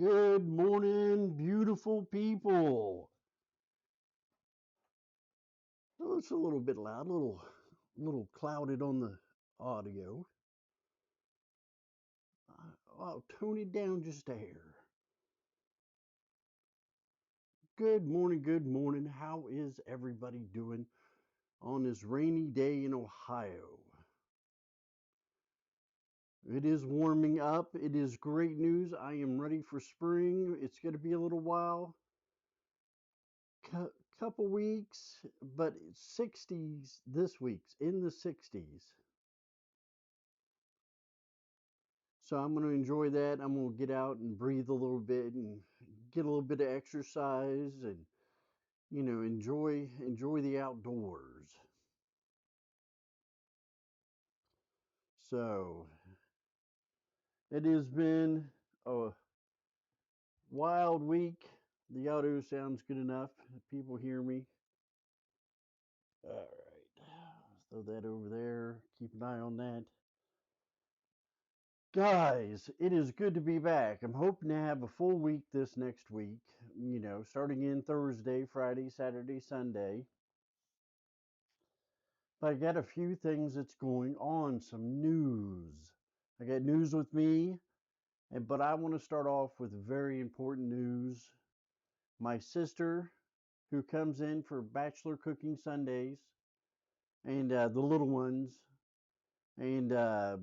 Good morning, beautiful people. Oh, it's a little bit loud, a little clouded on the audio. I'll tone it down just a hair. Good morning, good morning. How is everybody doing on this rainy day in Ohio? It is warming up. It is great news. I am ready for spring. It's going to be a little while. Couple weeks, but it's 60s this week's in the 60s. So I'm going to enjoy that. I'm going to get out and breathe a little bit and get a little bit of exercise and enjoy the outdoors. So it has been a wild week. The audio sounds good enough. People hear me. All right. Throw that over there. Keep an eye on that. Guys, it is good to be back. I'm hoping to have a full week this next week, starting in Thursday, Friday, Saturday, Sunday. But I got a few things that's going on, some news. I got news with me, but I want to start off with very important news. My sister, who comes in for Bachelor cooking Sundays, and the little ones, and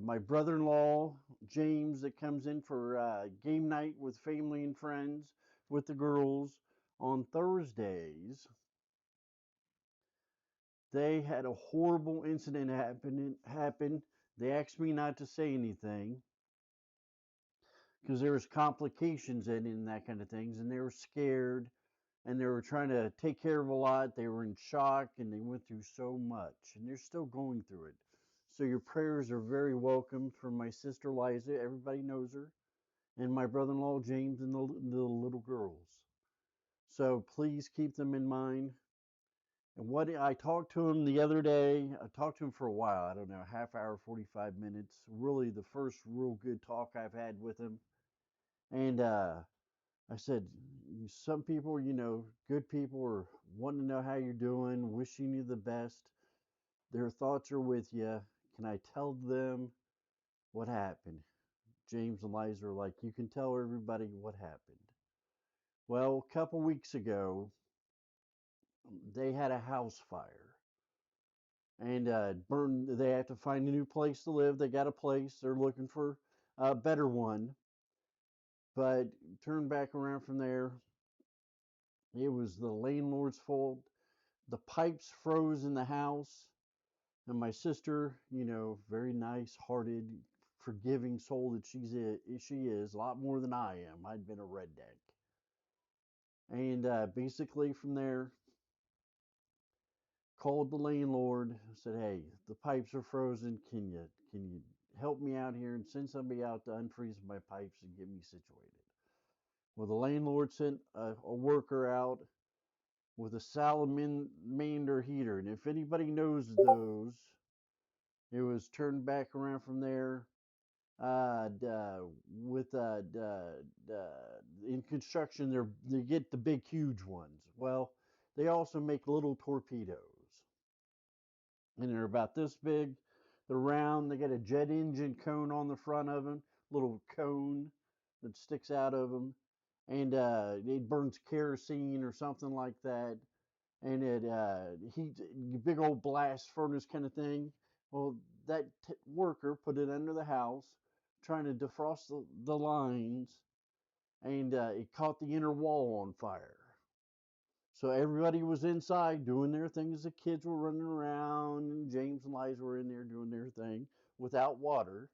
my brother-in-law James that comes in for game night with family and friends with the girls on Thursdays. They had a horrible incident happen. They asked me not to say anything because there was complications in it and that kind of things, and they were scared and they were trying to take care of a lot. They were in shock and they went through so much, and they're still going through it. So your prayers are very welcome for my sister Liza. Everybody knows her, and my brother-in-law James and the little girls. So please keep them in mind. And what I talked to him the other day, I talked to him for a while. I don't know, half hour, 45 minutes. Really, the first real good talk I've had with him. And I said, some people, good people are wanting to know how you're doing, wishing you the best. Their thoughts are with you. Can I tell them what happened? James and Liza are like, you can tell everybody what happened. Well, a couple weeks ago, they had a house fire and burned. They have to find a new place to live. They got a place. They're looking for a better one. But turn back around from there, it was the landlord's fault. The pipes froze in the house, and my sister, very nice-hearted, forgiving soul that she is, a lot more than I am. I'd been a redneck, and basically from there, called the landlord, said, "Hey, the pipes are frozen. Can you help me out here and send somebody out to unfreeze my pipes and get me situated?" Well, the landlord sent a worker out with a salamander heater, and if anybody knows those, it was turned back around from there. With in construction, they get the big, huge ones. Well, they also make little torpedoes, and they're about this big. They're round. They got a jet engine cone on the front of them, little cone that sticks out of them, and it burns kerosene or something like that, and it heat big old blast furnace kind of thing. Well, that worker put it under the house, trying to defrost the lines, and it caught the inner wall on fire. So everybody was inside doing their things. The kids were running around, and James and Liza were in there doing their thing without water.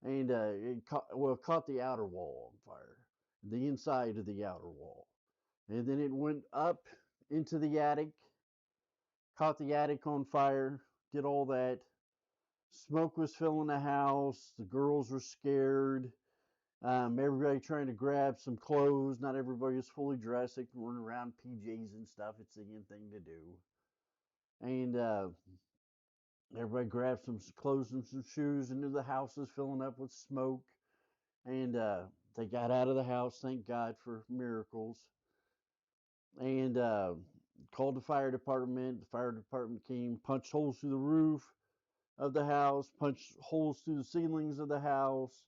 And it caught the outer wall on fire, the inside of the outer wall. And then it went up into the attic, caught the attic on fire, did all that. Smoke was filling the house. The girls were scared. Everybody trying to grab some clothes. Not everybody was fully dressed. They can run around PJs and stuff. It's the in thing to do. And everybody grabbed some clothes and some shoes. And the house is filling up with smoke. And They got out of the house, thank God for miracles, and called the fire department. The fire department came, punched holes through the roof of the house, punched holes through the ceilings of the house,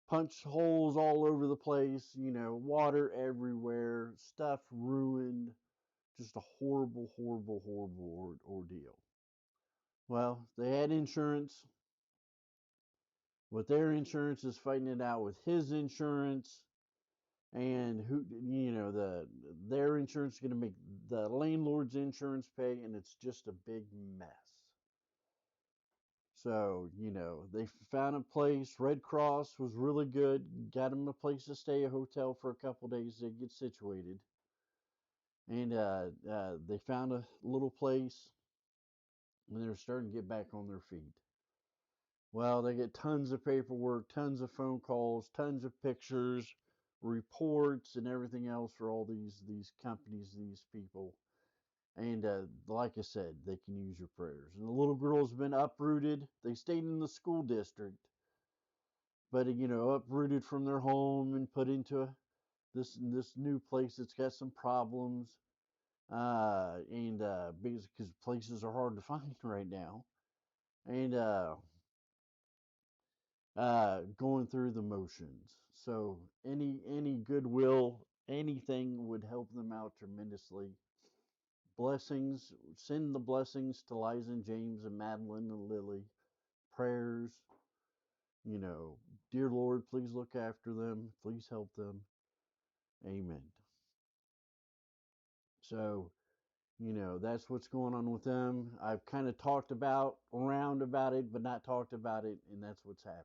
punched holes all over the place, water everywhere, stuff ruined. Just a horrible, horrible, horrible ordeal. Well, they had insurance. With their insurance is fighting it out with his insurance, and their insurance is going to make the landlord's insurance pay, and it's just a big mess. So, they found a place. Red Cross was really good. Got them a place to stay, a hotel for a couple days to get situated. And they found a little place, and they're starting to get back on their feet. Well, they get tons of paperwork, tons of phone calls, tons of pictures, reports, and everything else for all these companies, these people. And like I said, they can use your prayers. And the little girl's been uprooted. They stayed in the school district, but uprooted from their home and put into this new place that's got some problems. And because places are hard to find right now, and going through the motions. So any goodwill, anything would help them out tremendously. Blessings, send the blessings to Liza and James and Madeline and Lily. Prayers, you know, dear Lord, please look after them, please help them. Amen. So, that's what's going on with them. I've kind of talked about around about it, but not talked about it, and that's what's happening.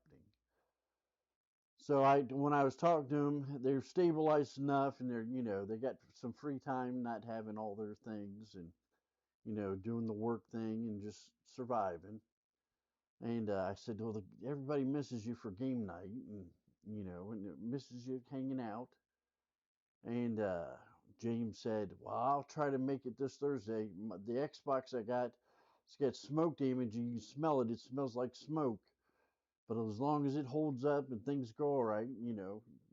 So when I was talking to them, they're stabilized enough, and they got some free time, not having all their things, and doing the work thing and just surviving. And I said, well, everybody misses you for game night, and it misses you hanging out. And James said, well, I'll try to make it this Thursday. The Xbox I got, it's got smoke damage. You can smell it. It smells like smoke. But as long as it holds up and things go all right,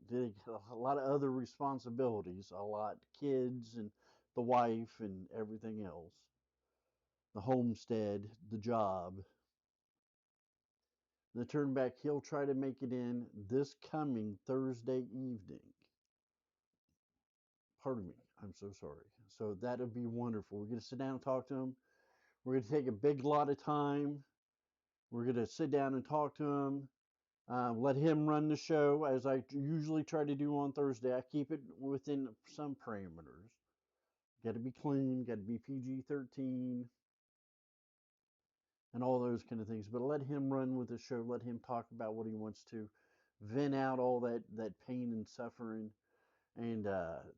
they got a lot of other responsibilities, a lot kids and the wife and everything else, the homestead, the job. The turn back, he'll try to make it in this coming Thursday evening. Pardon me, I'm so sorry. So that'll be wonderful. We're going to sit down and talk to him. We're going to take a big lot of time. We're going to sit down and talk to him. Let him run the show as I usually try to do on Thursday. I keep it within some parameters. Got to be clean, got to be PG-13, and all those kind of things. But let him run with the show. Let him talk about what he wants to, vent out all that pain and suffering. And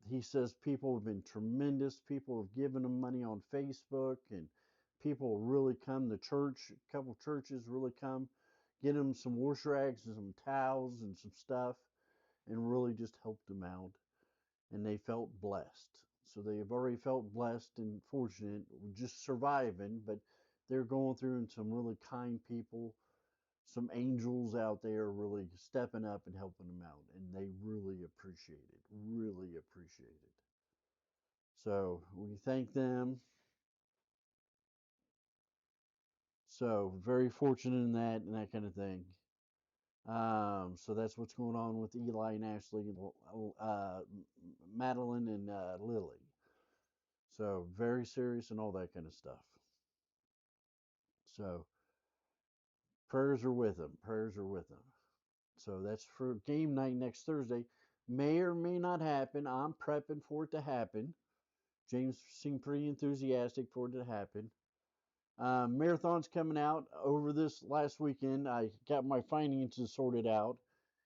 he says people have been tremendous. People have given him money on Facebook, and people really come. The church, a couple churches really come, get him some wash rags and some towels and some stuff, and really just helped them out. And they felt blessed. So they have already felt blessed and fortunate, just surviving, but they're going through, and some really kind people, some angels out there really stepping up and helping them out. And they really appreciate it, really appreciate it. So we thank them. So very fortunate in that and that kind of thing. So that's what's going on with Eli and Ashley, Madeline and Lily. So very serious and all that kind of stuff. So prayers are with them. Prayers are with them. So that's for game night next Thursday. May or may not happen. I'm prepping for it to happen. James seemed pretty enthusiastic for it to happen. Marathon's coming out over this last weekend. I got my finances sorted out,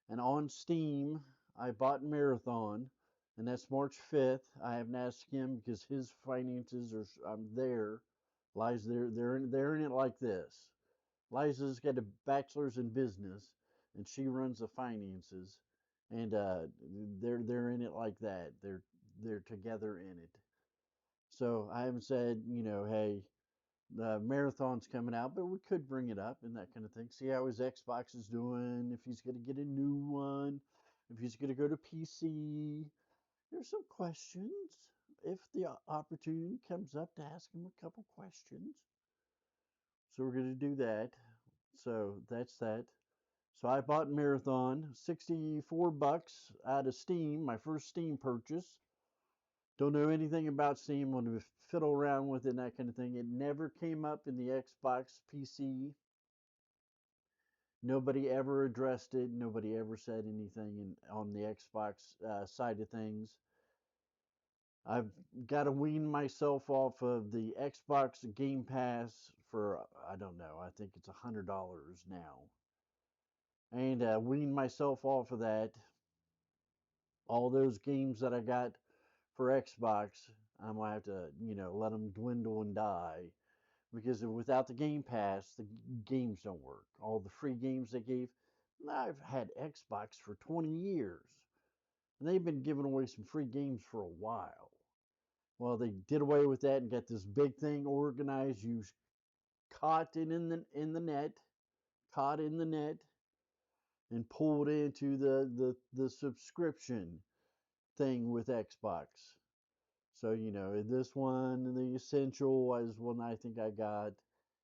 and on Steam, I bought Marathon, and that's March 5th. I haven't asked him because his finances are. I'm there. Lies they're in it like this. Liza's got a bachelor's in business, and she runs the finances, and they're in it like that. They're together in it. So I haven't said, hey, the marathon's coming out, but we could bring it up and that kind of thing. See how his Xbox is doing, if he's going to get a new one. If he's going to go to PC, there's some questions. If the opportunity comes up to ask him a couple questions, so we're going to do that. So that's that. So I bought Marathon, 64 bucks out of Steam, my first Steam purchase. Don't know anything about Steam, want to fiddle around with it and that kind of thing. It never came up in the Xbox PC. Nobody ever addressed it. Nobody ever said anything on the Xbox side of things. I've got to wean myself off of the Xbox Game Pass for, I don't know, I think it's $100 now. And wean myself off of that. All those games that I got for Xbox, I'm going to have to, let them dwindle and die. Because without the Game Pass, the games don't work. All the free games they gave, I've had Xbox for 20 years. And they've been giving away some free games for a while. Well, they did away with that and got this big thing organized. You caught it in the net, caught in the net, and pulled into the subscription thing with Xbox. So this one, the Essential was one I think I got,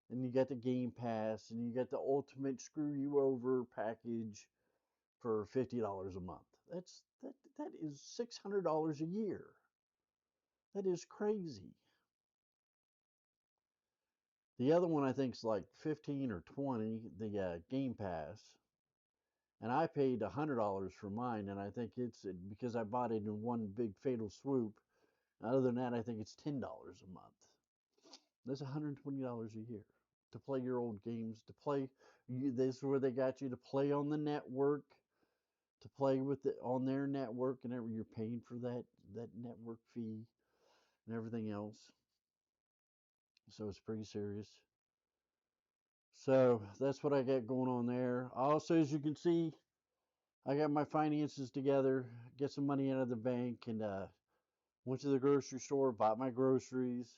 and you got the Game Pass, and you got the Ultimate Screw You Over package for $50 a month. That is $600 a year. That is crazy. The other one I think is like 15 or 20, the Game Pass, and I paid $100 for mine, and I think it's because I bought it in one big fatal swoop. Other than that, I think it's $10 a month. That's $120 a year to play your old games. To play, this is where they got you to play on the network, to play with it on their network, and you're paying for that network fee and everything else. So it's pretty serious. So that's what I got going on there. Also, as you can see, I got my finances together, get some money out of the bank, and went to the grocery store, bought my groceries.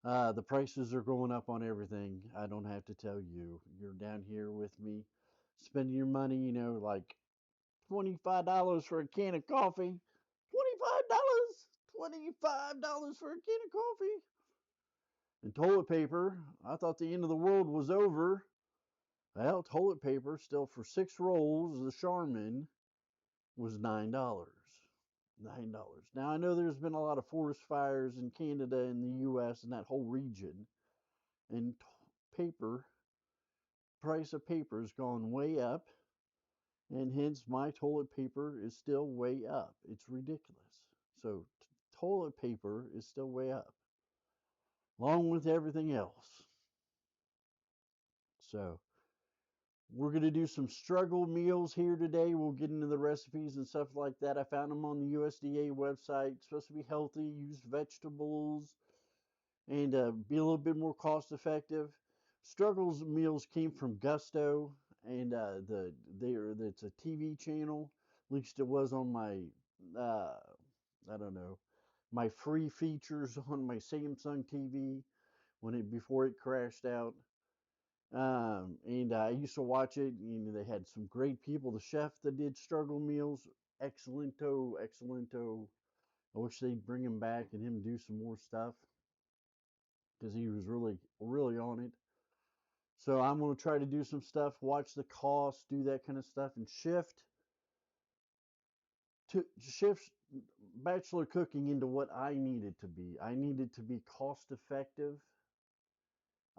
The prices are going up on everything. I don't have to tell you. You're down here with me, spending your money, like $25 for a can of coffee. $25! $25 for a can of coffee. And toilet paper. I thought the end of the world was over. Well, toilet paper, still for 6 rolls, the Charmin was $9. $9. Now, I know there's been a lot of forest fires in Canada and the U.S. and that whole region. And paper, price of paper has gone way up. And hence my toilet paper is still way up. It's ridiculous. So toilet paper is still way up, along with everything else. So we're going to do some struggle meals here today. We'll get into the recipes and stuff like that. I found them on the USDA website. It's supposed to be healthy, use vegetables, and be a little bit more cost effective. Struggles meals came from Gusto, and it's a TV channel. At least it was on my uh, I don't know, my free features on my Samsung TV before it crashed out. And I used to watch it. They had some great people. The chef that did struggle meals, excellento, excellento. I wish they'd bring him back and him do some more stuff because he was really, really on it. So I'm going to try to do some stuff, watch the costs, do that kind of stuff, and shift bachelor cooking into what I need it to be. I need it to be cost effective.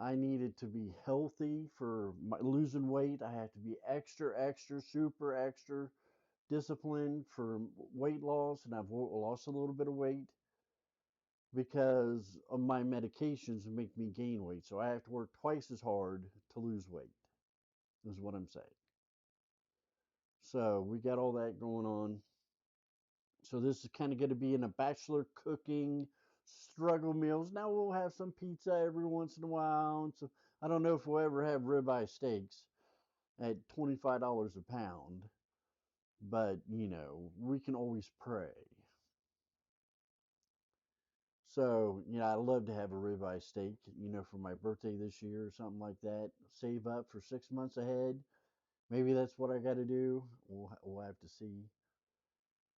I need it to be healthy for losing weight. I have to be extra, extra, super extra disciplined for weight loss, and I've lost a little bit of weight because of my medications make me gain weight. So I have to work twice as hard to lose weight, is what I'm saying. So we got all that going on. So this is kind of going to be in a bachelor cooking struggle meals. Now we'll have some pizza every once in a while. And so I don't know if we'll ever have ribeye steaks at $25 a pound, but we can always pray. So, I'd love to have a ribeye steak, for my birthday this year or something like that. Save up for 6 months ahead Maybe that's what I got to do. We'll have to see.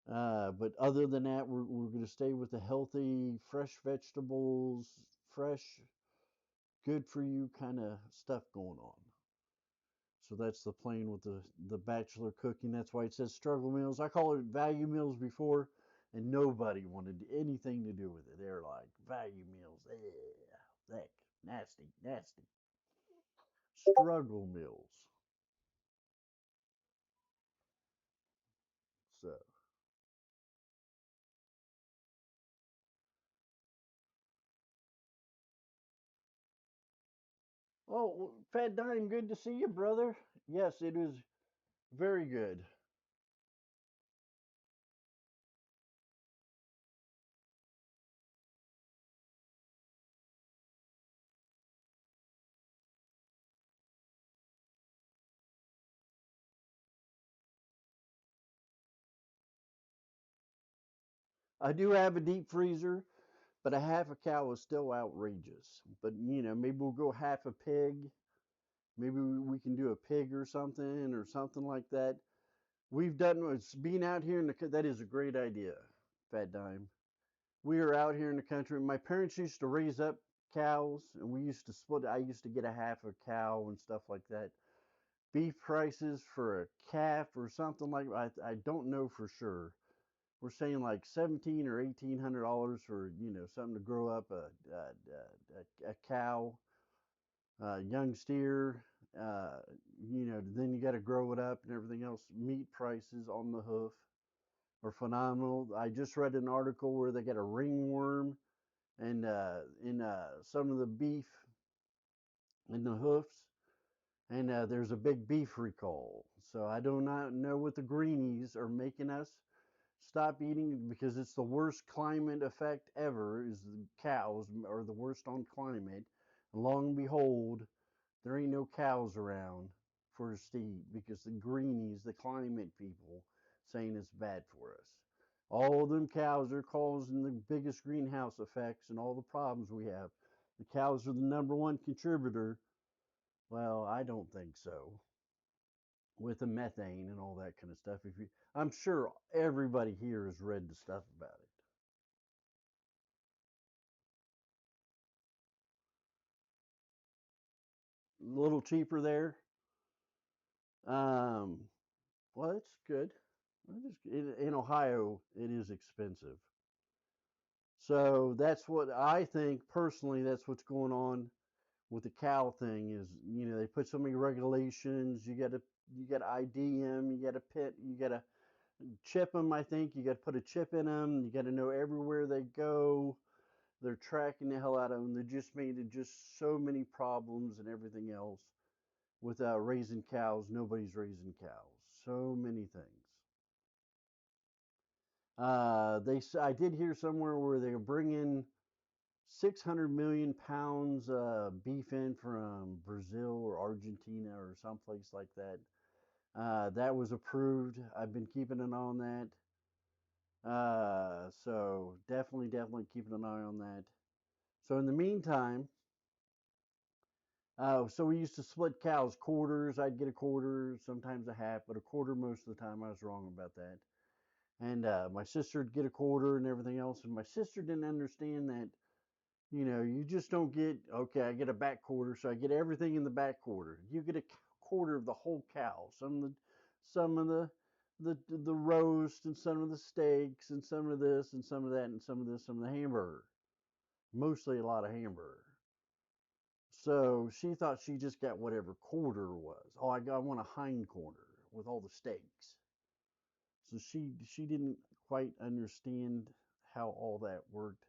But other than that, we're going to stay with the healthy, fresh vegetables, fresh, good for you kind of stuff going on. So that's the plan with the bachelor cooking. That's why it says struggle meals. I call it value meals before, and nobody wanted anything to do with it. They're like value meals, heck, nasty, nasty. Struggle meals. So, oh, Fat Dime, good to see you, brother. Yes, it is very good. I do have a deep freezer, but a half a cow is still outrageous. But maybe we'll go half a pig. Maybe we can do a pig or something like that. We've done it's being out here in that is a great idea, Fat Dime. We are out here in the country. My parents used to raise up cows, and we used to split. I used to get a half a cow and stuff like that. Beef prices for a calf or something like I don't know for sure. We're saying like 17 or $1,800 for something to grow up a cow, young steer. Uh, then you got to grow it up and everything else. Meat prices on the hoof are phenomenal. I just read an article where they got a ringworm and in some of the beef in the hoofs, and there's a big beef recall. So I do not know what the greenies are making us stop eating because it's the worst climate effect ever. Is the cows are the worst on climate. And long and behold, there ain't no cows around for us to eat because the greenies, the climate people, saying it's bad for us. All of them cows are causing the biggest greenhouse effects and all the problems we have. The cows are the number one contributor. Well, I don't think so. With the methane and all that kind of stuff. I'm sure everybody here has read the stuff about it. A little cheaper there. Um, well, it's good. In Ohio, it is expensive. So that's what I think personally. That's what's going on with the cow thing. Is they put so many regulations. You got to ID them. You got to pit. You got to chip them. I think you got to put a chip in them. You got to know everywhere they go. They're tracking the hell out of them. They just made it just so many problems and everything else with raising cows. Nobody's raising cows. So many things. I did hear somewhere where they were bringing 600 million pounds beef in from Brazil or Argentina or someplace like that. That was approved. I've been keeping an eye on that. So definitely keeping an eye on that. So in the meantime, so we used to split cows quarters. I'd get a quarter, sometimes a half, but a quarter most of the time. I was wrong about that. And my sister would get a quarter and everything else. And my sister didn't understand that you just don't get, okay, I get a back quarter, so I get everything in the back quarter. You get a quarter of the whole cow. Some of the roast and some of the steaks and some of this and some of that and some of this, some of the hamburger. Mostly a lot of hamburger. So she thought she just got whatever quarter was. Oh, I want a hind quarter with all the steaks. So she didn't quite understand how all that worked,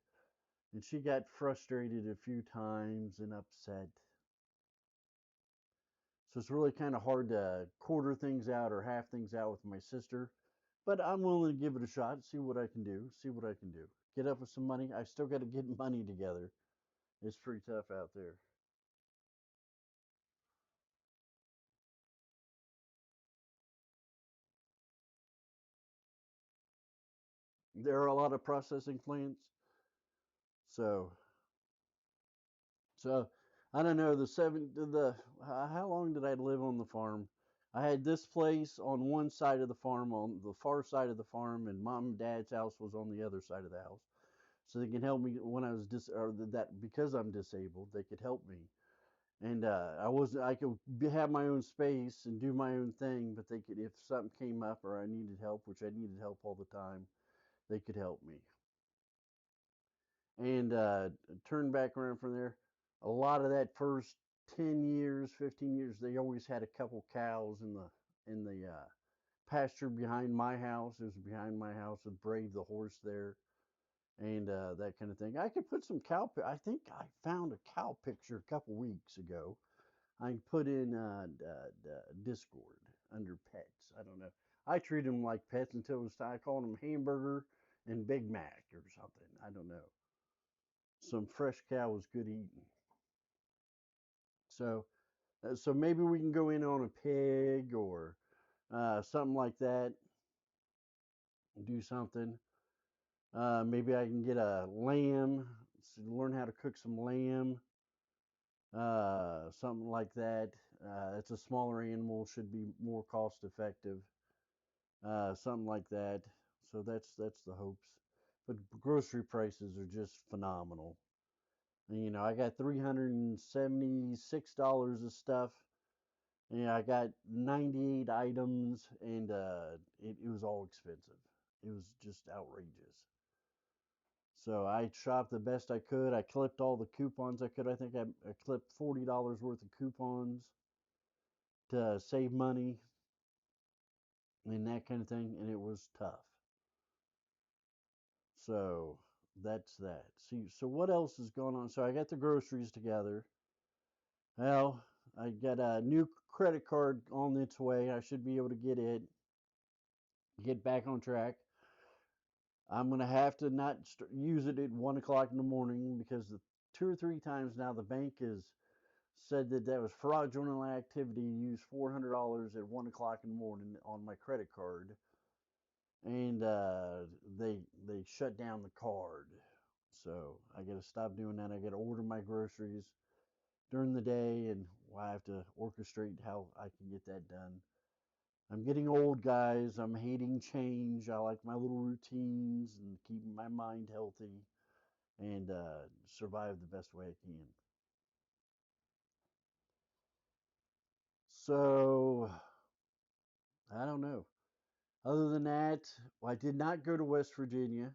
and she got frustrated a few times and upset. So it's really kind of hard to quarter things out or half things out with my sister. But I'm willing to give it a shot, see what I can do, see what I can do. Get up with some money. I still got to get money together. It's pretty tough out there. There are a lot of processing plants. So, so I don't know. How long did I live on the farm? I had this place on one side of the farm, on the far side of the farm, and mom and dad's house was on the other side of the house. So they can help me when I was or that because I'm disabled, they could help me. And I could have my own space and do my own thing, but they could, if something came up or I needed help, which I needed help all the time, they could help me. And turn back around from there. A lot of that first 10 years, 15 years, they always had a couple cows in the pasture behind my house. It was behind my house with Brave the horse there, and that kind of thing. I could put some cow. I think I found a cow picture a couple weeks ago. I put in Discord under pets. I don't know. I treat them like pets until it was time. I called them Hamburger and Big Mac or something. I don't know. Some fresh cow was good eating. So, so maybe we can go in on a pig or something like that. Do something. Maybe I can get a lamb. Learn how to cook some lamb. Something like that. It's a smaller animal, should be more cost effective. Something like that. So that's the hopes. But grocery prices are just phenomenal. And, you know, I got $376 of stuff. And I got 98 items, and it was all expensive. It was just outrageous. So I shopped the best I could. I clipped all the coupons I could. I think I clipped $40 worth of coupons to save money and that kind of thing, and it was tough. So that's that. See, so what else is going on? So I got the groceries together. Well, I got a new credit card on its way. I should be able to get back on track. I'm gonna have to not use it at 1 o'clock in the morning because the 2 or 3 times now the bank has said that that was fraudulent activity. Use $400 at 1 o'clock in the morning on my credit card, and they shut down the card. So I got to stop doing that. I got to order my groceries during the day, and I have to orchestrate how I can get that done. I'm getting old, guys. I'm hating change. I like my little routines and keeping my mind healthy and survive the best way I can. So, I don't know. Other than that, well, I did not go to West Virginia.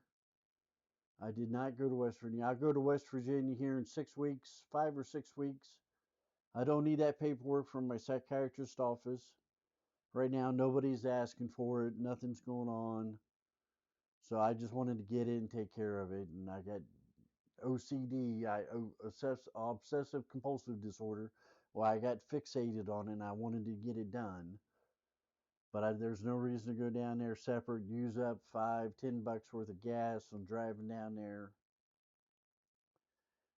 I did not go to West Virginia. I'll go to West Virginia here in 6 weeks, 5 or 6 weeks. I don't need that paperwork from my psychiatrist office. Right now, nobody's asking for it. Nothing's going on. So I just wanted to get it and take care of it. And I got OCD, obsessive compulsive disorder. Well, I got fixated on it and I wanted to get it done. But there's no reason to go down there separate, use up $5, $10 worth of gas on driving down there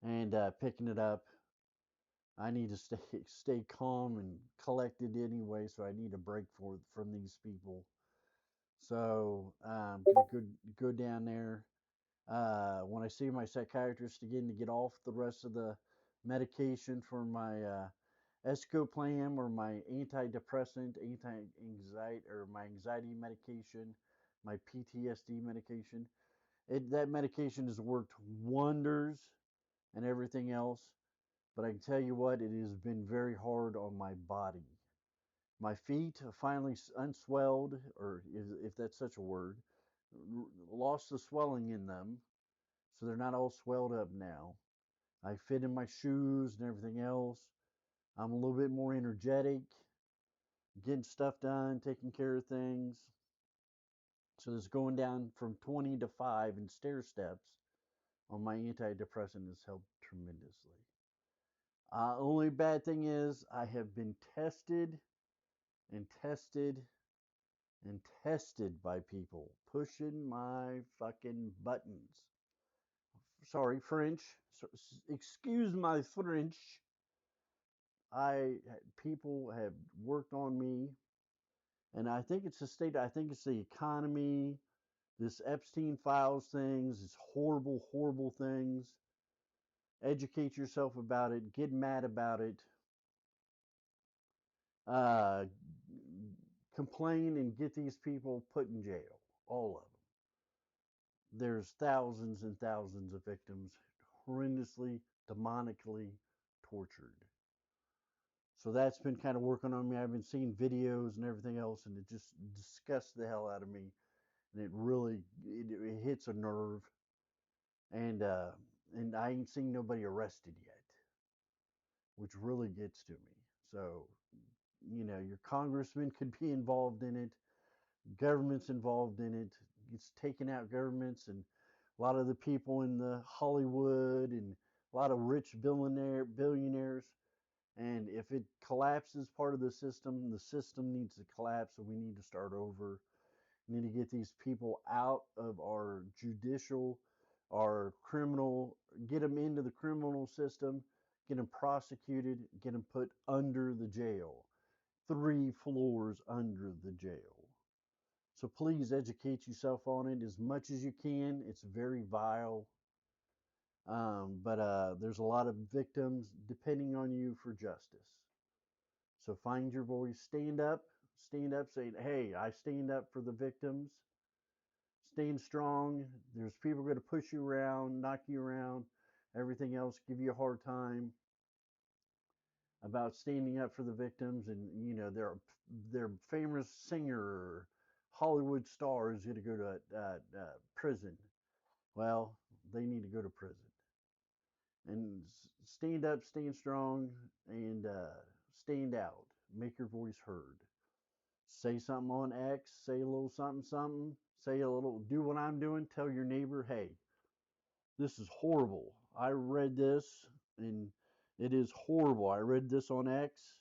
and picking it up. I need to stay calm and collected anyway, so I need a break from these people. So I'm gonna go down there when I see my psychiatrist again to get off the rest of the medication for my escoplam or my antidepressant, anti-anxiety or my anxiety medication, my PTSD medication. That medication has worked wonders and everything else, but I can tell you what, it has been very hard on my body. My feet have finally unswelled, or if that's such a word, lost the swelling in them, so they're not all swelled up now. I fit in my shoes and everything else. I'm a little bit more energetic, getting stuff done, taking care of things. So this going down from 20 to 5 in stair steps on my antidepressant has helped tremendously. Only bad thing is I have been tested and tested and tested by people pushing my fucking buttons. Sorry, French. So, excuse my French. People have worked on me, and I think it's the state. I think it's the economy. This Epstein files things. It's horrible, horrible things. Educate yourself about it. Get mad about it. Uh, complain and get these people put in jail, all of them. There's thousands and thousands of victims horrendously, demonically tortured. So that's been kind of working on me. I've been seeing videos and everything else, and it just disgusts the hell out of me. And it really it hits a nerve. And uh, and I ain't seen nobody arrested yet, which really gets to me. So your congressman could be involved in it, government's involved in it. It's taking out governments and a lot of the people in the Hollywood and a lot of rich billionaires. And if it collapses part of the system needs to collapse, and we need to start over. We need to get these people out of our judicial, our criminal, get them into the criminal system, get them prosecuted, get them put under the jail, 3 floors under the jail. So please educate yourself on it as much as you can. It's very vile. But there's a lot of victims depending on you for justice. So find your voice, stand up, saying, hey, I stand up for the victims. Stand strong. There's people going to push you around, knock you around, everything else, give you a hard time about standing up for the victims. And, their famous singer or Hollywood star is going to go to prison. Well, they need to go to prison. And stand up, stand strong, and stand out. Make your voice heard. Say something on X, say a little something, something. Say a little, do what I'm doing. Tell your neighbor, hey, this is horrible. I read this and it is horrible. I read this on X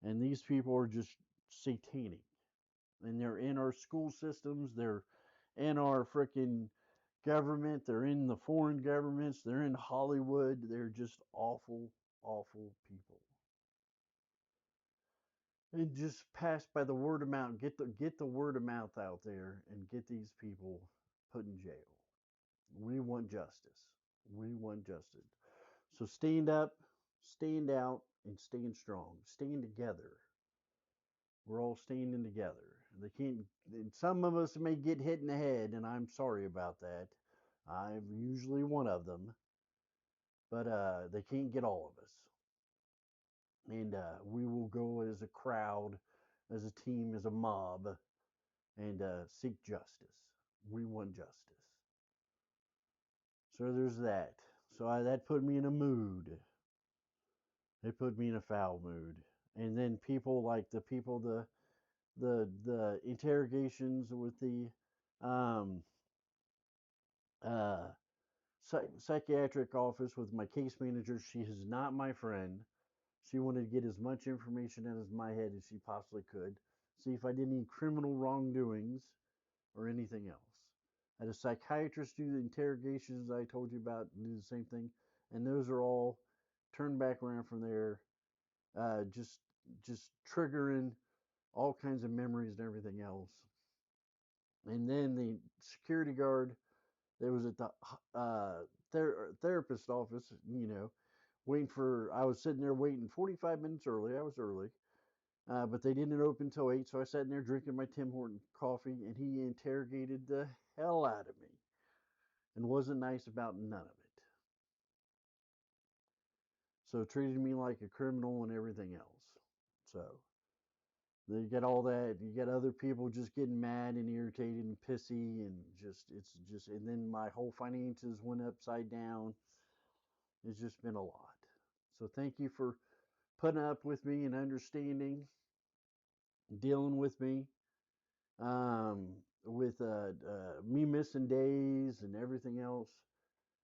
and these people are just satanic. And they're in our school systems, they're in our freaking government, they're in the foreign governments, they're in Hollywood, they're just awful, awful people. And just pass by the word of mouth, get the word of mouth out there and get these people put in jail. We want justice. We want justice. So stand up, stand out, and stand strong. Stand together. We're all standing together. They can't. Some of us may get hit in the head, and I'm sorry about that. I'm usually one of them, but they can't get all of us. And we will go as a crowd, as a team, as a mob, and seek justice. We want justice. So there's that. So that put me in a mood. It put me in a foul mood. And then people like the interrogations with the um, uh, psychiatric office with my case manager. She is not my friend. She wanted to get as much information out of my head as she possibly could. See if I did any criminal wrongdoings or anything else. I had a psychiatrist do the interrogations I told you about, do the same thing, and those are all turned back around from there, just triggering all kinds of memories and everything else. And then the security guard that was at the therapist office, waiting for. I was sitting there waiting 45 minutes early. I was early. But they didn't open till 8, so I sat in there drinking my Tim Horton coffee, and he interrogated the hell out of me and wasn't nice about none of it. So treated me like a criminal and everything else. So you get all that. You get other people just getting mad and irritated and pissy, and and then my whole finances went upside down. It's just been a lot. So thank you for putting up with me and understanding, dealing with me. With me missing days and everything else.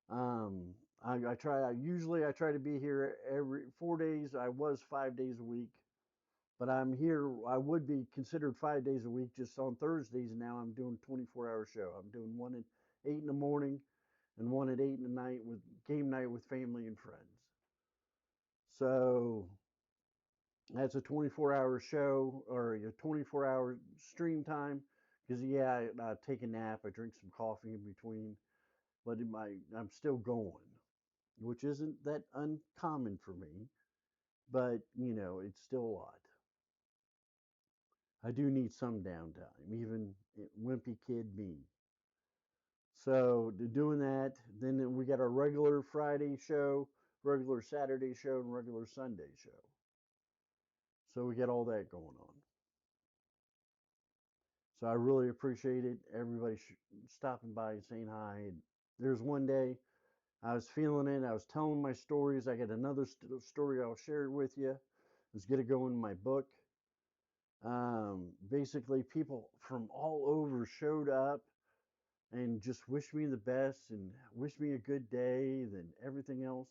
I try. I try to be here every 4 days. I was 5 days a week, but I'm here. I would be considered 5 days a week just on Thursdays. And now I'm doing 24-hour show. I'm doing one at 8 in the morning and one at 8 in the night with game night with family and friends. So that's a 24-hour show or a 24-hour stream time. Because yeah, I take a nap, I drink some coffee in between, but I'm still going, which isn't that uncommon for me. But it's still a lot. I do need some downtime, even wimpy kid me. So doing that, then we got our regular Friday show, regular Saturday show, and regular Sunday show. So we got all that going on. So I really appreciate it. Everybody stopping by and saying hi. And there's one day I was feeling it. I was telling my stories. I got another story I'll share with you. It's going to go in my book. Basically, people from all over showed up and just wished me the best and wished me a good day, then everything else.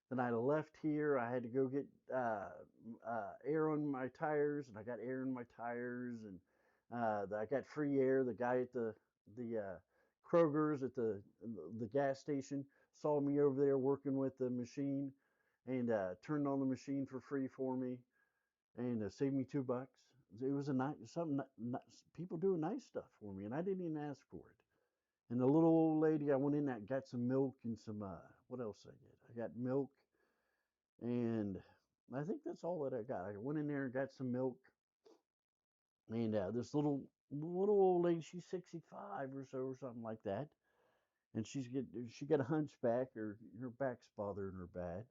Then I left here. I had to go get air on my tires, and I got air in my tires, and I got free air. The guy at the Kroger's at the gas station saw me over there working with the machine, and turned on the machine for free for me, and saved me $2. It was a nice something. People doing nice stuff for me, and I didn't even ask for it. And the little old lady, I went in there, got some milk and some what else I get? I got milk, and I think that's all that I got. I went in there and got some milk, and this little old lady, she's 65 or so or something like that, and she got a hunchback, or her back's bothering her bad.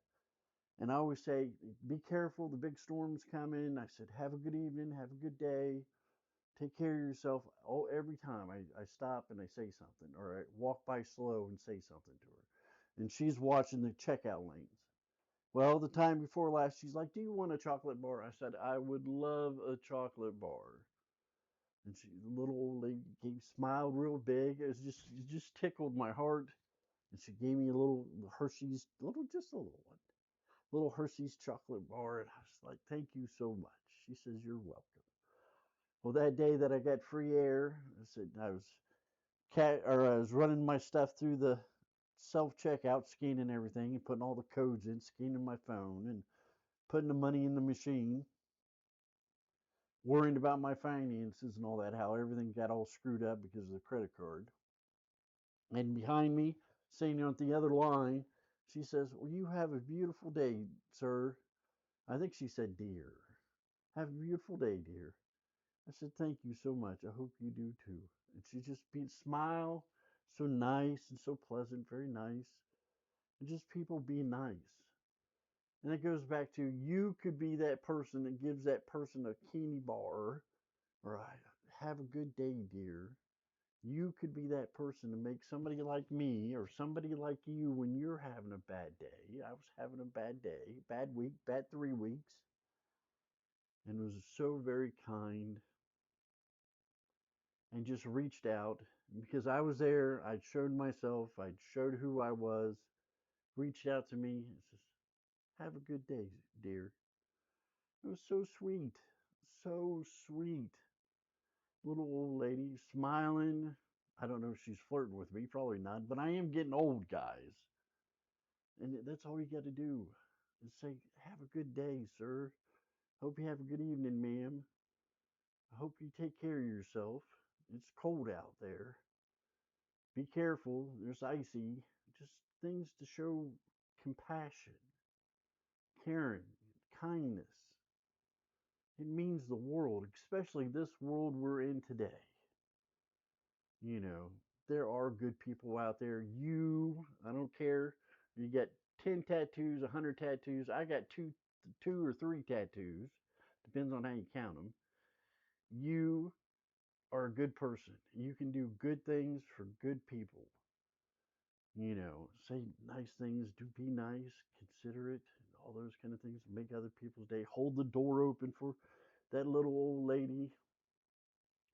And I always say, be careful, the big storm's coming. I said, have a good evening, have a good day, take care of yourself. Oh, every time I stop and I say something, or I walk by slow and say something to her, and she's watching the checkout lanes. Well, the time before last, she's like, "Do you want a chocolate bar?" I said, "I would love a chocolate bar." And the little old lady, smiled real big. It just tickled my heart. And she gave me a little Hershey's, just a little one, little Hershey's chocolate bar. And I was like, "Thank you so much." She says, "You're welcome." Well, that day that I got free air, I said I was running my stuff through the self checkout, scanning everything and putting all the codes in, scanning my phone and putting the money in the machine, worrying about my finances and all that, how everything got all screwed up because of the credit card. And behind me, sitting on the other line, she says, "Well, you have a beautiful day, sir." I think she said, "Dear." "Have a beautiful day, dear." I said, "Thank you so much. I hope you do too." And she just smile, so nice and so pleasant, very nice. And just people being nice. And it goes back to, you could be that person that gives that person a candy bar, or "Have a good day, dear." You could be that person to make somebody like me or somebody like you, when you're having a bad day. I was having a bad day, bad week, bad 3 weeks, and was so very kind and just reached out because I was there. I'd showed myself, I'd showed who I was, reached out to me and says, "Have a good day, dear." It was so sweet, so sweet. Little old lady smiling. I don't know if she's flirting with me, probably not, but I am getting old, guys. And that's all you got to do is say, "Have a good day, sir. Hope you have a good evening, ma'am. I hope you take care of yourself. It's cold out there. Be careful. There's icy." Just things to show compassion, caring, kindness. It means the world, especially this world we're in today. You know, there are good people out there. I don't care. You got 10 tattoos, 100 tattoos. I got two or three tattoos. Depends on how you count them. You are a good person. You can do good things for good people. Say nice things, do be nice, considerate, and all those kind of things. Make other people's day. Hold the door open for that little old lady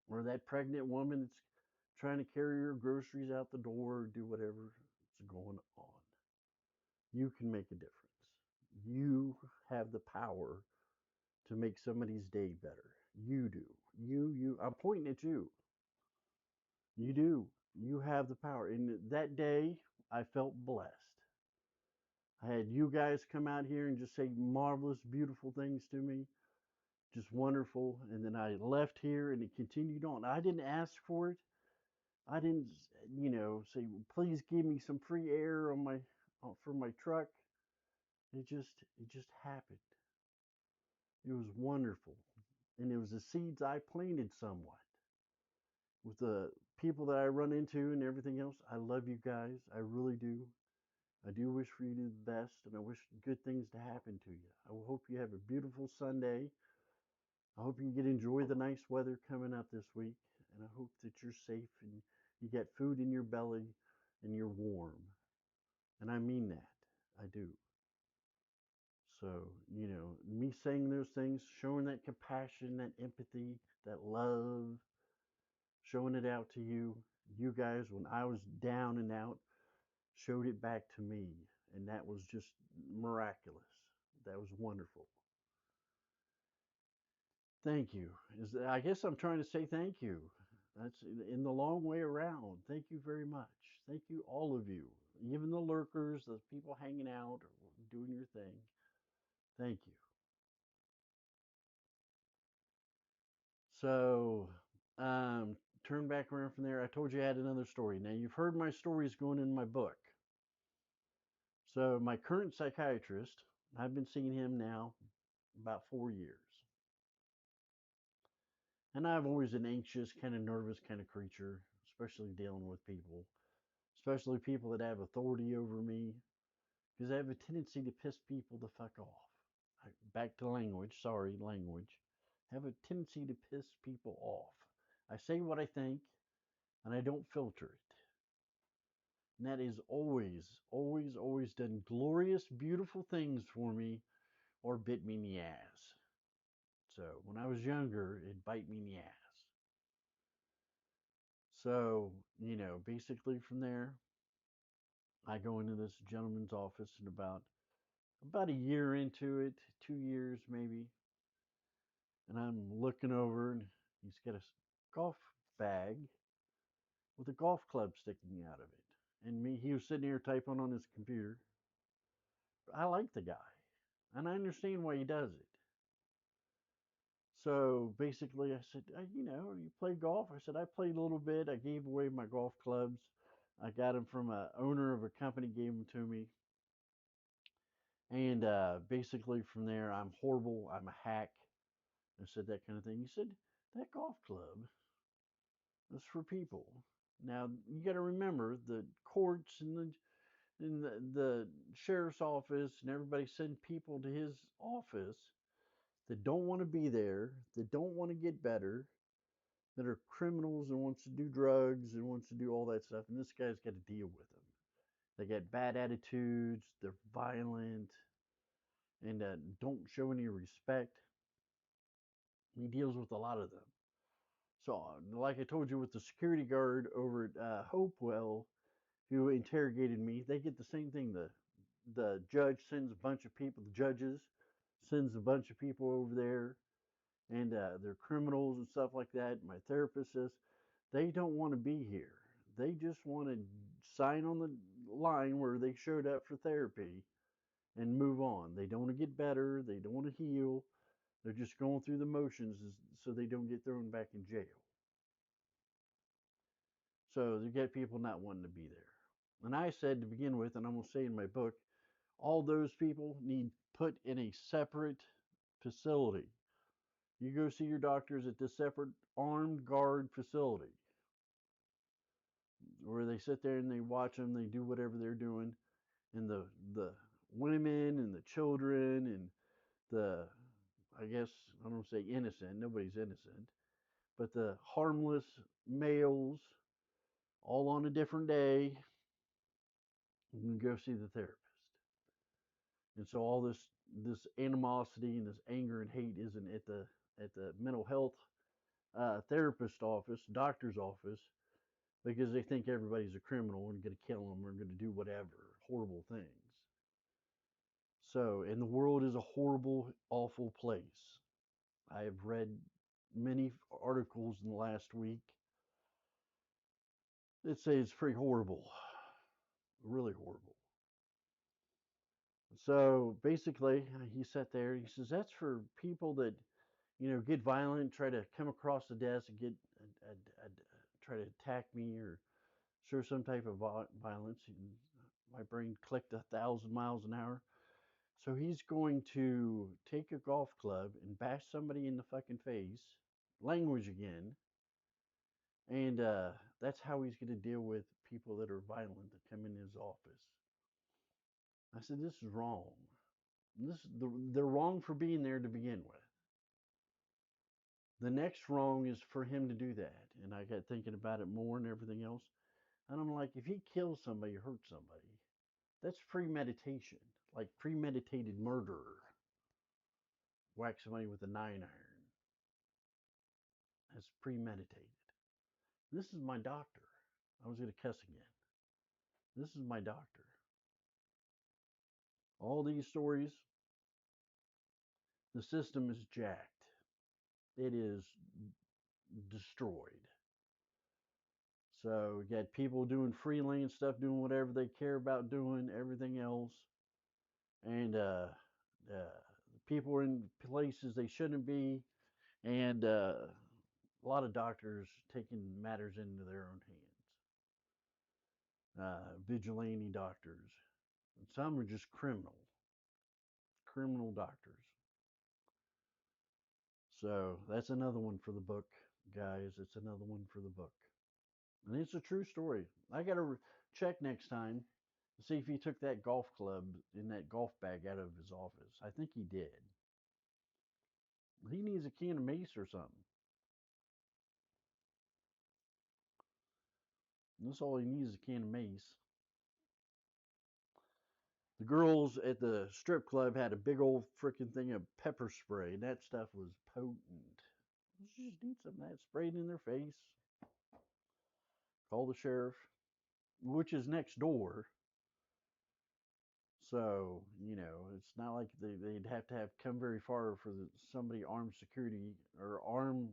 or that pregnant woman that's trying to carry her groceries out the door, or do whatever is going on. You can make a difference. You have the power to make somebody's day better. You do. You. I'm pointing at you. You do. You have the power. And that day, I felt blessed. I had you guys come out here and just say marvelous, beautiful things to me. Just wonderful. And then I left here and it continued on. I didn't ask for it. I didn't, say, "Please give me some free air on my for my truck." It just happened. It was wonderful. And it was the seeds I planted somewhat with the people that I run into and everything else. I love you guys. I really do. I do wish for you the best, and I wish good things to happen to you. I hope you have a beautiful Sunday. I hope you get enjoy the nice weather coming up this week, and I hope that you're safe and you get food in your belly and you're warm. And I mean that. I do. So, me saying those things, showing that compassion, that empathy, that love, showing it out to you, you guys, when I was down and out, showed it back to me. And that was just miraculous. That was wonderful. Thank you. I guess I'm trying to say thank you. That's in the long way around. Thank you very much. Thank you, all of you, even the lurkers, the people hanging out or doing your thing. Thank you. So, turn back around from there. I told you I had another story. Now, you've heard my stories going in my book. So, my current psychiatrist, I've been seeing him now about 4 years. And I've always an anxious, kind of nervous kind of creature, especially dealing with people, especially people that have authority over me, because I have a tendency to piss people the fuck off. Back to language, sorry, language. I have a tendency to piss people off. I say what I think, and I don't filter it. And that is always, always, always done glorious, beautiful things for me or bit me in the ass. So when I was younger, it bite me in the ass. So, basically from there, I go into this gentleman's office and about a year into it, 2 years maybe, and I'm looking over and he's got a golf bag with a golf club sticking out of it. And he was sitting here typing on his computer. I like the guy, and I understand why he does it. So basically, I said, you play golf? I said, I played a little bit. I gave away my golf clubs. I got them from a owner of a company, gave them to me. And basically, from there, I'm horrible. I'm a hack. I said that kind of thing. He said, that golf club is for people. Now, you got to remember the courts and the sheriff's office and everybody send people to his office that don't want to be there, that don't want to get better, that are criminals and wants to do drugs and wants to do all that stuff. And this guy's got to deal with them. They got bad attitudes, they're violent, and don't show any respect. He deals with a lot of them. So, like I told you, with the security guard over at Hopewell who interrogated me, they get the same thing. The judge sends a bunch of people. The judges sends a bunch of people over there, and they're criminals and stuff like that. My therapist says they don't want to be here. They just want to sign on the line where they showed up for therapy and move on. They don't want to get better. They don't want to heal. They're just going through the motions so they don't get thrown back in jail. So you get people not wanting to be there. And I said to begin with, and I'm going to say in my book, all those people need put in a separate facility. You go see your doctors at this separate armed guard facility where they sit there and they watch them, they do whatever they're doing, and the women and the children and the I guess I don't say innocent, nobody's innocent, but the harmless males all on a different day and go see the therapist. And so all this animosity and this anger and hate isn't at the mental health therapist office, doctor's office, because they think everybody's a criminal and going to kill them or going to do whatever horrible things. So, and the world is a horrible, awful place. I have read many articles in the last week that say it's pretty horrible, really horrible. So basically, he sat there. He says that's for people that get violent, try to come across the desk and get try to attack me or show some type of violence. And my brain clicked 1,000 miles an hour. So he's going to take a golf club and bash somebody in the fucking face, language again, and that's how he's going to deal with people that are violent that come in his office. I said, this is wrong. They're wrong for being there to begin with. The next wrong is for him to do that. And I got thinking about it more and everything else. And I'm like, if he kills somebody, hurts somebody, that's premeditation, like premeditated murder. Whack somebody with a 9 iron. That's premeditated. This is my doctor. I was going to cuss again. This is my doctor. All these stories, the system is jacked. It is destroyed. So you got people doing freelance stuff, doing whatever they care about doing, everything else, and people are in places they shouldn't be, and a lot of doctors taking matters into their own hands. Vigilante doctors, and some are just criminal doctors. So that's another one for the book, guys. It's another one for the book. And it's a true story. I got to check next time to see if he took that golf club in that golf bag out of his office. I think he did. He needs a can of mace or something. That's all he needs is a can of mace. The girls at the strip club had a big old freaking thing of pepper spray, and that stuff was potent. You just need some of that sprayed in their face. Call the sheriff, which is next door. So, it's not like they'd have to have come very far for somebody armed security or armed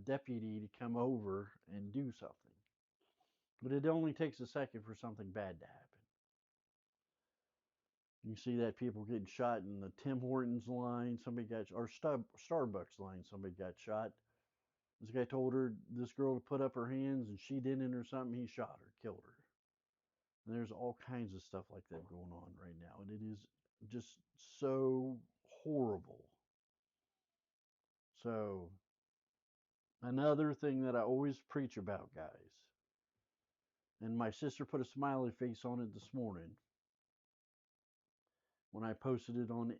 deputy to come over and do something. But it only takes a second for something bad to happen. You see that people getting shot in the Tim Hortons line, somebody got, or Starbucks line, somebody got shot. This guy told her, this girl, to put up her hands, and she didn't or something. He shot her, killed her. And there's all kinds of stuff like that going on right now, and it is just so horrible. So, another thing that I always preach about, guys, and my sister put a smiley face on it this morning when I posted it on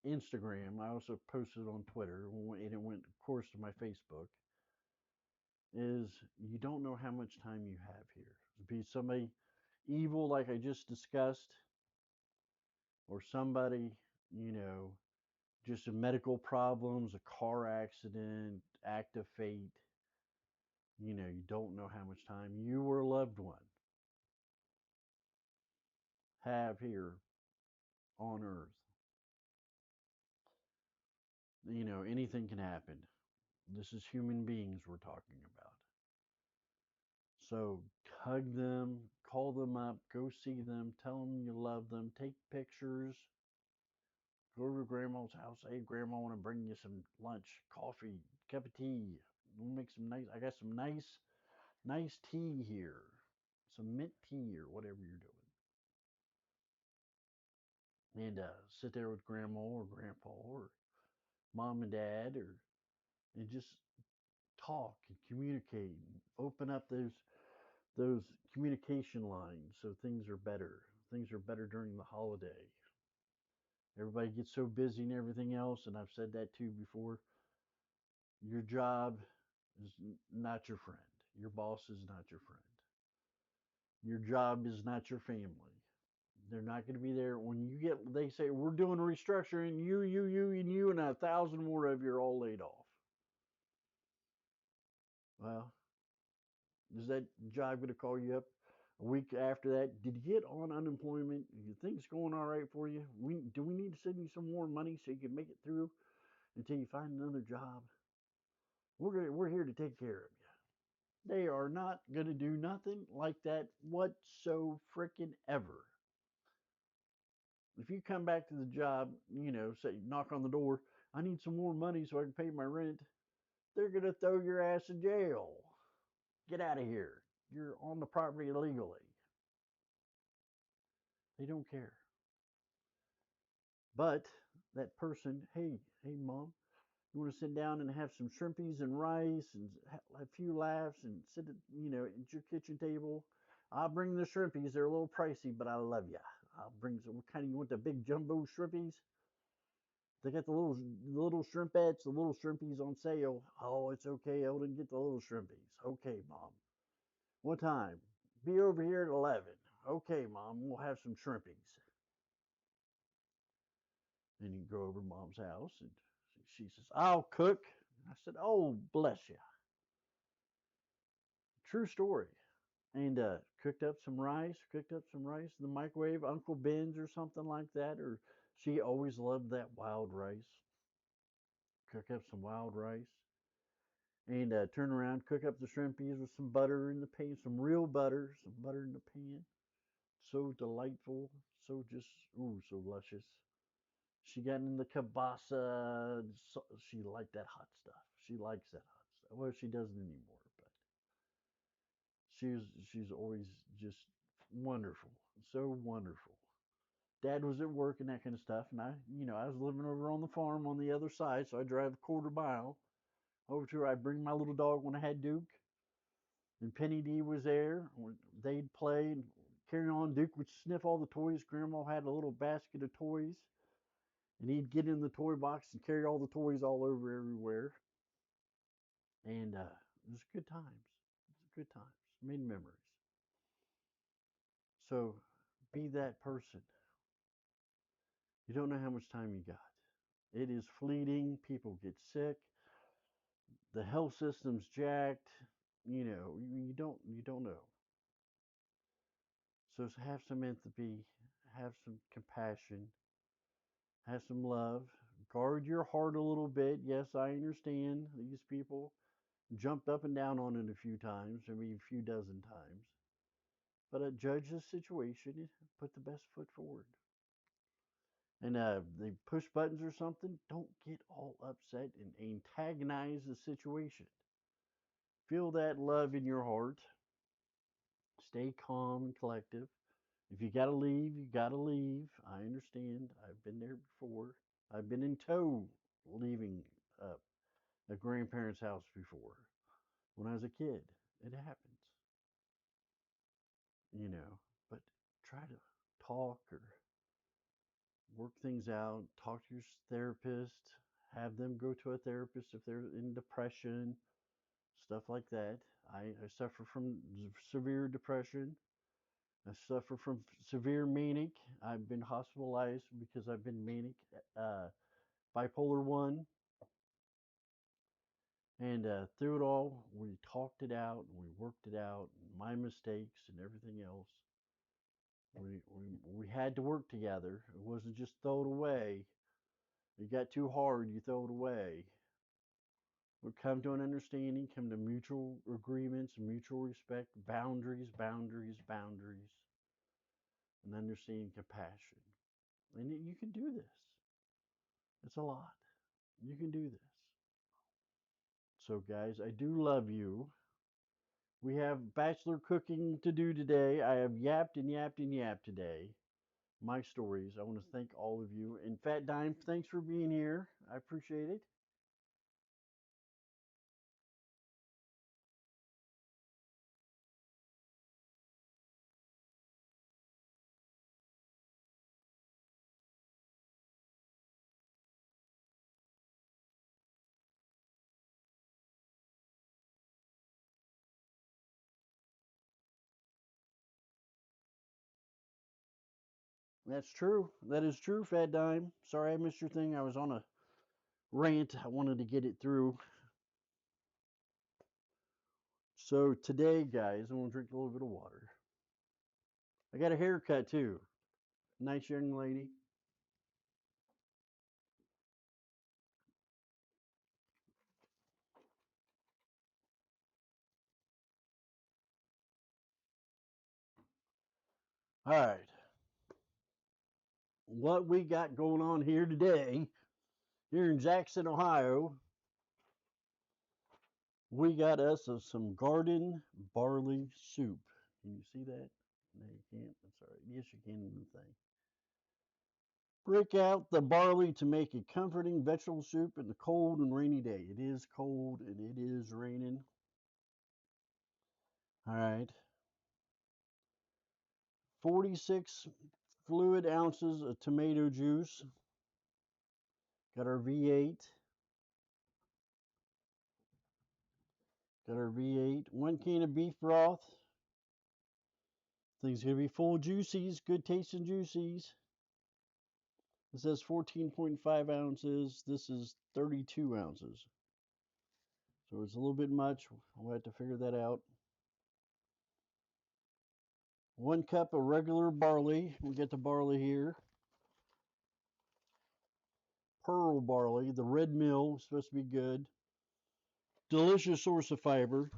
Instagram. I also posted it on Twitter, and it went, of course, to my Facebook. Is you don't know how much time you have here. Be somebody evil, like I just discussed, or somebody, you know, just a medical problems, a car accident, act of fate. You don't know how much time you or a loved one have here on Earth. Anything can happen. This is human beings we're talking about. So hug them, call them up, go see them, tell them you love them, take pictures, go to grandma's house. Hey, grandma, I want to bring you some lunch, coffee, cup of tea. We'll make some nice. I got some nice tea here, some mint tea or whatever you're doing, and sit there with grandma or grandpa or mom and dad, and just talk and communicate and open up those communication lines so things are better. Things are better during the holiday. Everybody gets so busy and everything else, and I've said that too before. Your job is not your friend. Your boss is not your friend. Your job is not your family. They're not going to be there when they say, we're doing a restructuring, you, and 1,000 more of you are all laid off. Well, is that job going to call you up a week after that? Did you get on unemployment? You things going all right for you? Do we need to send you some more money so you can make it through until you find another job? We're here to take care of you. They are not going to do nothing like that whatso frickin' ever. If you come back to the job, say knock on the door, I need some more money so I can pay my rent, they're going to throw your ass in jail. Get out of here. You're on the property illegally. They don't care. But that person, hey, mom, you want to sit down and have some shrimpies and rice and a few laughs and sit at your kitchen table. I'll bring the shrimpies. They're a little pricey, but I love you. I'll bring some. What kind of you want? The big jumbo shrimpies? They got the little shrimpettes, the little shrimpies on sale. Oh, it's okay, Eldon. Get the little shrimpies. Okay, mom. What time? Be over here at 11. Okay, mom. We'll have some shrimpies. And you go over to mom's house, and she says, "I'll cook." I said, "Oh, bless you." True story. And cooked up some rice in the microwave, Uncle Ben's or something like that. Or she always loved that wild rice. Cook up some wild rice and turn around, cook up the shrimpies with some butter in the pan, some butter in the pan. So delightful, so just, ooh, so luscious. She got in the kielbasa. So, she liked that hot stuff. She likes that hot stuff. Well, she doesn't anymore, but she's always just wonderful, so wonderful. Dad was at work and that kind of stuff, and I was living over on the farm on the other side, so I drive a quarter mile over to her. I'd bring my little dog when I had Duke, and Penny D was there. They'd play and carry on. Duke would sniff all the toys. Grandma had a little basket of toys, and he'd get in the toy box and carry all the toys all over everywhere. And it was good times. It was good times. Made memories. So be that person. You don't know how much time you got. It is fleeting. People get sick. The health system's jacked. You don't know. So have some empathy, have some compassion, have some love. Guard your heart a little bit. Yes, I understand these people jumped up and down on it a few times, maybe a few dozen times. But judge the situation and put the best foot forward. And they push buttons or something, don't get all upset and antagonize the situation. Feel that love in your heart. Stay calm and collective. If you gotta leave, you gotta leave. I understand. I've been there before. I've been in tow leaving a grandparent's house before when I was a kid. It happens, you know. But try to talk or work things out. Talk to your therapist. Have them go to a therapist if they're in depression, stuff like that. I suffer from severe depression. I suffer from severe manic. I've been hospitalized because I've been manic, bipolar 1. And through it all, we talked it out and we worked it out, my mistakes and everything else. We had to work together. It wasn't just throw it away. It got too hard, you throw it away. We come to an understanding, come to mutual agreements, mutual respect, boundaries, boundaries, boundaries, and understanding compassion. And you can do this. It's a lot. You can do this. So, guys, I do love you. We have bachelor cooking to do today. I have yapped and yapped and yapped today. My stories. I want to thank all of you. And Fat Dime, thanks for being here. I appreciate it. That's true. That is true, Fat Dime. Sorry I missed your thing. I was on a rant. I wanted to get it through. So today, guys, I'm gonna drink a little bit of water. I got a haircut too. Nice young lady. All right. What we got going on here today, here in Jackson, Ohio, we got us some garden barley soup. Can you see that? No, you can't. That's all right. Yes, you can in the thing. Break out the barley to make a comforting vegetable soup in the cold and rainy day. It is cold and it is raining. All right. 46 fluid ounces of tomato juice. Got our V8. Got our V8. 1 can of beef broth. Things gonna be full of juices, good tasting juices. It says 14.5 ounces. This is 32 ounces. So it's a little bit much. We'll have to figure that out. 1 cup of regular barley. We get the barley here. Pearl barley, the red mill, supposed to be good. Delicious source of fiber.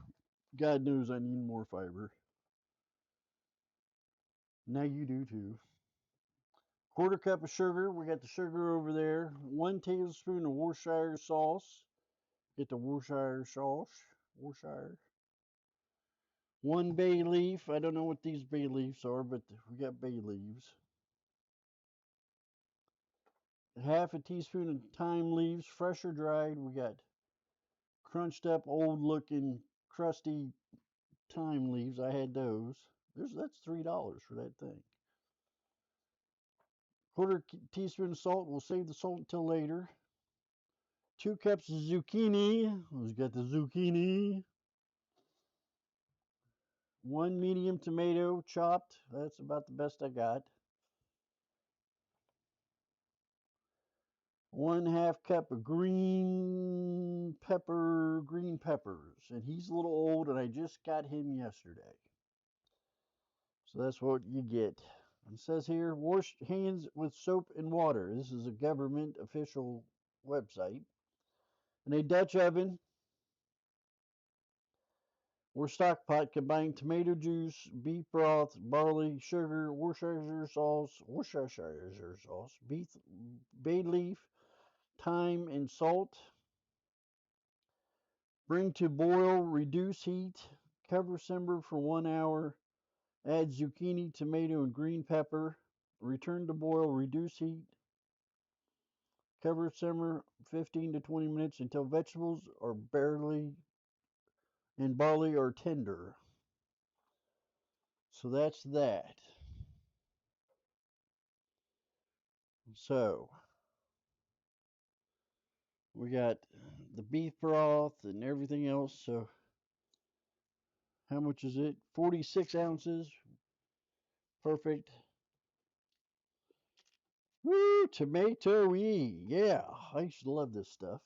God knows I need more fiber. Now you do too. 1/4 cup of sugar. We got the sugar over there. 1 tablespoon of Worcestershire sauce. Get the Worcestershire sauce. Worcestershire. 1 bay leaf. I don't know what these bay leaves are, but we got bay leaves. 1/2 a teaspoon of thyme leaves, fresh or dried. We got crunched up, old looking, crusty thyme leaves. I had those. That's $3 for that thing. 1/4 teaspoon of salt. We'll save the salt until later. 2 cups of zucchini. Who's got the zucchini? 1 medium tomato chopped. That's about the best I got. 1/2 cup of green peppers. And he's a little old, and I just got him yesterday. So that's what you get. It says here, wash hands with soap and water. This is a government official website. In a Dutch oven or stock pot, combine tomato juice, beef broth, barley, sugar, Worcestershire sauce, beef, bay leaf, thyme, and salt. Bring to boil, reduce heat, cover simmer for 1 hour. Add zucchini, tomato, and green pepper. Return to boil, reduce heat. Cover simmer 15 to 20 minutes until vegetables are barley are tender. So that's that. So we got the beef broth and everything else. So how much is it? 46 ounces. Perfect. Woo, tomato-y. Yeah, I used to love this stuff.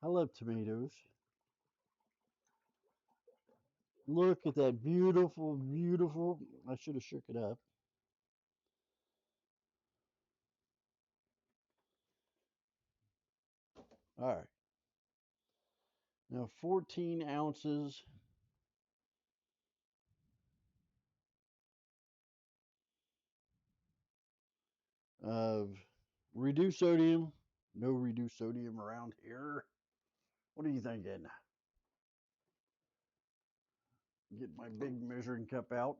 I love tomatoes. Look at that beautiful, beautiful. I should have shook it up. All right. Now 14 ounces of reduced sodium. No reduced sodium around here. What are you thinking? Get my big measuring cup out.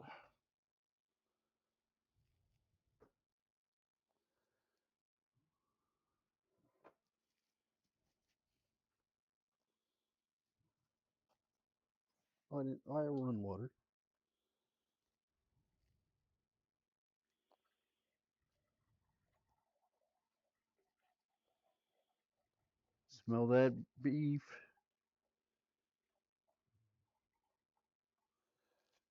I run water. Smell that beef.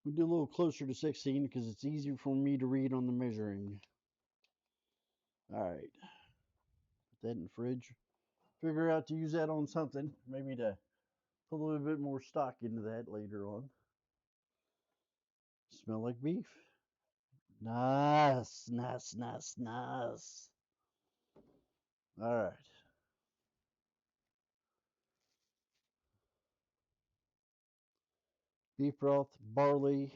We do a little closer to 16 because it's easier for me to read on the measuring. All right. Put that in the fridge. Figure out to use that on something. Maybe to put a little bit more stock into that later on. Smell like beef. Nice, nice, nice, nice. All right. Beef broth, barley.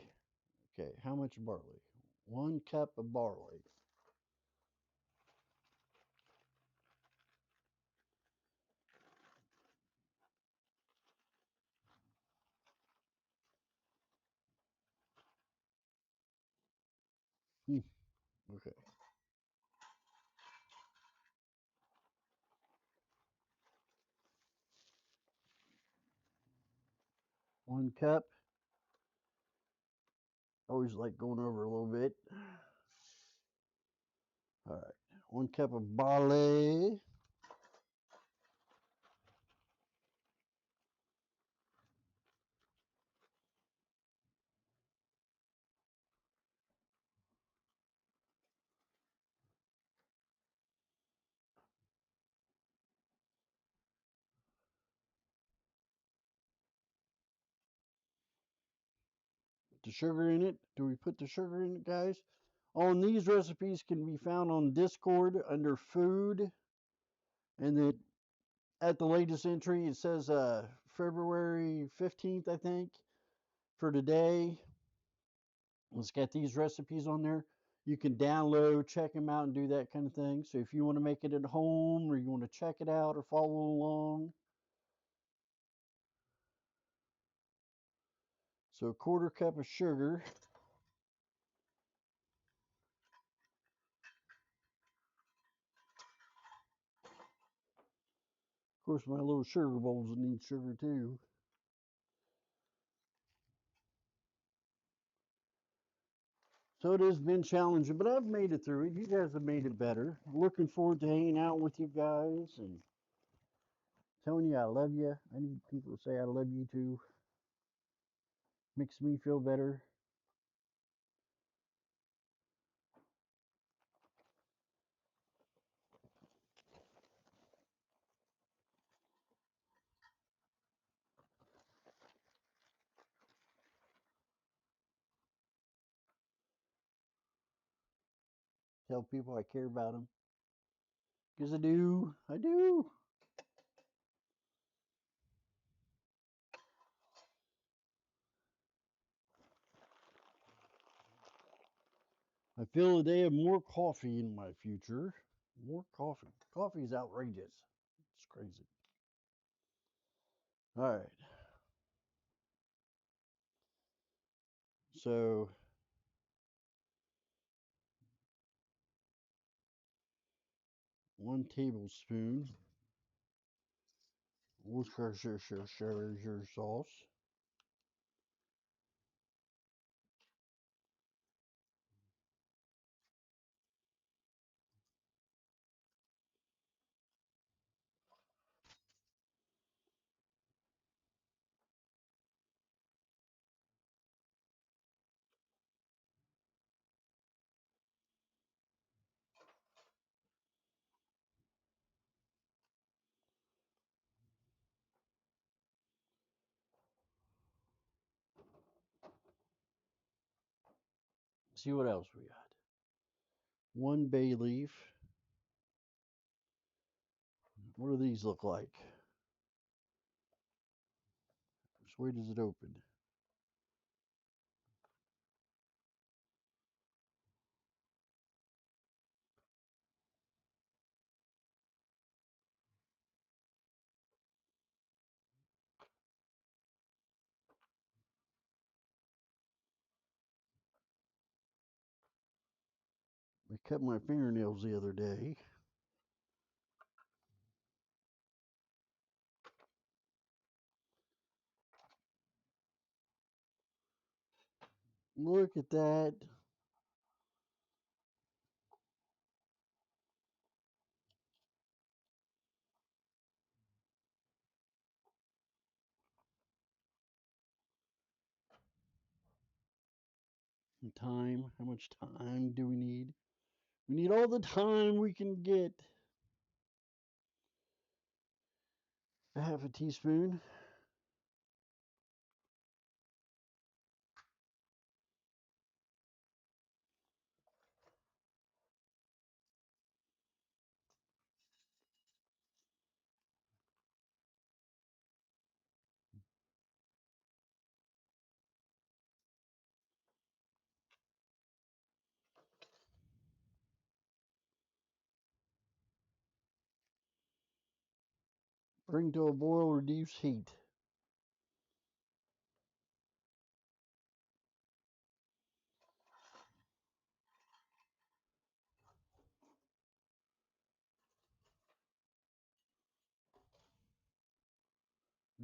Okay, how much barley? 1 cup of barley. Hmm, okay. 1 cup. Always like going over a little bit. All right. 1 cup of barley. The sugar in it. Do we put the sugar in it, guys? On these recipes can be found on Discord under food, and then at the latest entry it says February 15th, I think, for today. Let's get these recipes on there. You can download, check them out, and do that kind of thing. So if you want to make it at home, or you want to check it out or follow along, so a 1/4 cup of sugar. Of course, my little sugar bowls need sugar too. So it has been challenging, but I've made it through it. You guys have made it better. Looking forward to hanging out with you guys and telling you I love you. I need people to say I love you too. Makes me feel better. Tell people I care about them. Because I do. I do. I feel a day of more coffee in my future. More coffee. Coffee is outrageous. It's crazy. All right. So 1 tablespoon Worcestershire sauce. See what else we got. 1 bay leaf. What do these look like? Which way does it open? I cut my fingernails the other day. Look at that. Time. How much time do we need? We need all the time we can get. A 1/2 teaspoon. Bring to a boil, reduce heat.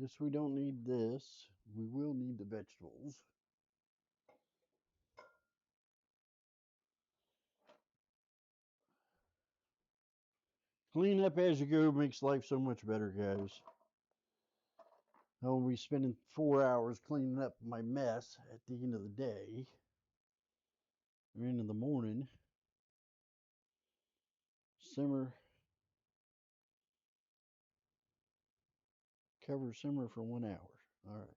Guess we don't need this. We will need the vegetables. Clean up as you go makes life so much better, guys. I won't be spending 4 hours cleaning up my mess at the end of the day or end of the morning. Simmer, cover simmer for 1 hour. All right.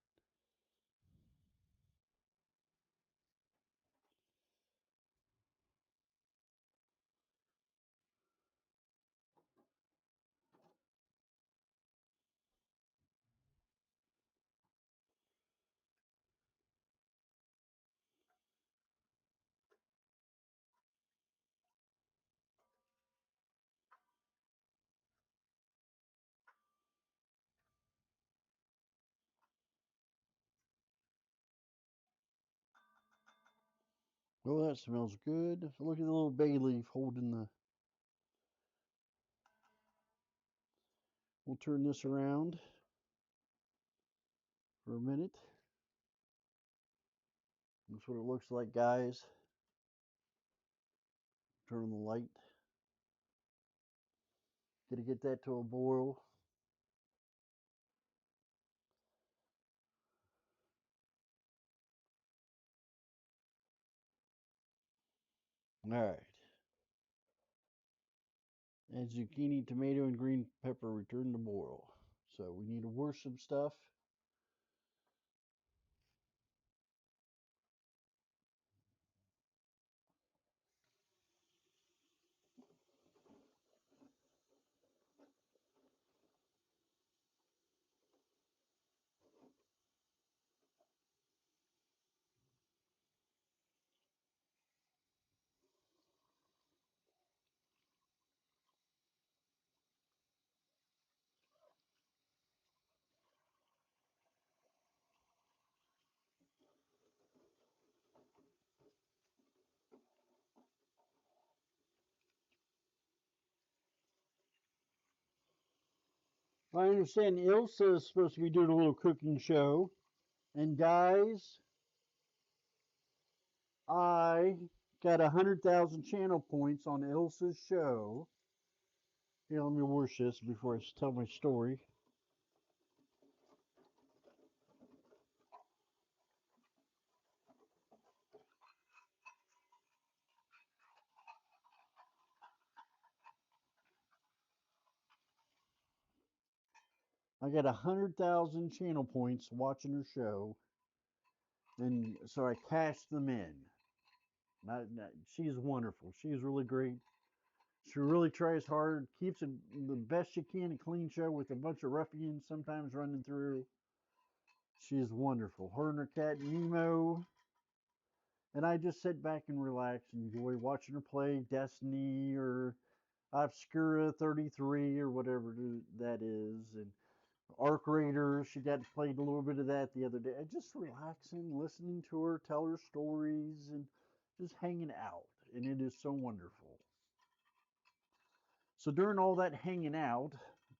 Well, that smells good. Look at the little bay leaf holding the. We'll turn this around for a minute. That's what it looks like, guys. Turn on the light. Gotta get that to a boil. All right. And zucchini, tomato, and green pepper return to boil. So we need to wash some stuff. I understand Ilsa is supposed to be doing a little cooking show. And guys, I got 100,000 channel points on Ilsa's show. Here, let me wash this before I tell my story. I got 100,000 channel points watching her show, and so I cashed them in. She's wonderful. She's really great. She really tries hard, keeps it the best she can, a clean show with a bunch of ruffians sometimes running through. She is wonderful. Her and her cat Nemo. And I just sit back and relax and enjoy watching her play Destiny or Obscura 33 or whatever that is. And Arc Raider, she got to play a little bit of that the other day. Just relaxing, listening to her tell her stories, and just hanging out. And it is so wonderful. So during all that hanging out,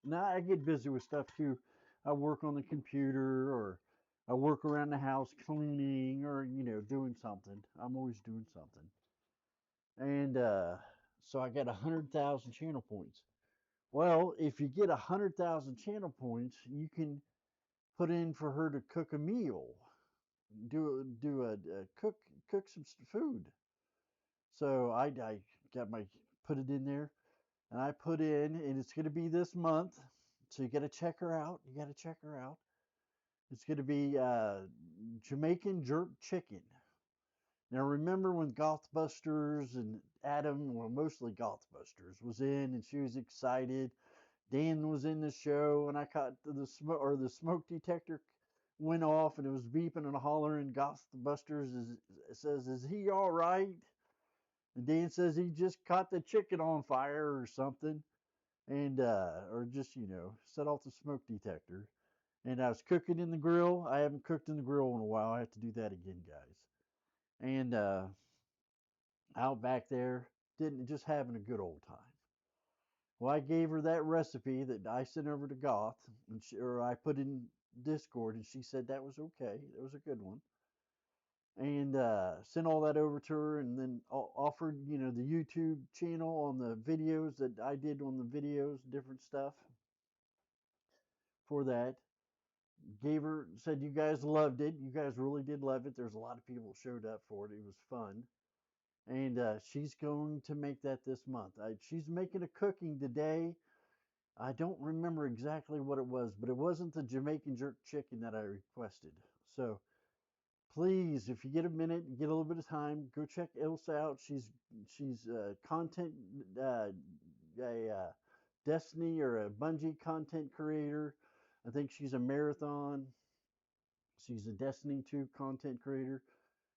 now I get busy with stuff too. I work on the computer or I work around the house cleaning or, doing something. I'm always doing something. And so I got 100,000 channel points. Well, if you get 100,000 channel points, you can put in for her to cook a meal, do a cook some food. So I got my put it in there, and I put in, and it's going to be this month. So you got to check her out. You got to check her out. It's going to be Jamaican jerk chicken. Now remember when Gothbusters and Adam, well mostly Gothbusters, was in, and she was excited. Dan was in the show, and I caught the smoke detector went off, and it was beeping and hollering. Ghostbusters says, "Is he all right?" And Dan says he just caught the chicken on fire or something, and or just set off the smoke detector. And I was cooking in the grill. I haven't cooked in the grill in a while. I have to do that again, guys. And out back there, didn't just having a good old time. Well, I gave her that recipe that I sent over to Goth, and or I put in Discord, and she said that was okay. That was a good one. And sent all that over to her, and then offered, the YouTube channel on the videos that I did on the videos, different stuff for that. Gave her, said you guys loved it. You guys really did love it. There's a lot of people that showed up for it. It was fun. And she's going to make that this month. She's making a cooking today. I don't remember exactly what it was, but it wasn't the Jamaican jerk chicken that I requested. So please, if you get a minute, get a little bit of time, go check Ilse out. She's content a Destiny or a Bungie content creator. I think she's a marathon. She's a Destiny 2 content creator.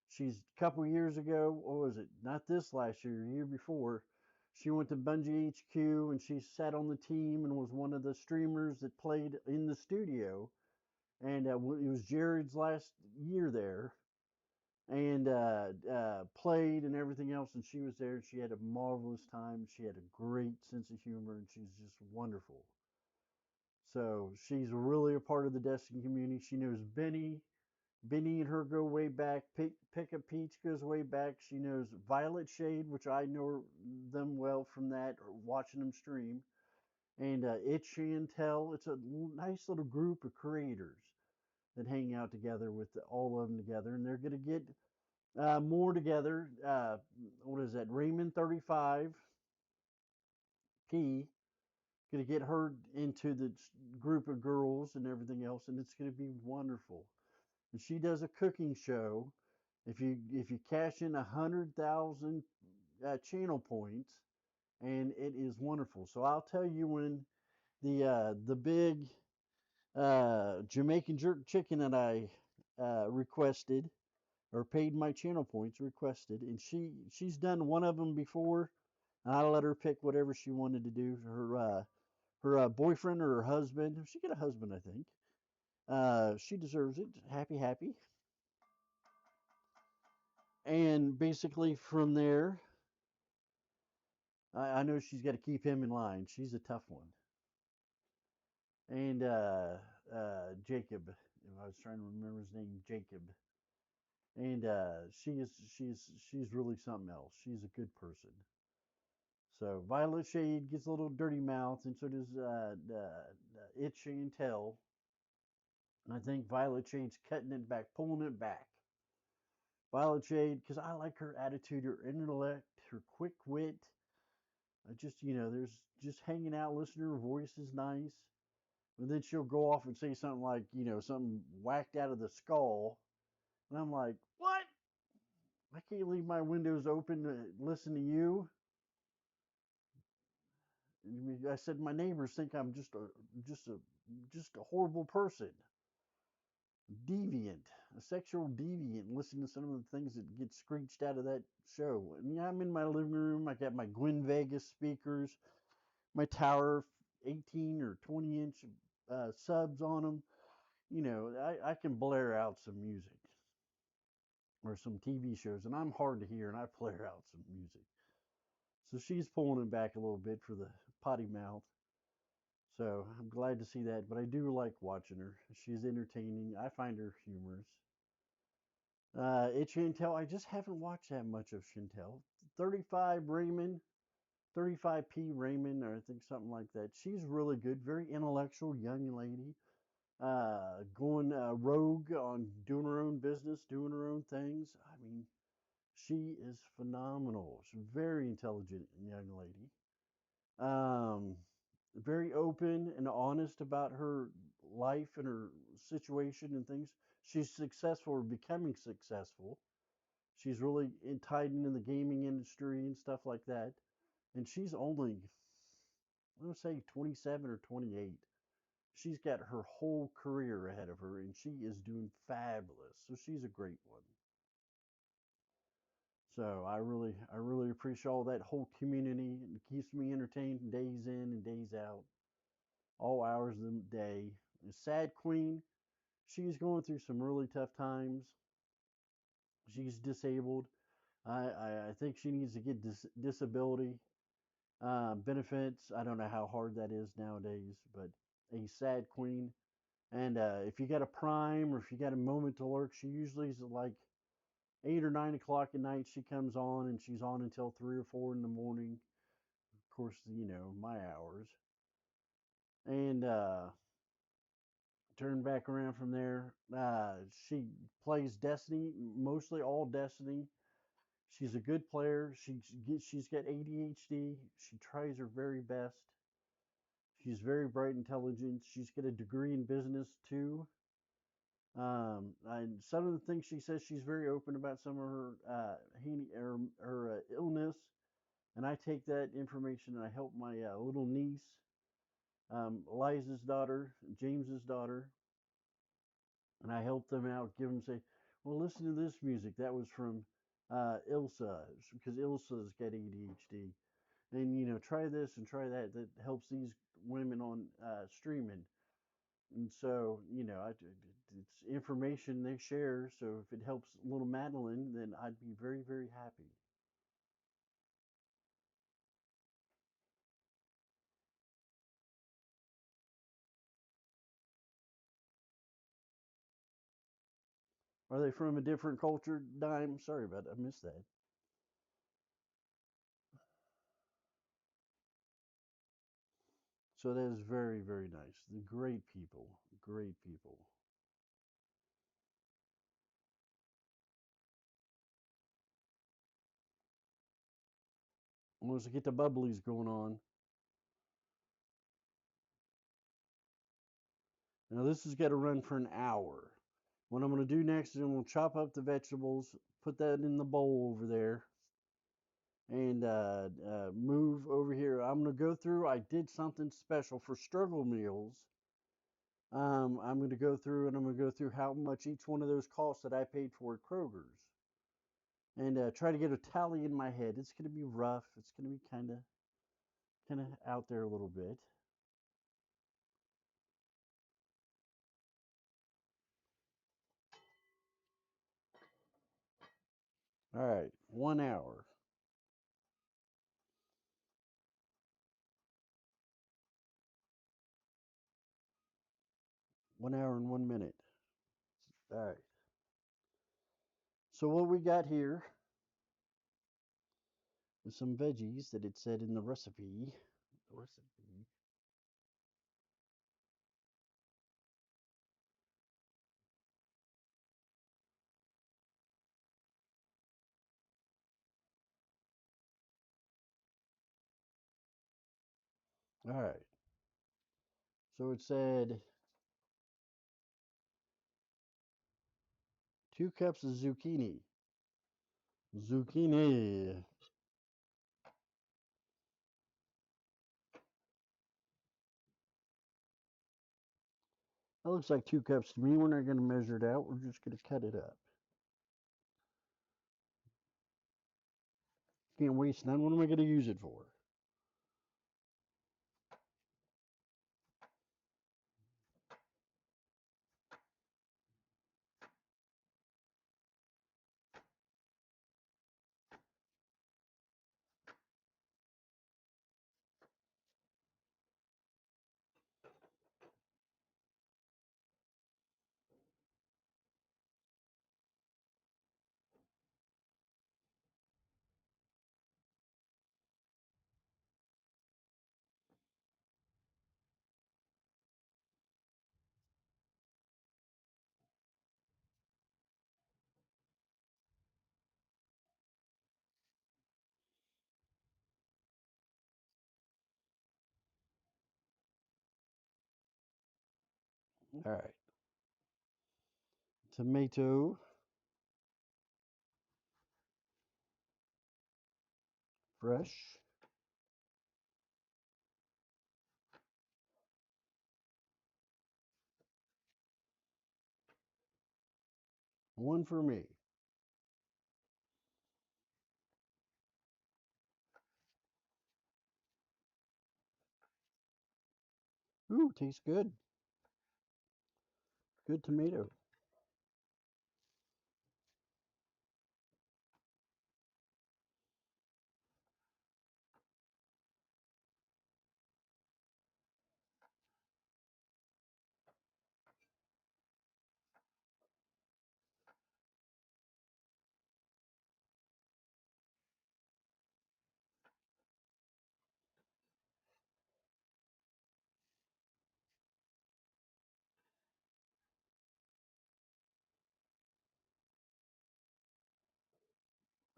She's a couple years ago, what was it? Not this last year, year before. She went to Bungie HQ and she sat on the team and was one of the streamers that played in the studio. And it was Jared's last year there, and played and everything else. And she was there. She had a marvelous time. She had a great sense of humor, and she's just wonderful. So she's really a part of the Destiny community. She knows Benny. Benny and her go way back. Pick a Peach goes way back. She knows Violet Shade, which I know them well from that, or watching them stream. And It Chantel. It's a nice little group of creators that hang out together with all of them together. And they're going to get more together. What is that? Raymond 35P. Going to get her into the group of girls and everything else. And it's going to be wonderful. And she does a cooking show. If you cash in 100,000 channel points, and it is wonderful. So I'll tell you when the big Jamaican jerk chicken that I requested, or paid my channel points, requested, and she's done one of them before, and I let her pick whatever she wanted to do. Her boyfriend or her husband. She got a husband, I think. She deserves it. Happy, happy. And basically from there, I know she's got to keep him in line. She's a tough one. And Jacob, if I was trying to remember his name, Jacob. And she's really something else. She's a good person. So Violet Shade gets a little dirty mouth, and so does It Chantel. And I think Violet Shade's cutting it back, pulling it back. Violet Shade, because I like her attitude, her intellect, her quick wit. I just, there's just hanging out, listening to her voice is nice. And then she'll go off and say something like, something whacked out of the skull. And I'm like, what? I can't leave my windows open to listen to you. I said my neighbors think I'm just a horrible person, deviant, a sexual deviant. Listen to some of the things that get screeched out of that show. And yeah, I'm in my living room. I got my Gwen Vegas speakers, my Tower 18 or 20-inch subs on them. I can blare out some music or some TV shows, and I'm hard to hear, and I blare out some music. So she's pulling it back a little bit for the potty mouth. So I'm glad to see that, but I do like watching her. She's entertaining. I find her humorous. It's Chantel. I just haven't watched that much of Chantel. 35 Raymond, 35P Raymond, or I think something like that. She's really good, very intellectual young lady. Going rogue on doing her own business, doing her own things. I mean, she is phenomenal. She's a very intelligent young lady. Um, Very open and honest about her life and her situation and things. She's successful or becoming successful. She's really tied into the gaming industry and stuff like that. And she's only, I want to say 27 or 28. She's got her whole career ahead of her and she is doing fabulous. So she's a great one. So I really appreciate all that whole community. It keeps me entertained days in and days out, all hours of the day. The Sad Queen, she's going through some really tough times. She's disabled. I think she needs to get disability benefits. I don't know how hard that is nowadays, but a sad queen. And if you got a prime or if you got a moment to lurk, she usually is like 8 or 9 o'clock at night. She comes on and she's on until 3 or 4 in the morning. Of course, my hours. And turn back around from there. She plays Destiny, mostly all Destiny. She's a good player. She's got ADHD. She tries her very best. She's very bright, intelligent. She's got a degree in business too. And some of the things she says, she's very open about some of her illness, and I take that information and I help my little niece, Liza's daughter, James's daughter, and I help them out, give them say, well, listen to this music. That was from Ilsa, because Ilsa's got ADHD, and try this and try that. That helps these women on streaming. And so, it's information they share. So if it helps little Madeline, then I'd be very, very happy. Are they from a different culture, Dime? Sorry about that. I missed that. So that is very, very nice. The great people. Great people. Let's get the bubblies going on. Now this has got to run for an hour. What I'm going to do next is I'm going to chop up the vegetables, put that in the bowl over there, and move over here. I'm going to go through. I did something special for struggle meals. I'm going to go through and I'm going to go through how much each one of those costs that I paid for at Kroger's, and try to get a tally in my head. It's going to be rough. It's going to be kind of out there a little bit. All right, 1 hour. 1 hour and 1 minute. All right. So what we got here is some veggies that it said in the recipe. The recipe. All right. So it said 2 cups of zucchini. Zucchini. That looks like 2 cups to me. We're not going to measure it out. We're just going to cut it up. Can't waste none. What am I going to use it for? All right. Tomato, fresh. One for me. Ooh, tastes good. Good tomato.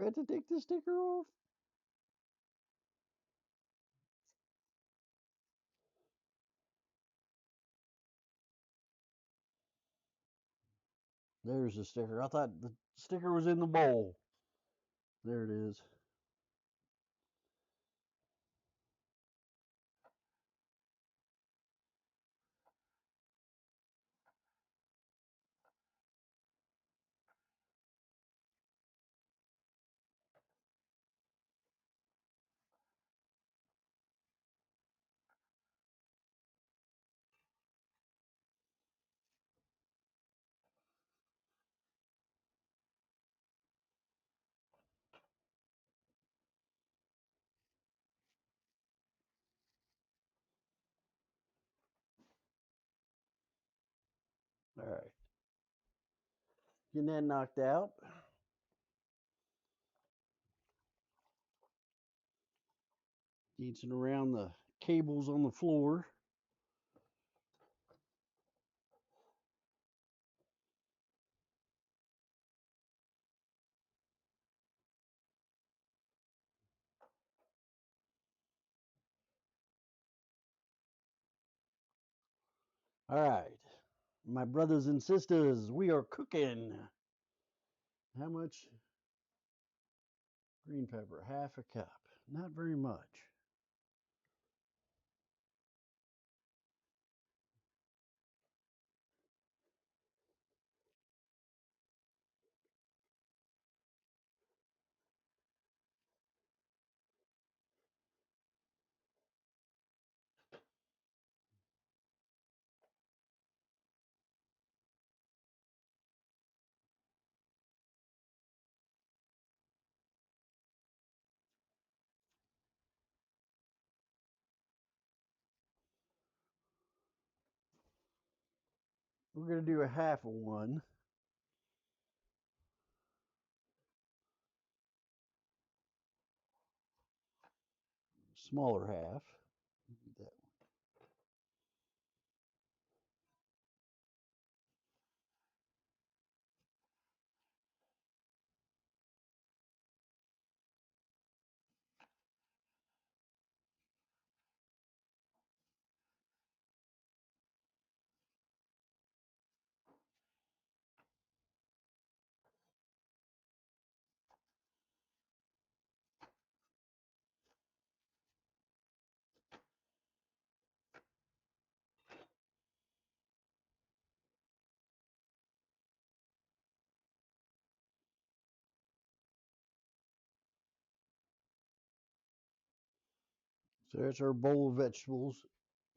I had to take the sticker off. There's the sticker. I thought the sticker was in the bowl. There it is. All right. Getting that knocked out. Dancing around the cables on the floor. All right. My brothers and sisters, we are cooking. How much green pepper? Half a cup. Not very much. We're going to do a half of one. Smaller half. That So that's our bowl of vegetables.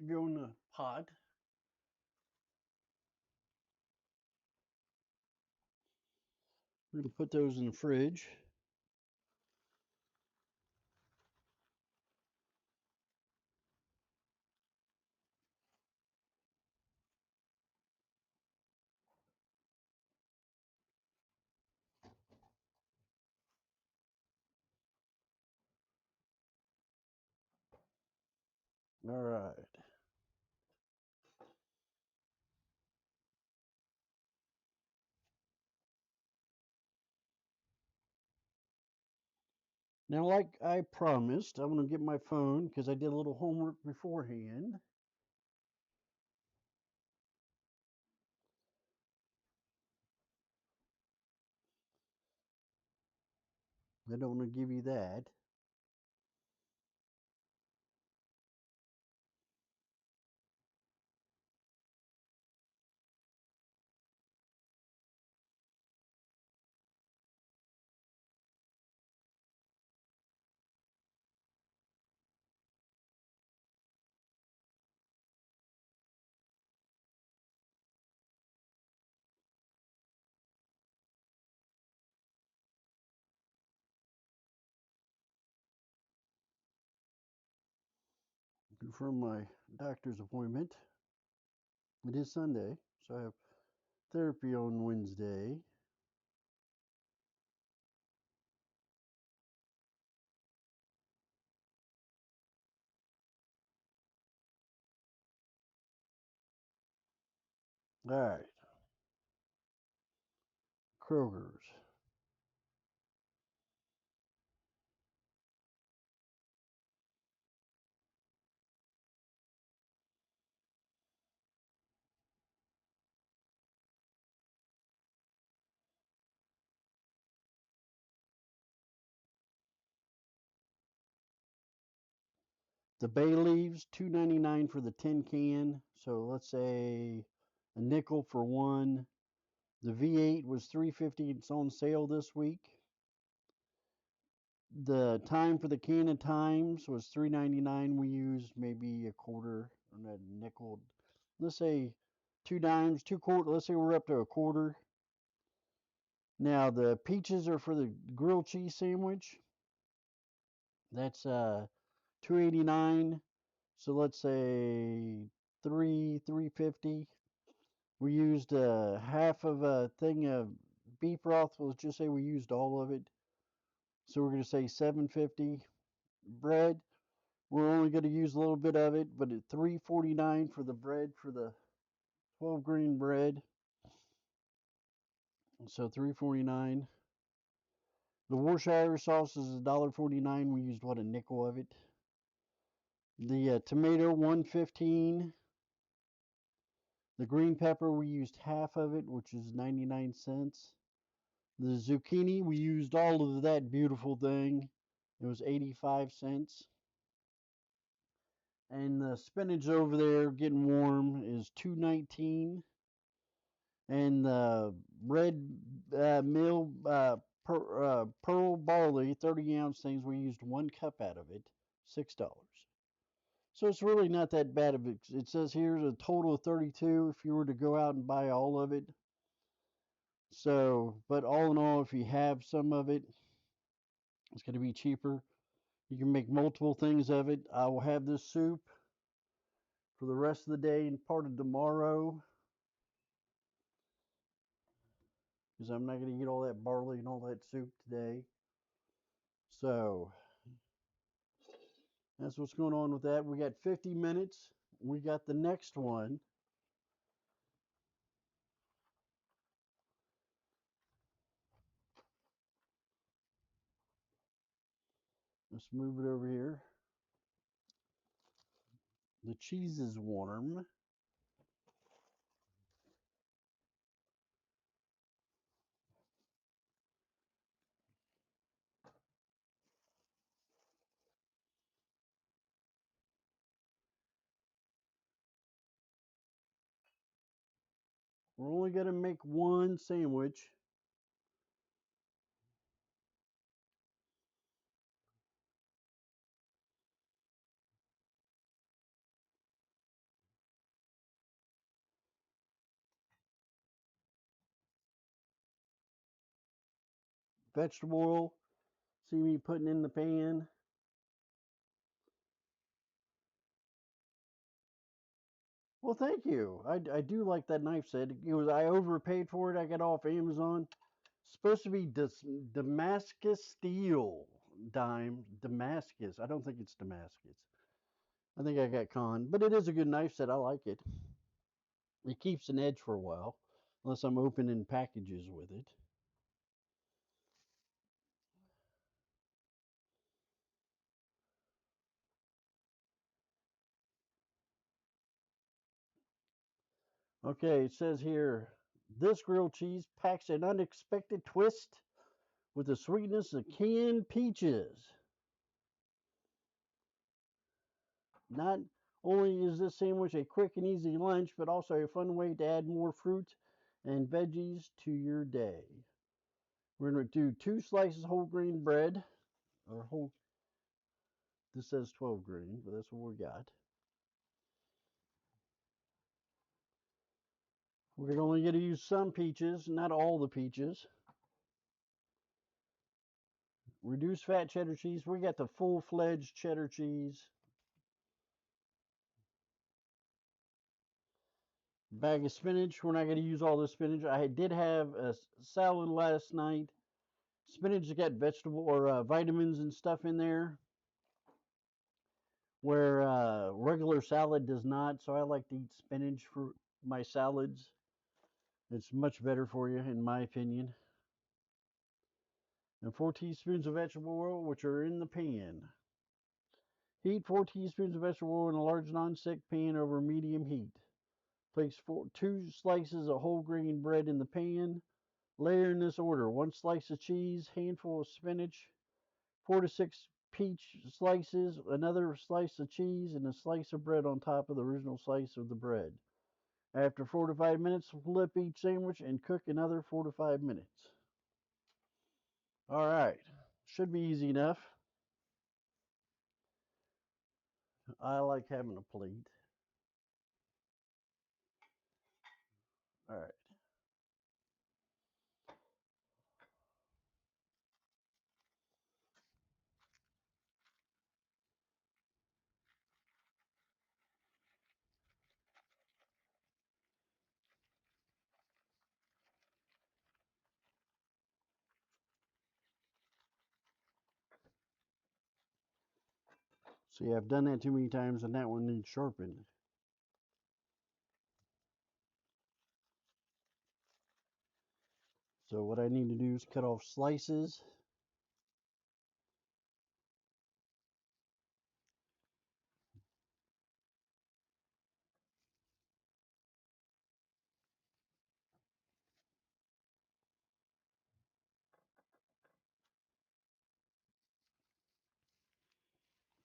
Go in the pot. We're going to put those in the fridge. All right. Now, like I promised, I'm going to get my phone because I did a little homework beforehand. I don't want to give you that. Confirm my doctor's appointment. It is Sunday, so I have therapy on Wednesday. All right. Kroger's. The bay leaves, $2.99 for the tin can. So let's say a nickel for one. The V8 was $3.50. It's on sale this week. The time for the can of Times was $3.99. We used maybe a quarter and a nickel. Let's say 2 dimes, 2 quarter. Let's say we're up to a quarter. Now the peaches are for the grilled cheese sandwich. That's $2.89. So let's say 3.50. We used half of a thing of beef broth. Let's just say we used all of it. So we're going to say 7.50. Bread, we're only going to use a little bit of it, but at 3.49 for the bread for the 12 grain bread. So 3.49. The Worcestershire sauce is $1.49. We used what, a nickel of it. The tomato 1.15. The green pepper we used half of it, which is 99 cents. The zucchini we used all of that beautiful thing. It was 85 cents. And the spinach over there getting warm is $2.19. And the red mill pearl barley 30-ounce things, we used 1 cup out of it, $6. So it's really not that bad of it. It says here's a total of 32 if you were to go out and buy all of it. So, but all in all, if you have some of it, it's going to be cheaper. You can make multiple things of it. I will have this soup for the rest of the day and part of tomorrow, because I'm not going to eat all that barley and all that soup today. So that's what's going on with that. We got 50 minutes. We got the next one. Let's move it over here. The cheese is warm. We're only going to make one sandwich. Vegetable oil. See me putting in the pan. Well, thank you. I do like that knife set. I overpaid for it. I got off Amazon. Supposed to be Damascus steel Damascus. I don't think it's Damascus. I think I got conned, but it is a good knife set. I like it. It keeps an edge for a while, unless I'm opening packages with it. Okay, it says here, this grilled cheese packs an unexpected twist with the sweetness of canned peaches. Not only is this sandwich a quick and easy lunch, but also a fun way to add more fruit and veggies to your day. We're going to do 2 slices whole grain bread, or whole, this says 12 grain, but that's what we got. We're only going to use some peaches, not all the peaches. Reduced fat cheddar cheese. We got the full-fledged cheddar cheese. Bag of spinach. We're not going to use all the spinach. I did have a salad last night. Spinach has got vegetable or vitamins and stuff in there, where regular salad does not. So I like to eat spinach for my salads. It's much better for you, in my opinion. And 4 teaspoons of vegetable oil, which are in the pan. Heat 4 teaspoons of vegetable oil in a large non-stick pan over medium heat. Place 2 slices of whole grain bread in the pan. Layer in this order: 1 slice of cheese, handful of spinach, 4 to 6 peach slices, another slice of cheese, and a slice of bread on top of the original slice of the bread. After 4 to 5 minutes, flip each sandwich and cook another 4 to 5 minutes. All right, should be easy enough. I like having a plate. All right. See, I've done that too many times, and that one needs sharpened. So what I need to do is cut off slices.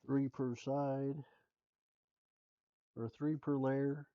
Three per side, or three per layer.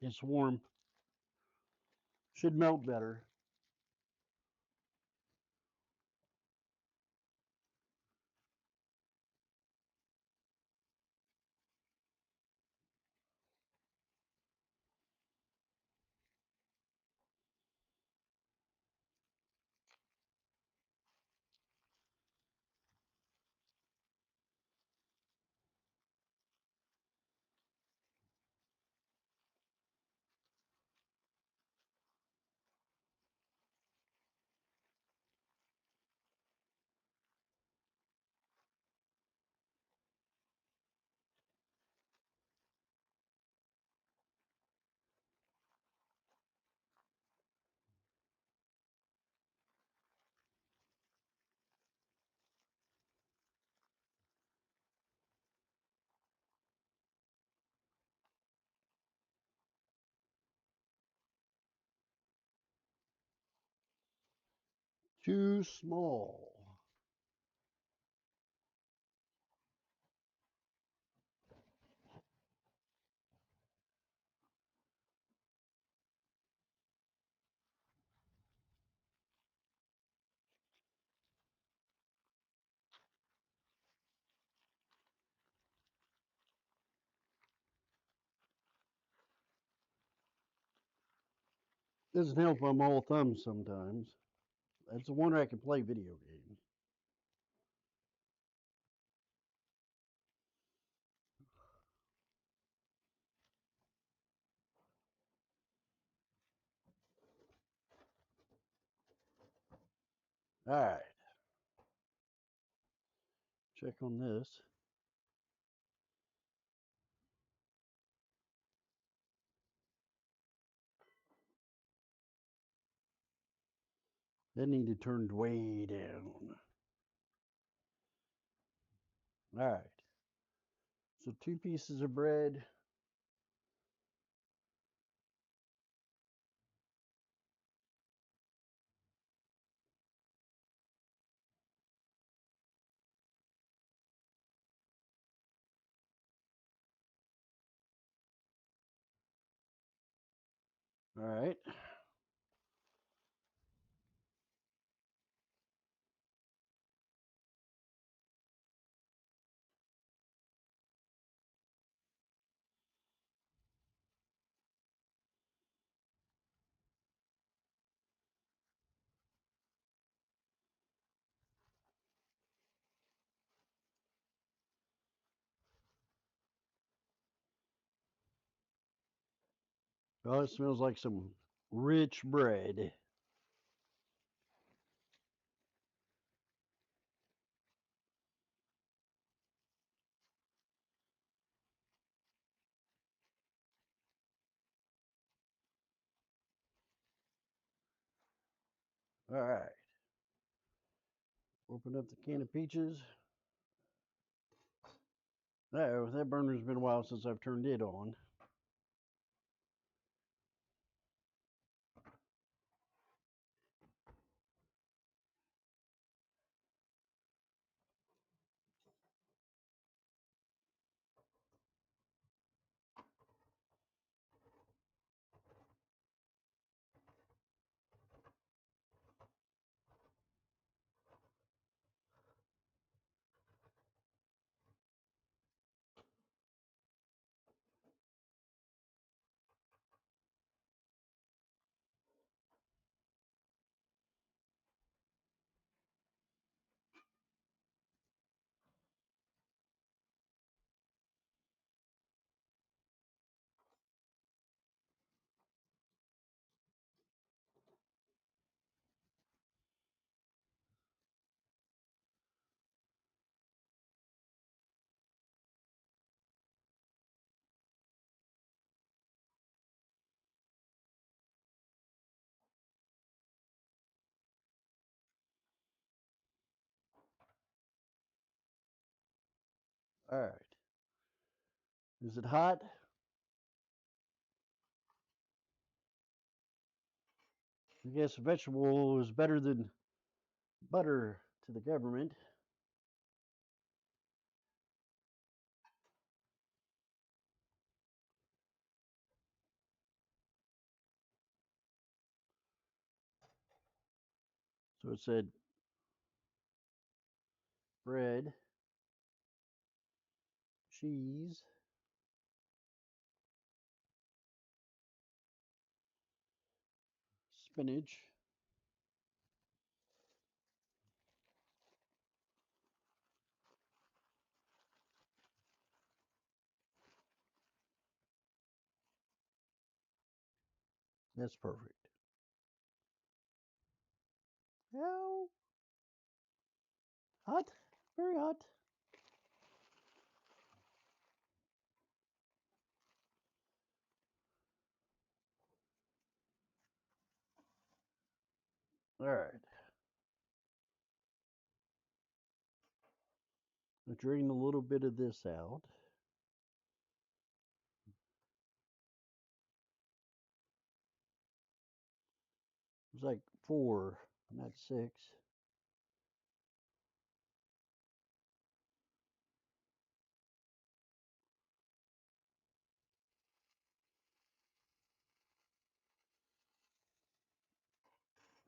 It's warm. Should melt better. Too small. Doesn't help I'm all thumbs sometimes. That's a wonder I can play video games. All right, check on this. That needed turned way down. All right, so 2 pieces of bread. All right. Oh, it smells like some rich bread. All right. Open up the can of peaches. Oh, that burner's been a while since I've turned it on. All right. Is it hot? I guess vegetable oil is better than butter to the government. So it said bread, cheese, spinach. That's perfect. How hot? Very hot. All right. I drain a little bit of this out. It's like 4, not 6.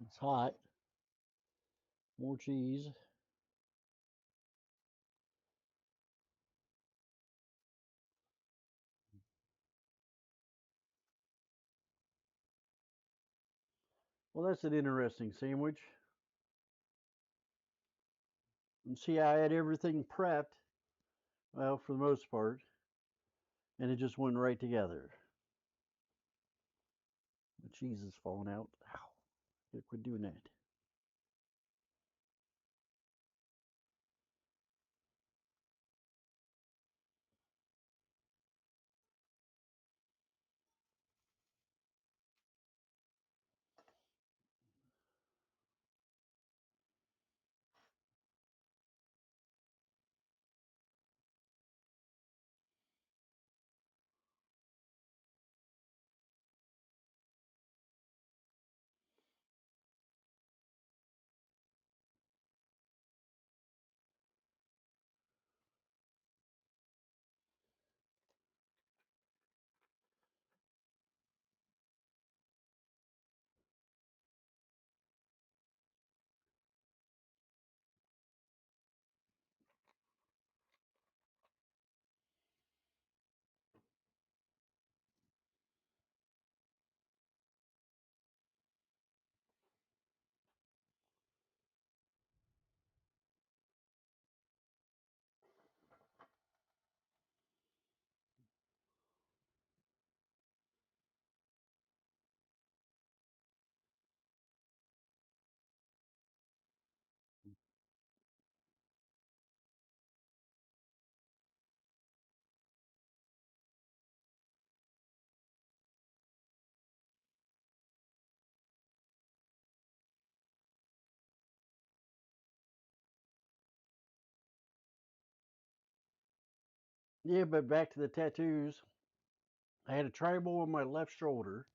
It's hot. More cheese. Well, that's an interesting sandwich. And see, I had everything prepped, well, for the most part, and it just went right together. The cheese is falling out. Ow. Gotta quit doing that. Yeah, but back to the tattoos. I had a tribal on my left shoulder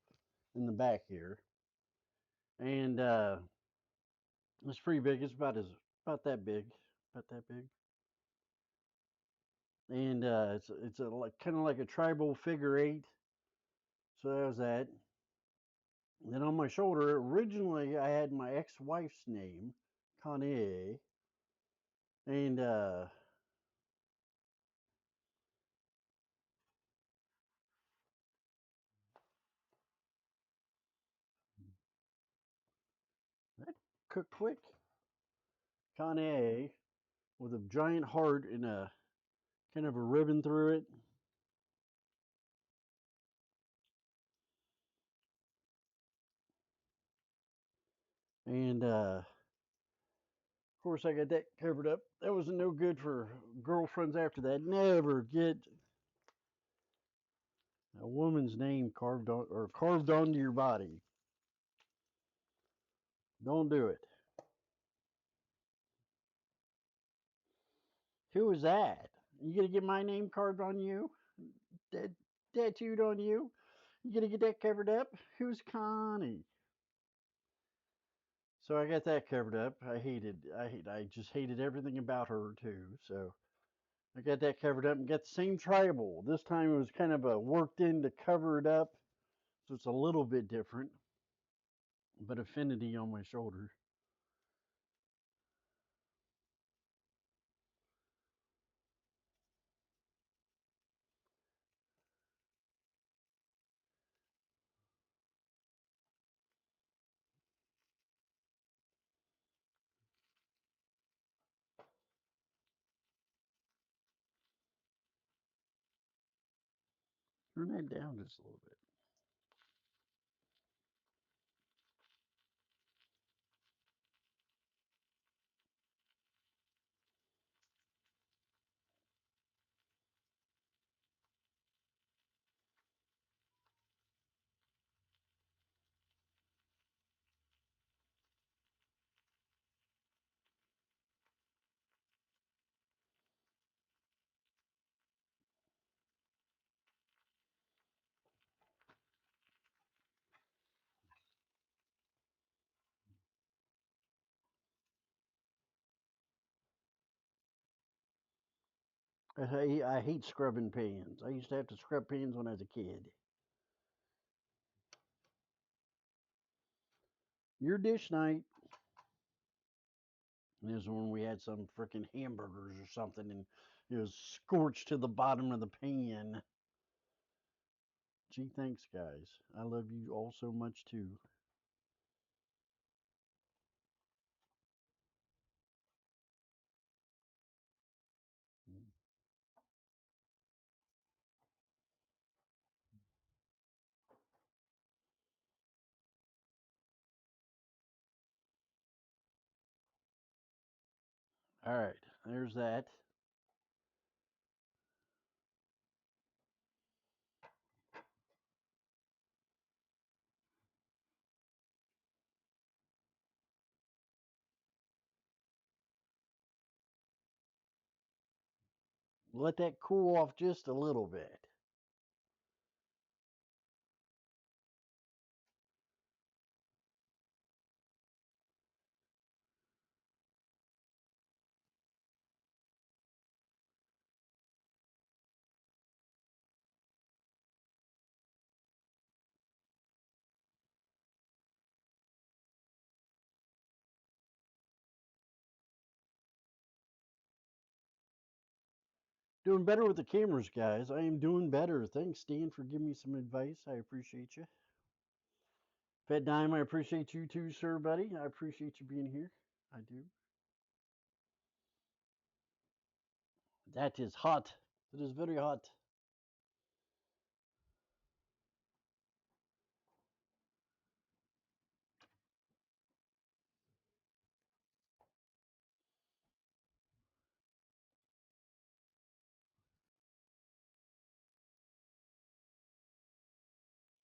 in the back here, and it's pretty big. It's about that big, about that big, and it's a like kind of like a tribal figure eight. So that was that. And then on my shoulder, originally I had my ex-wife's name, Kanye, and that cooked quick. Kanye with a giant heart and a kind of a ribbon through it. And of course, I got that covered up. That wasn't no good for girlfriends after that. Never get a woman's name carved on or carved onto your body. Don't do it. Who is that? You gonna get my name carved on you? That tattooed on you? You gonna get that covered up? Who's Connie? So I got that covered up. I just hated everything about her too. So I got that covered up and got the same tribal. This time it was kind of a worked in to cover it up. So it's a little bit different, but affinity on my shoulder. Turn that down just a little bit. I hate scrubbing pans. I used to have to scrub pans when I was a kid. Your dish night. And this is when we had some freaking hamburgers or something, and it was scorched to the bottom of the pan. Gee, thanks, guys. I love you all so much too. All right, there's that. Let that cool off just a little bit. Doing better with the cameras, guys. I am doing better. Thanks, Dan, for giving me some advice. I appreciate you. Fed Dime, I appreciate you too, sir, buddy. I appreciate you being here. I do. That is hot. It is very hot.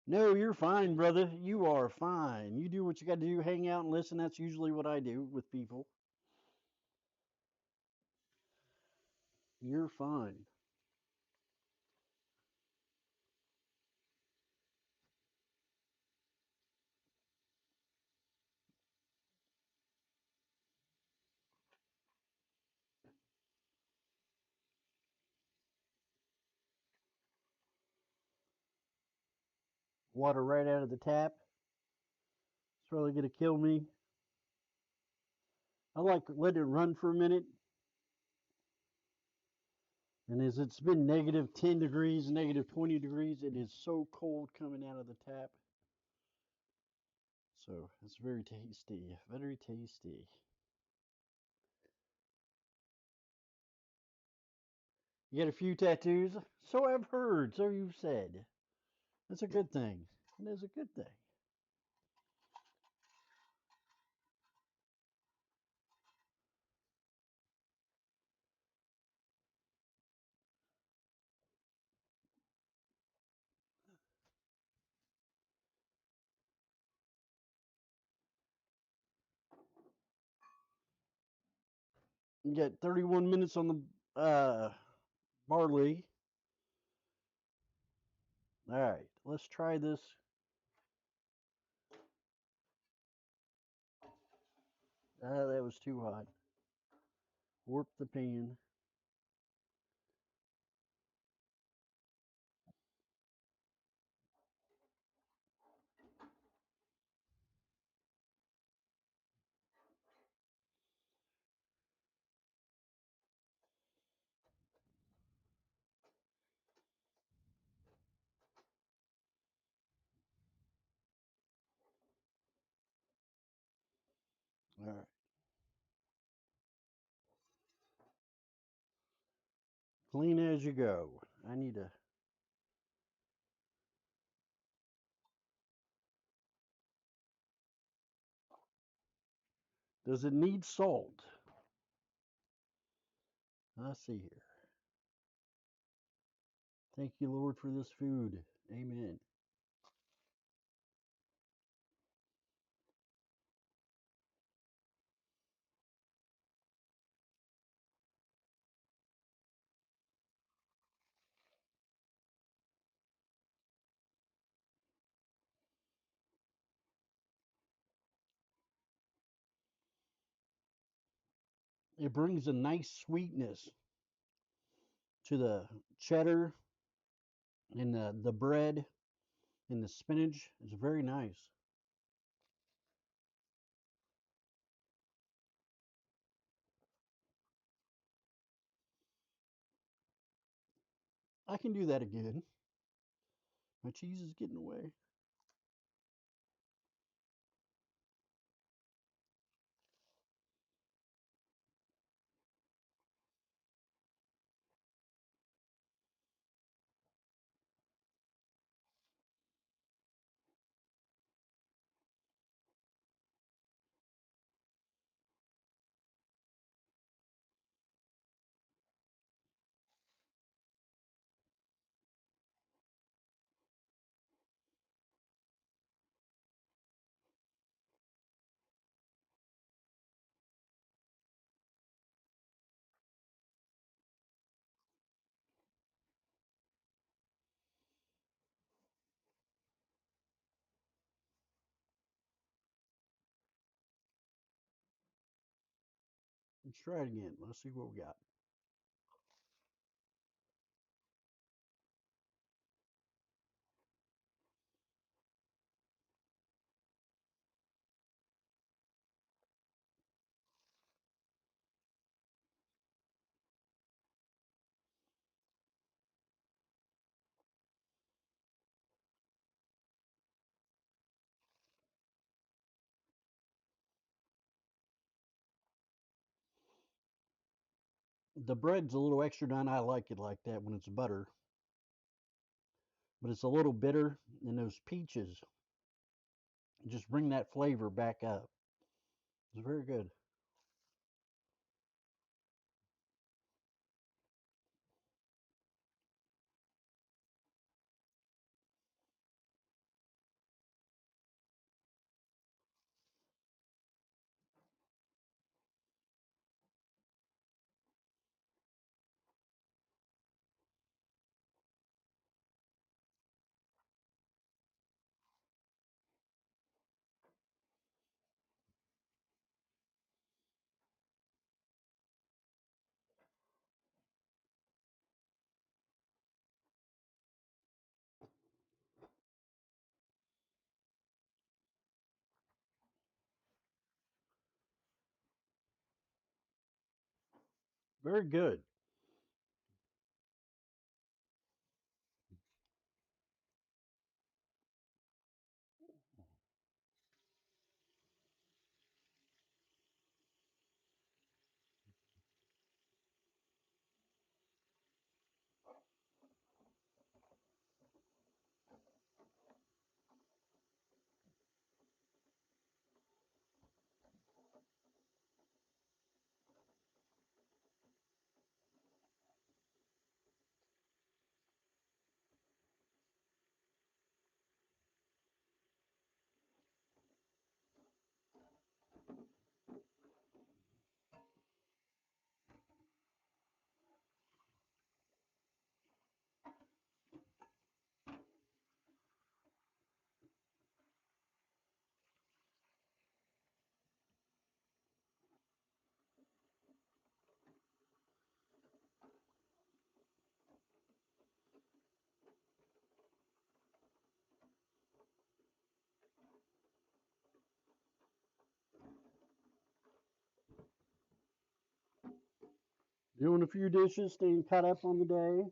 No, you're fine, brother. You are fine. You do what you got to do. Hang out and listen. That's usually what I do with people. You're fine. Water right out of the tap. It's probably gonna kill me. I like letting it run for a minute. And as it's been negative 10 degrees, negative 20 degrees, it is so cold coming out of the tap. So it's very tasty, very tasty. You got a few tattoos? So I've heard, so you've said. That's a good thing. It is a good thing. You got 31 minutes on the barley. All right, let's try this. That was too hot. Warp the pan. All right, clean as you go. I need a. Does it need salt? I see here. Thank you, Lord, for this food. Amen. It brings a nice sweetness to the cheddar and the bread and the spinach. It's very nice. I can do that again. My cheese is getting away. Let's try it again. Let's see what we got. The bread's a little extra done. I like it like that when it's butter, but it's a little bitter, and those peaches just bring that flavor back up. It's very good. Very good. Doing a few dishes, staying caught up on the day.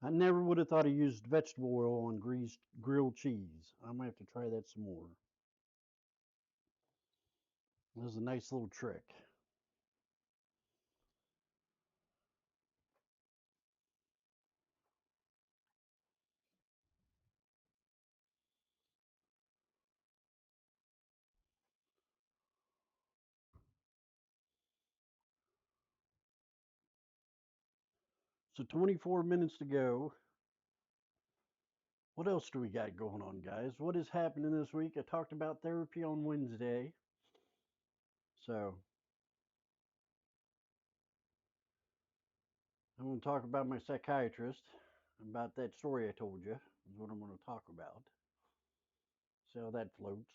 I never would have thought of used vegetable oil on greased grilled cheese. I might have to try that some more. That was a nice little trick. So 24 minutes to go. What else do we got going on, guys? What is happening this week? I talked about therapy on Wednesday. So I'm going to talk about my psychiatrist, about that story I told you, is what I'm going to talk about. See how that floats.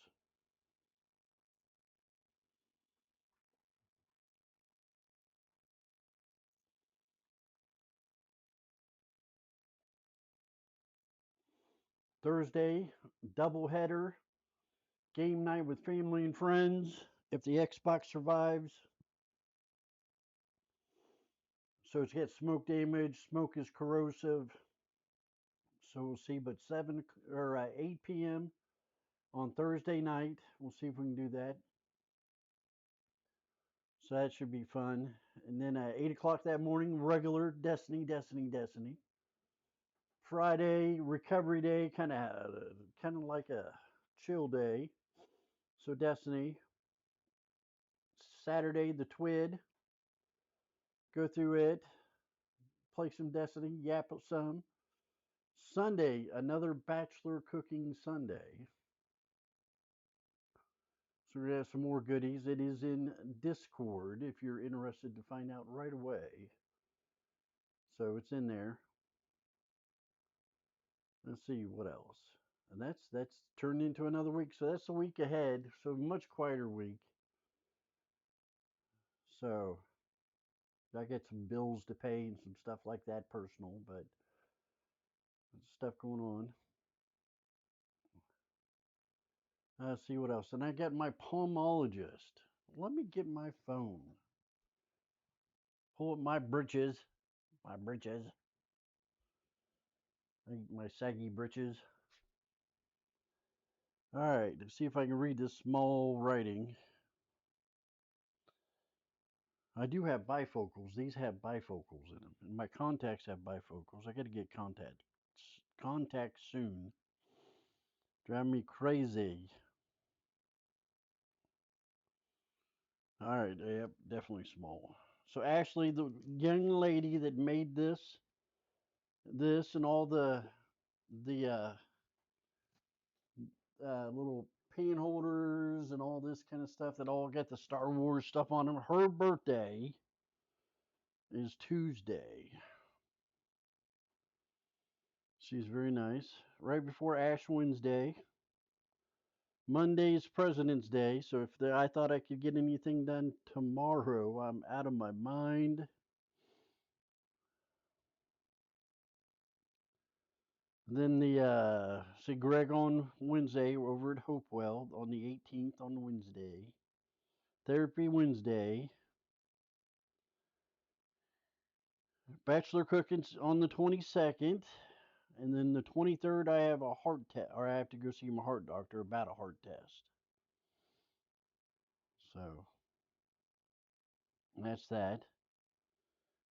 Thursday, doubleheader, game night with family and friends. If the Xbox survives, so it's got smoke damage. Smoke is corrosive, so we'll see. But 8 p.m. on Thursday night, we'll see if we can do that. So that should be fun. And then at 8 o'clock that morning, regular Destiny, Destiny, Destiny. Friday, recovery day, kind of like a chill day. So Destiny. Saturday, the Twid. Go through it, play some Destiny, yap some. Sunday, another Bachelor cooking Sunday. So we're gonna have some more goodies. It is in Discord if you're interested to find out right away. So it's in there. Let's see what else. And that's turned into another week. So that's a week ahead. So much quieter week. So I get some bills to pay and some stuff like that personal, but stuff going on. Let's see what else. And I got my pulmonologist. Let me get my phone. Pull up my britches, My britches. My saggy britches. All right, let's see if I can read this small writing. I do have bifocals. These have bifocals in them. And my contacts have bifocals. I got to get contacts soon. Drive me crazy. All right, yep, definitely small. So Ashley, the young lady that made this and all the little pen holders and all this kind of stuff that all got the Star Wars stuff on them. Her birthday is Tuesday. She's very nice. Right before Ash Wednesday. Monday's President's Day, so if I thought I could get anything done tomorrow, I'm out of my mind. Then see Greg on Wednesday over at Hopewell on the 18th on Wednesday. Therapy Wednesday. Bachelor cooking's on the 22nd. And then the 23rd, I have a heart test, or I have to go see my heart doctor about a heart test. So that's that.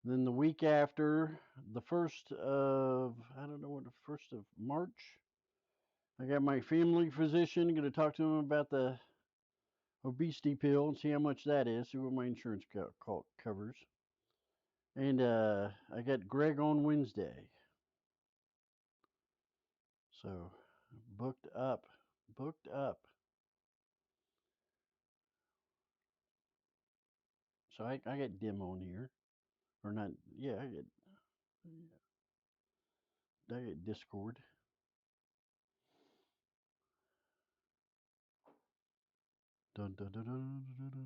Then the week after, the first of, I don't know what, the first of March, I got my family physician. Going to talk to him about the obesity pill and see how much that is, see what my insurance covers. And I got Greg on Wednesday. So booked up. Booked up. So I got Dim on here. Or not, yeah, I get Discord. Dun, dun, dun, dun, dun, dun, dun, dun, dun,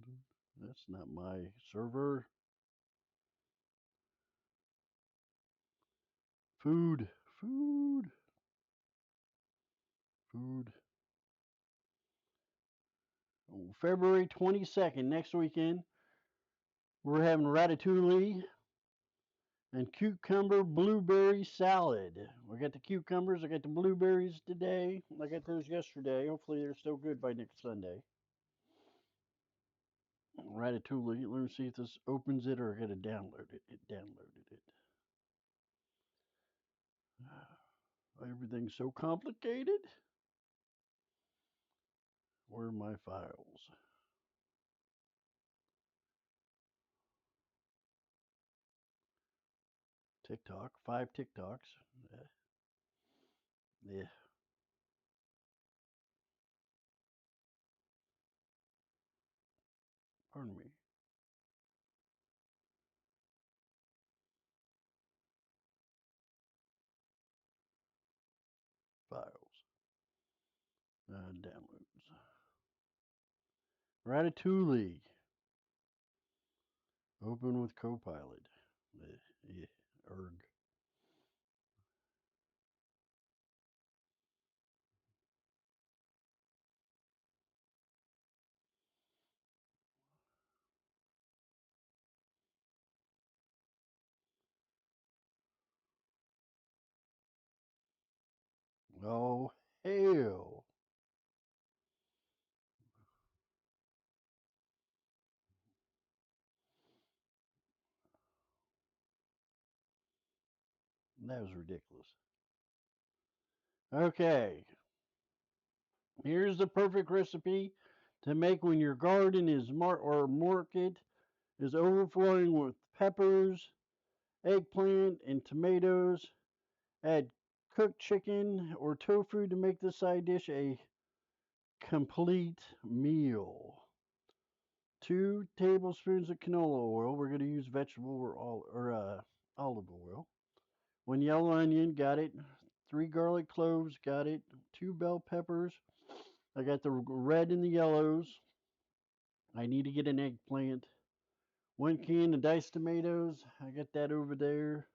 dun. That's not my server. Food, food, food. Oh, February 22nd, next weekend, we're having ratatouille and cucumber blueberry salad. We got the cucumbers, I got the blueberries today. I got those yesterday. Hopefully they're still good by next Sunday. Ratatouille. Let me see if this opens it or I gotta download it. It downloaded it. Everything's so complicated. Where are my files? TikTok, 5 TikToks. Yeah. Pardon me. Files. Downloads. Ratatouille. Open with Copilot. Yeah. Erg. Oh, hell. That was ridiculous. Okay. Here's the perfect recipe to make when your garden is market is overflowing with peppers, eggplant, and tomatoes. Add cooked chicken or tofu to make this side dish a complete meal. 2 tablespoons of canola oil. We're going to use vegetable or olive oil. 1 yellow onion, got it. 3 garlic cloves, got it. 2 bell peppers. I got the red and the yellows. I need to get an eggplant. 1 can of diced tomatoes. I got that over there.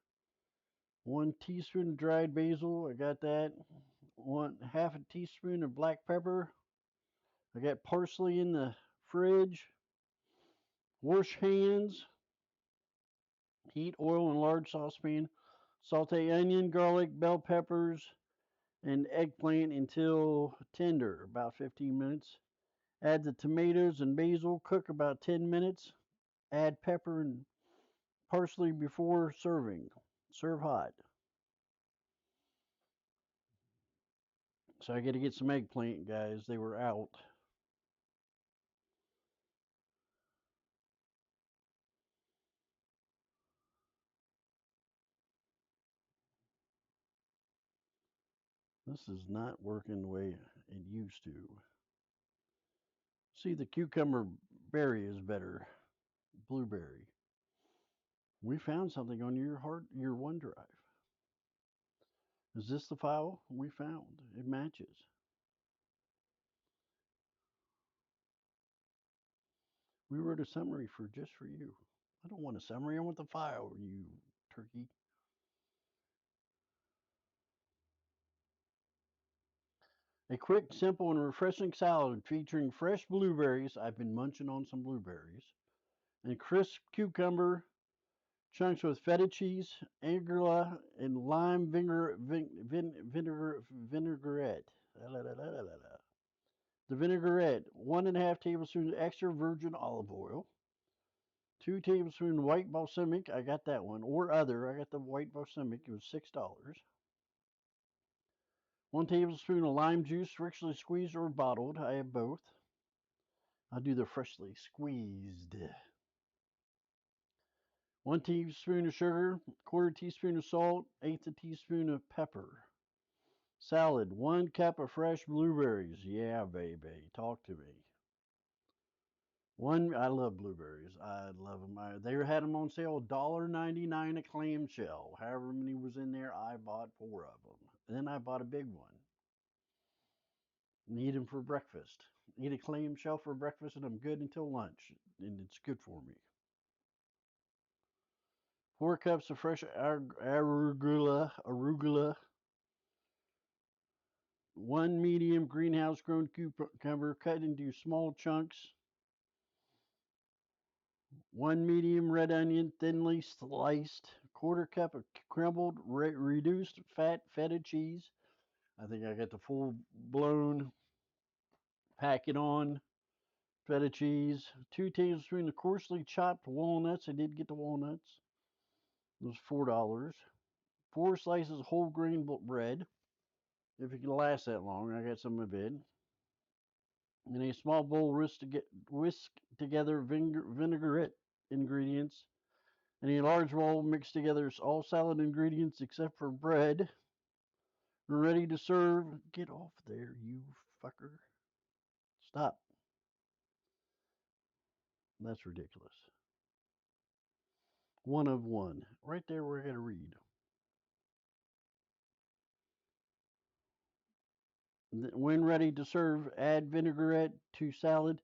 1 teaspoon of dried basil. I got that. Half a teaspoon of black pepper. I got parsley in the fridge. Wash hands. Heat oil in large saucepan. Saute onion, garlic, bell peppers, and eggplant until tender, about 15 minutes. Add the tomatoes and basil, cook about 10 minutes. Add pepper and parsley before serving. Serve hot. So I got to get some eggplant, guys. They were out. This is not working the way it used to. See, the cucumber berry is better. Blueberry. We found something on your OneDrive. Is this the file we found? It matches. We wrote a summary for just for you. I don't want a summary. I want the file, you turkey. A quick, simple, and refreshing salad featuring fresh blueberries. I've been munching on some blueberries. And crisp cucumber, chunks with feta cheese, arugula, and lime vinaigrette. La, la, la, la, la, la. The vinaigrette, 1.5 tablespoons extra virgin olive oil, 2 tablespoons white balsamic. I got that one, or other. I got the white balsamic. It was $6. 1 tablespoon of lime juice, freshly squeezed or bottled. I have both. I'll do the freshly squeezed. 1 teaspoon of sugar, quarter teaspoon of salt, eighth a teaspoon of pepper. Salad, 1 cup of fresh blueberries. Yeah, baby, talk to me. I love blueberries. I love them. They had them on sale, $1.99 a clamshell. However many was in there, I bought 4 of them. Then I bought a big one. And eat them for breakfast. Eat a clamshell for breakfast, and I'm good until lunch. And it's good for me. 4 cups of fresh arugula, 1 medium greenhouse grown cucumber cut into small chunks, 1 medium red onion thinly sliced, quarter cup of crumbled reduced fat feta cheese. I think I got the full blown packet on feta cheese, 2 tablespoons of coarsely chopped walnuts. I did get the walnuts. It was $4. 4 slices whole grain bread. If it can last that long, I got some of it. In a small bowl, whisk together vinaigrette ingredients. In a large bowl, mix together all salad ingredients except for bread. We're ready to serve. Get off there, you fucker. Stop. That's ridiculous. One of one. Right there, we're going to read. When ready to serve, add vinaigrette to salad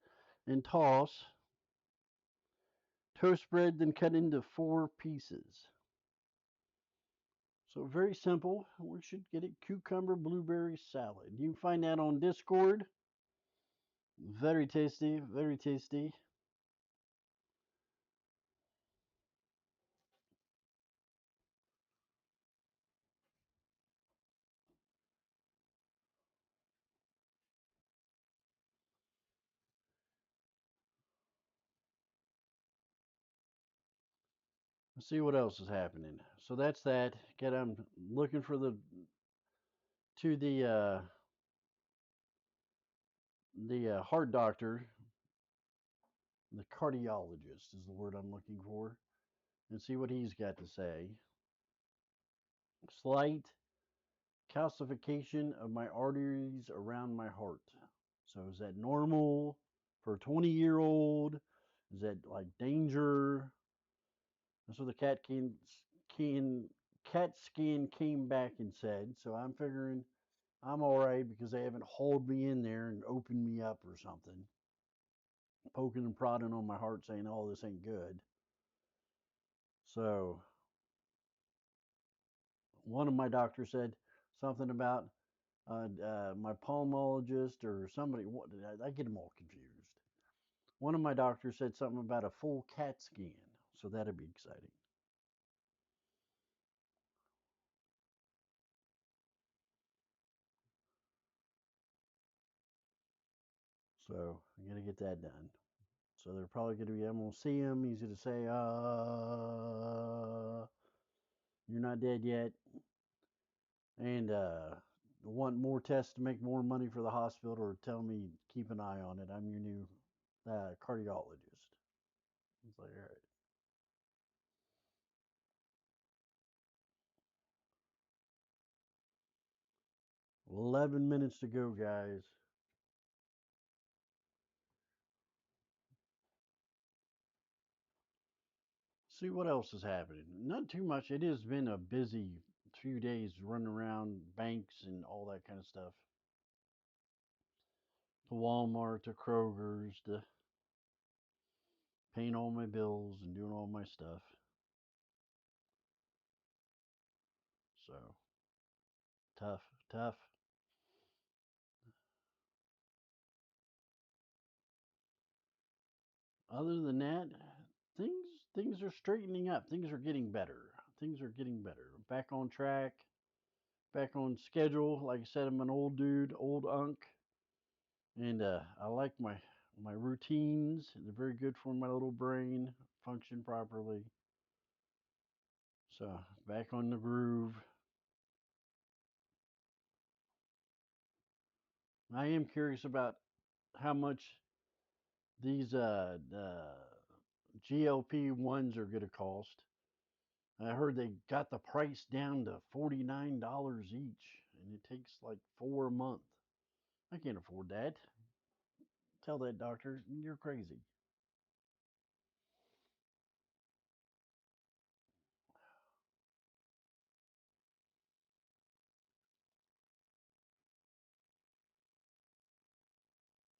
and toss. Toast bread, then cut into 4 pieces. So very simple. We should get it cucumber blueberry salad. You can find that on Discord. Very tasty, very tasty. Let's see what else is happening. So that's that. Get I'm looking for the to the heart doctor. The cardiologist is the word I'm looking for, and see what he's got to say. Slight calcification of my arteries around my heart. So is that normal for a 20-year-old? Is that like danger? That's what the can CAT scan came back and said. So I'm figuring I'm all right because they haven't hauled me in there and opened me up or something, poking and prodding on my heart, saying, "Oh, this ain't good." So one of my doctors said something about my pulmonologist or somebody. What I get them all confused. One of my doctors said something about a full CAT scan, so that'd be exciting. So I'm gonna get that done. So they're probably gonna be. I'm gonna see him. He's gonna say, you're not dead yet," and want more tests to make more money for the hospital, or tell me keep an eye on it. I'm your new cardiologist. It's like, all right. 11 minutes to go, guys. See what else is happening. Not too much. It has been a busy few days running around banks and all that kind of stuff. To Walmart, to Kroger's, to paying all my bills and doing all my stuff. So tough, tough. Other than that, things are straightening up. Things are getting better. Things are getting better. Back on track, back on schedule. Like I said, I'm an old dude, old unk, and I like my routines. They're very good for my little brain, function properly. So back on the groove. I am curious about how much these GLP ones are going to cost. I heard they got the price down to $49 each, and it takes like 4 a month. I can't afford that. Tell that doctor you're crazy.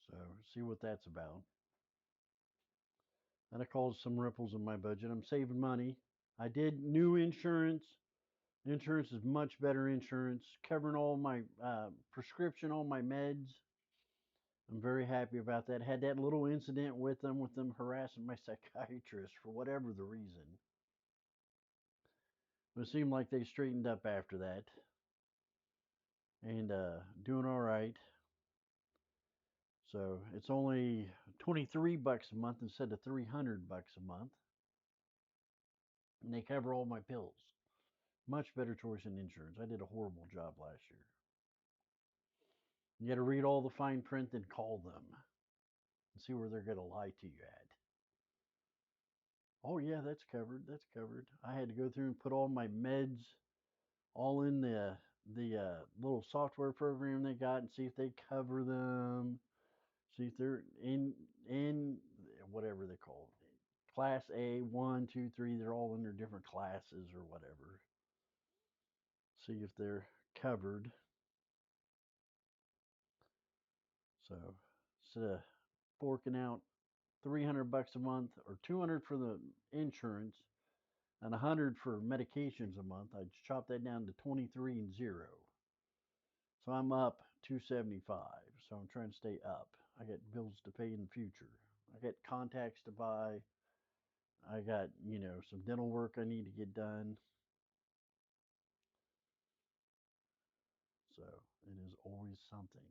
So see what that's about. That caused some ripples in my budget. I'm saving money. I did new insurance. Insurance is much better insurance, covering all my prescription, all my meds. I'm very happy about that. Had that little incident with them harassing my psychiatrist for whatever the reason. But it seemed like they straightened up after that and doing all right. So it's only $23 a month instead of $300 a month, and they cover all my pills. Much better choice in insurance. I did a horrible job last year. You got to read all the fine print, then call them and see where they're going to lie to you at. Oh yeah, that's covered. That's covered. I had to go through and put all my meds all in the little software program they got and see if they cover them. See if they're in whatever they call it. Class A, one, two, three. They're all in their different classes or whatever. See if they're covered. So instead of forking out $300 a month or 200 for the insurance and 100 for medications a month, I chopped that down to 23 and zero. So I'm up 275. So I'm trying to stay up. I got bills to pay in the future. I got contacts to buy. I got, some dental work I need to get done. So it is always something.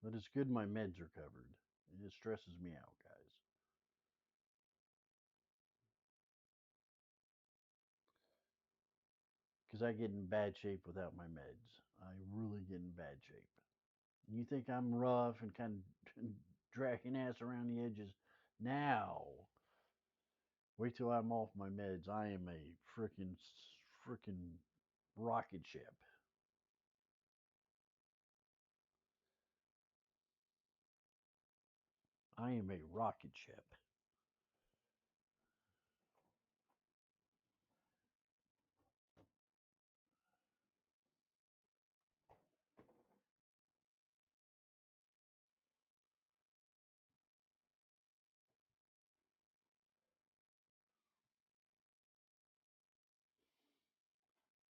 But it's good my meds are covered. It stresses me out, guys. Because I get in bad shape without my meds. I really get in bad shape. You think I'm rough and kind of dragging ass around the edges now? Wait till I'm off my meds. I am a freaking rocket ship. I am a rocket ship.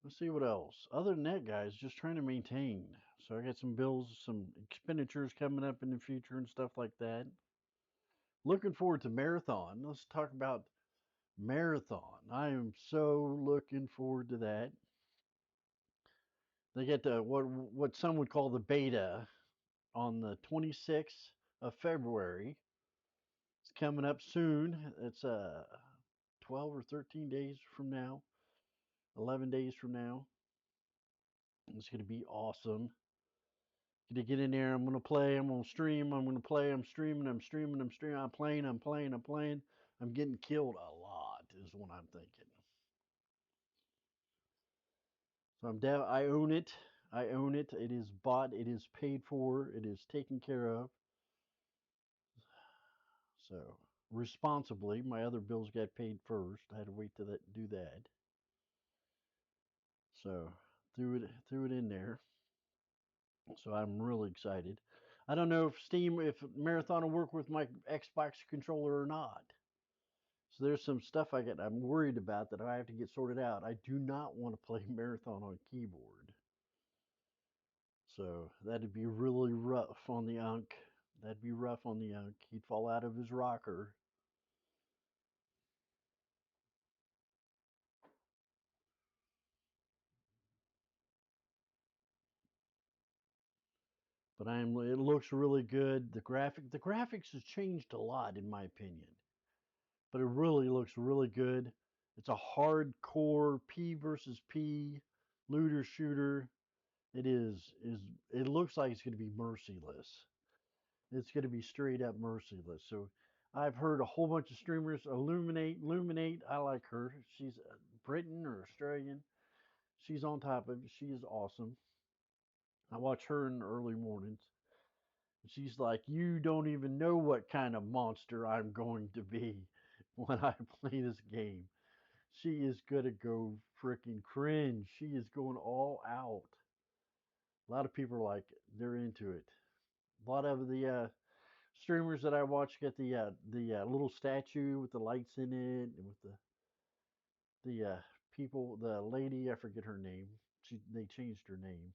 Let's see what else. Other than that, guys, just trying to maintain. So I got some bills, some expenditures coming up in the future and stuff like that. Looking forward to marathon. Let's talk about Marathon. I am so looking forward to that. They get the what some would call the beta on the 26th of February. It's coming up soon. It's 12 or 13 days from now, 11 days from now. It's going to be awesome. To get in there, I'm going to play, I'm going to stream, I'm going to play, I'm streaming, I'm streaming, I'm streaming, I'm playing, I'm playing, I'm playing. I'm getting killed a lot, is what I'm thinking. So I own it. I own it. It is bought. It is paid for. It is taken care of. So responsibly, my other bills got paid first. I had to wait to do that. So threw it in there. So I'm really excited. I don't know if Marathon will work with my Xbox controller or not. So there's some stuff I'm worried about that I have to get sorted out. I do not want to play Marathon on keyboard. So that'd be really rough on the Unk. That'd be rough on the Unk. He'd fall out of his rocker. But it looks really good. The graphics has changed a lot in my opinion. But it really looks really good. It's a hardcore P versus P looter shooter. It looks like it's going to be merciless. It's going to be straight up merciless. So I've heard a whole bunch of streamers Illuminate. I like her. She's Britain or Australian. She's on top of it. She is awesome. I watch her in the early mornings. She's like, you don't even know what kind of monster I'm going to be when I play this game. She is gonna go freaking cringe. She is going all out. A lot of people are like, they're into it. A lot of the streamers that I watch get the little statue with the lights in it, and with the people, the lady, I forget her name. They changed her name,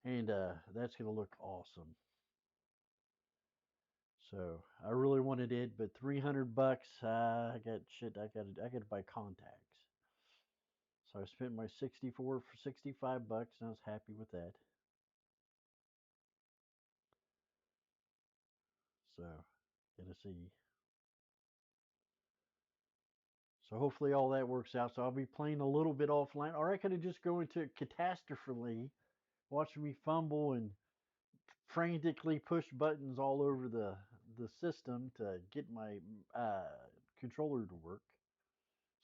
and that's gonna look awesome. So I really wanted it, but $300, I got shit. I got to buy contacts. So I spent my 64 for $65, and I was happy with that. So gonna see. So hopefully all that works out. So I'll be playing a little bit offline, or I could have just go into catastrophe, watching me fumble and frantically push buttons all over the system to get my controller to work.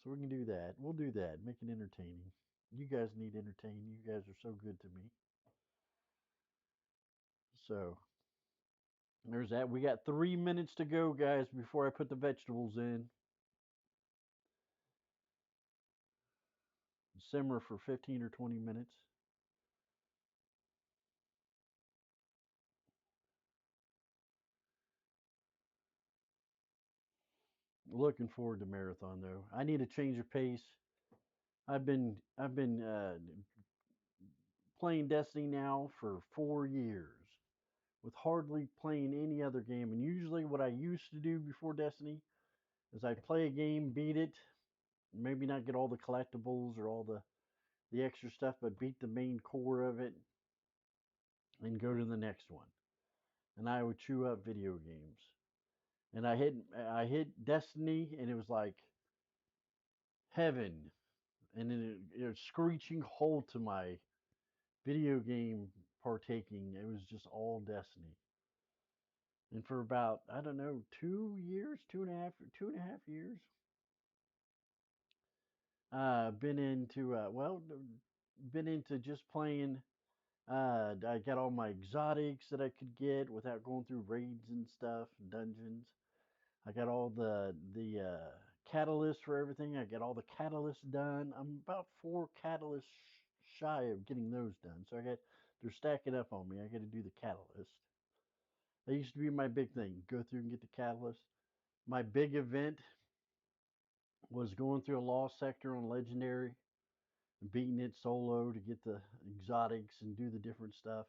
So we can do that. We'll do that. Make it entertaining. You guys need entertaining. You guys are so good to me. So there's that. We got 3 minutes to go, guys, before I put the vegetables in. Simmer for 15 or 20 minutes. Looking forward to marathon though. I need a change of pace. I've been playing Destiny now for 4 years with hardly playing any other game. And usually, what I used to do before Destiny is I'd play a game, beat it, maybe not get all the collectibles or all the extra stuff, but beat the main core of it and go to the next one. And I would chew up video games. And I hit Destiny, and it was like heaven. And then it was screeching halt to my video game partaking. It was just all Destiny. And for about, I don't know, 2 years, 2.5 years, been into been into just playing. I got all my exotics that I could get without going through raids and stuff, dungeons. I got all the catalysts for everything. I got all the catalysts done. I'm about 4 catalysts shy of getting those done. So they're stacking up on me. I got to do the catalyst. That used to be my big thing. Go through and get the catalyst. My big event was going through a lost sector on legendary, beating it solo to get the exotics and do the different stuff.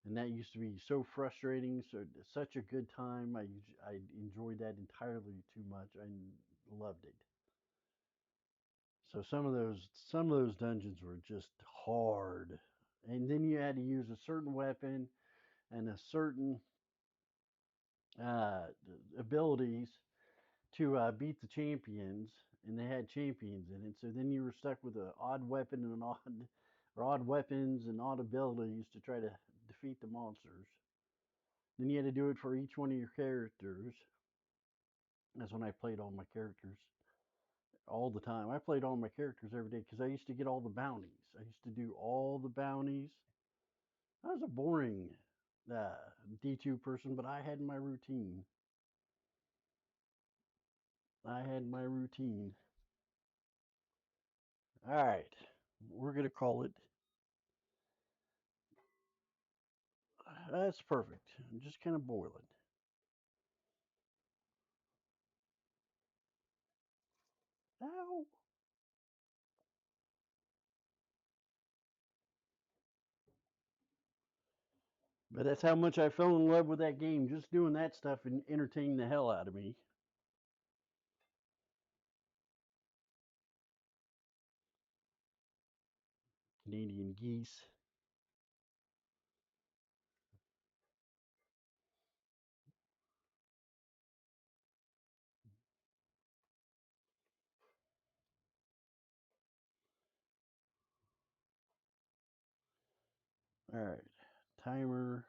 and that used to be so frustrating. So such a good time. I enjoyed that entirely too much. I loved it. So some of those dungeons were just hard, and then you had to use a certain weapon and a certain uh, abilities to beat the champions, and they had champions in it. So then you were stuck with an odd weapon and an odd or odd weapons and odd abilities to try to defeat the monsters. Then you had to do it for each one of your characters. That's when I played all my characters all the time. I played all my characters every day because I used to get all the bounties. I used to do all the bounties. I was a boring D2 person, but I had my routine. I had my routine. All right, we're gonna call it. That's perfect. Just kind of boil it. Ow! But that's how much I fell in love with that game. Just doing that stuff and entertaining the hell out of me. Canadian geese. All right, timer.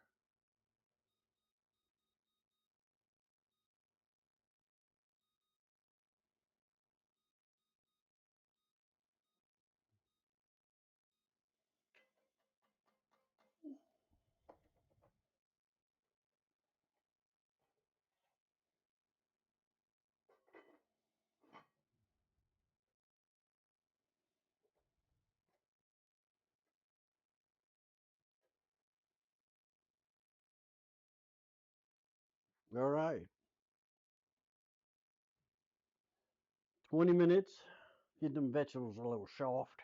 All right, 20 minutes. Get them vegetables a little soft.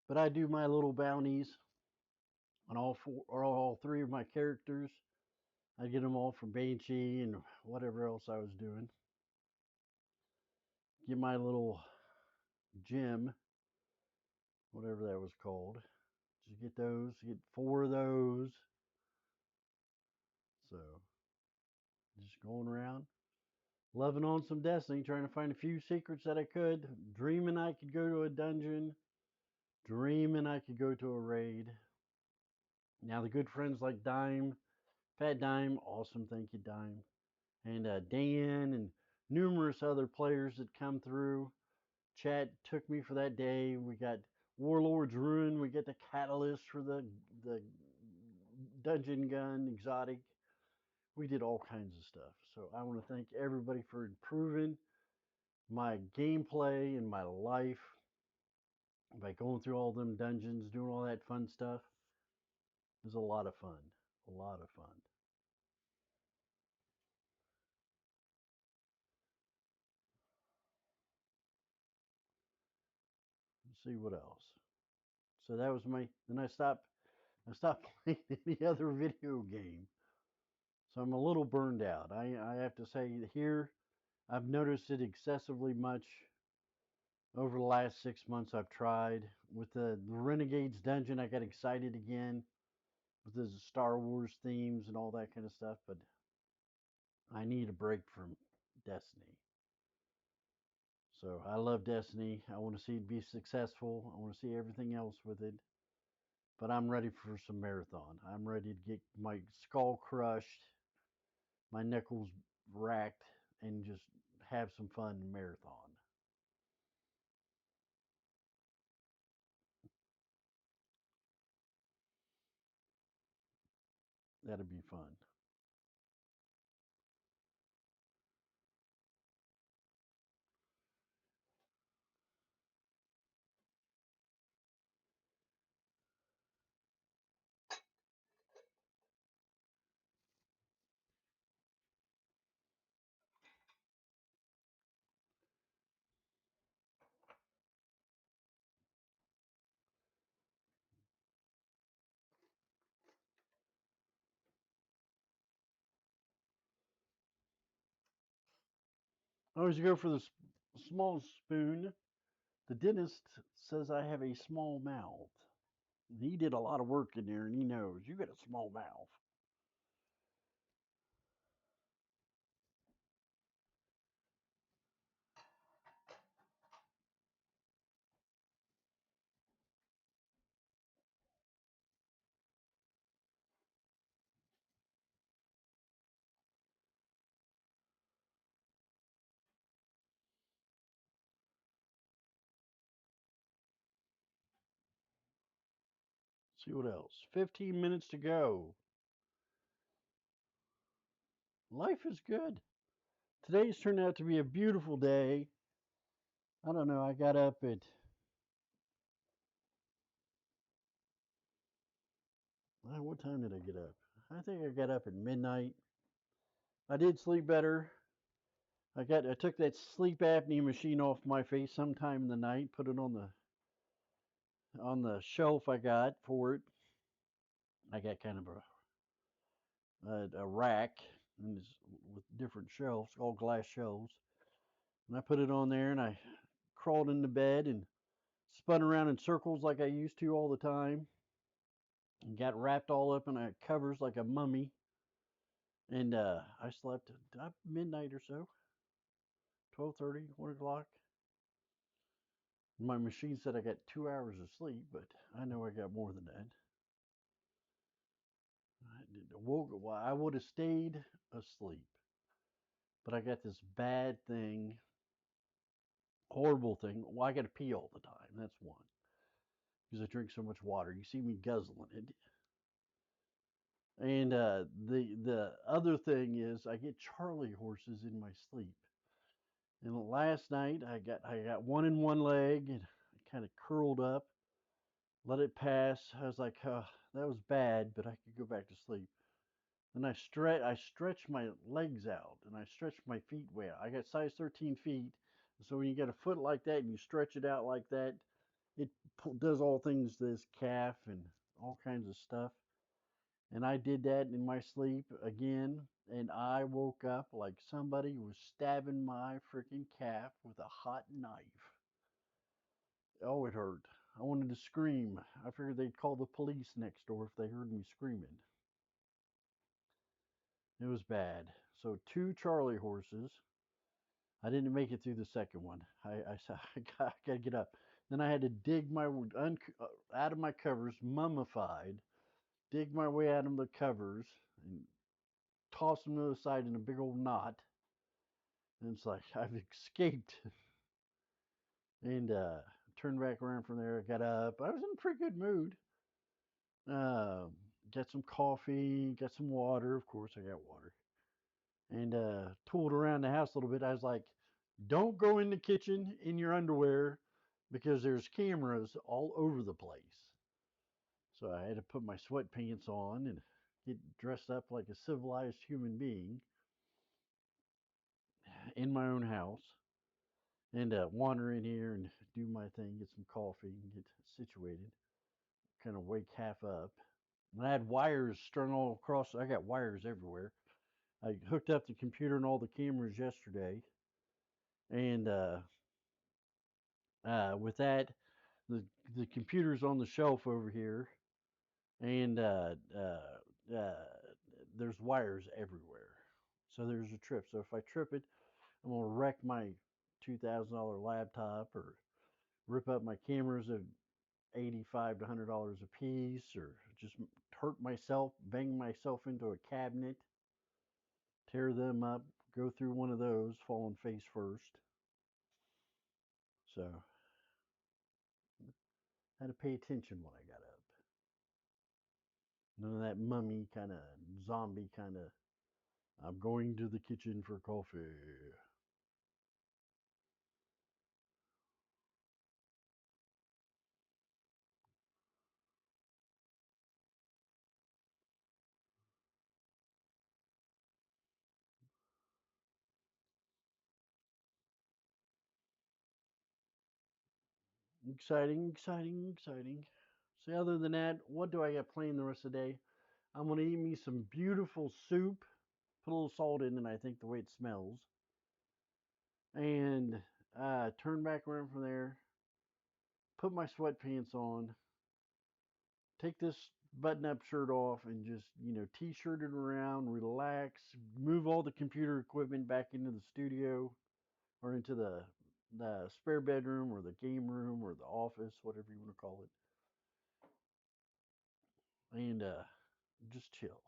But I do my little bounties on all four or all three of my characters. I get them all from Banshee and whatever else I was doing. Get my little gem, whatever that was called. Just get those. Get four of those. So just going around, loving on some Destiny, trying to find a few secrets that I could. Dreaming I could go to a dungeon. Dreaming I could go to a raid. Now the good friends like Dime, Fat Dime, awesome, thank you Dime, and Dan and numerous other players that come through. Chat took me for that day. We got Warlord's Ruin. We get the catalyst for the dungeon gun exotic. We did all kinds of stuff. So I want to thank everybody for improving my gameplay and my life by going through all them dungeons, doing all that fun stuff. It was a lot of fun. A lot of fun. Let's see what else. So that was my. Then I stopped playing any other video game. So I'm a little burned out. I have to say here I've noticed it excessively much over the last 6 months. I've tried with the Renegades dungeon. I got excited again with the Star Wars themes and all that kind of stuff, but I need a break from Destiny. So I love Destiny. I want to see it be successful. I want to see everything else with it. But I'm ready for some marathon. I'm ready to get my skull crushed, my knuckles racked, and just have some fun in marathon. That'd be fun. always go for the small spoon. The dentist says I have a small mouth. He did a lot of work in there, and he knows you got a small mouth. See what else? 15 minutes to go. Life is good. Today's turned out to be a beautiful day. I don't know. I got up at what time did I get up? I think I got up at midnight. I did sleep better. I took that sleep apnea machine off my face sometime in the night, put it on the shelf I got for it. I got kind of a rack with different shelves, all glass shelves, and I put it on there and I crawled into bed and spun around in circles like I used to all the time and got wrapped all up in a covers like a mummy. And I slept midnight or so, 12:30, 1 o'clock. My machine said I got 2 hours of sleep, but I know I got more than that. Well, I would have stayed asleep, but I got this bad thing, horrible thing. Well, I got to pee all the time. That's one because I drink so much water. You see me guzzling it. And the other thing is I get Charlie horses in my sleep. And last night I got one in one leg and I kind of curled up, let it pass. I was like, oh, that was bad, but I could go back to sleep. Then I stretch my legs out and I stretch my feet way out. I got size 13 feet, so when you get a foot like that and you stretch it out like that, it does all things to this calf and all kinds of stuff. And I did that in my sleep again, and I woke up like somebody was stabbing my freaking calf with a hot knife. Oh, it hurt. I wanted to scream. I figured they'd call the police next door if they heard me screaming. It was bad. So two Charlie horses. I didn't make it through the second one. I got to get up. Then I had to dig my out of my covers, mummified, dig my way out of the covers, and toss them to the side in a big old knot. And it's like I've escaped. And turned back around from there. I got up. I was in a pretty good mood. Uh, got some coffee, got some water. Of course, I got water. And tooled around the house a little bit. I was like, don't go in the kitchen in your underwear because there's cameras all over the place. So I had to put my sweatpants on and get dressed up like a civilized human being in my own house and wander in here and do my thing, get some coffee and get situated, kind of wake half up. And I had wires strung all across. I got wires everywhere. I hooked up the computer and all the cameras yesterday. And with that, the computer's on the shelf over here, and there's wires everywhere. So there's a trip. So if I trip it, I'm gonna wreck my $2,000 laptop or rip up my cameras at 85 to $100 a piece, or just hurt myself, bang myself into a cabinet, tear them up, go through one of those, falling face first. So I had to pay attention when I got up. None of that mummy kind of zombie kind of. I'm going to the kitchen for coffee. Exciting, exciting, exciting. So other than that, what do I got playing the rest of the day? I'm gonna eat me some beautiful soup. Put a little salt in it, I think the way it smells. And turned back around from there, put my sweatpants on, take this button-up shirt off, and just t-shirt it around, relax, move all the computer equipment back into the studio or into the spare bedroom or the game room or the office, whatever you want to call it, and just chill.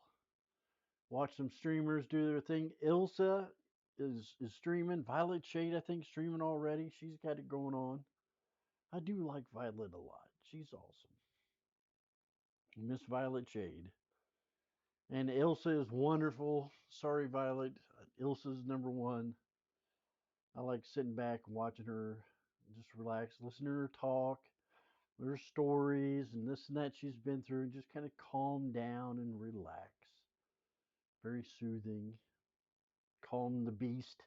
Watch some streamers do their thing. Ilsa is streaming. Violet Shade, I think, streaming already. She's got it going on. I do like Violet a lot. She's awesome. Miss Violet Shade. And Ilsa is wonderful. Sorry, Violet. Ilsa's number one. I like sitting back and watching her just relax, listen to her talk, her stories, and this and that she's been through, and just kind of calm down and relax. Very soothing. Calm the beast,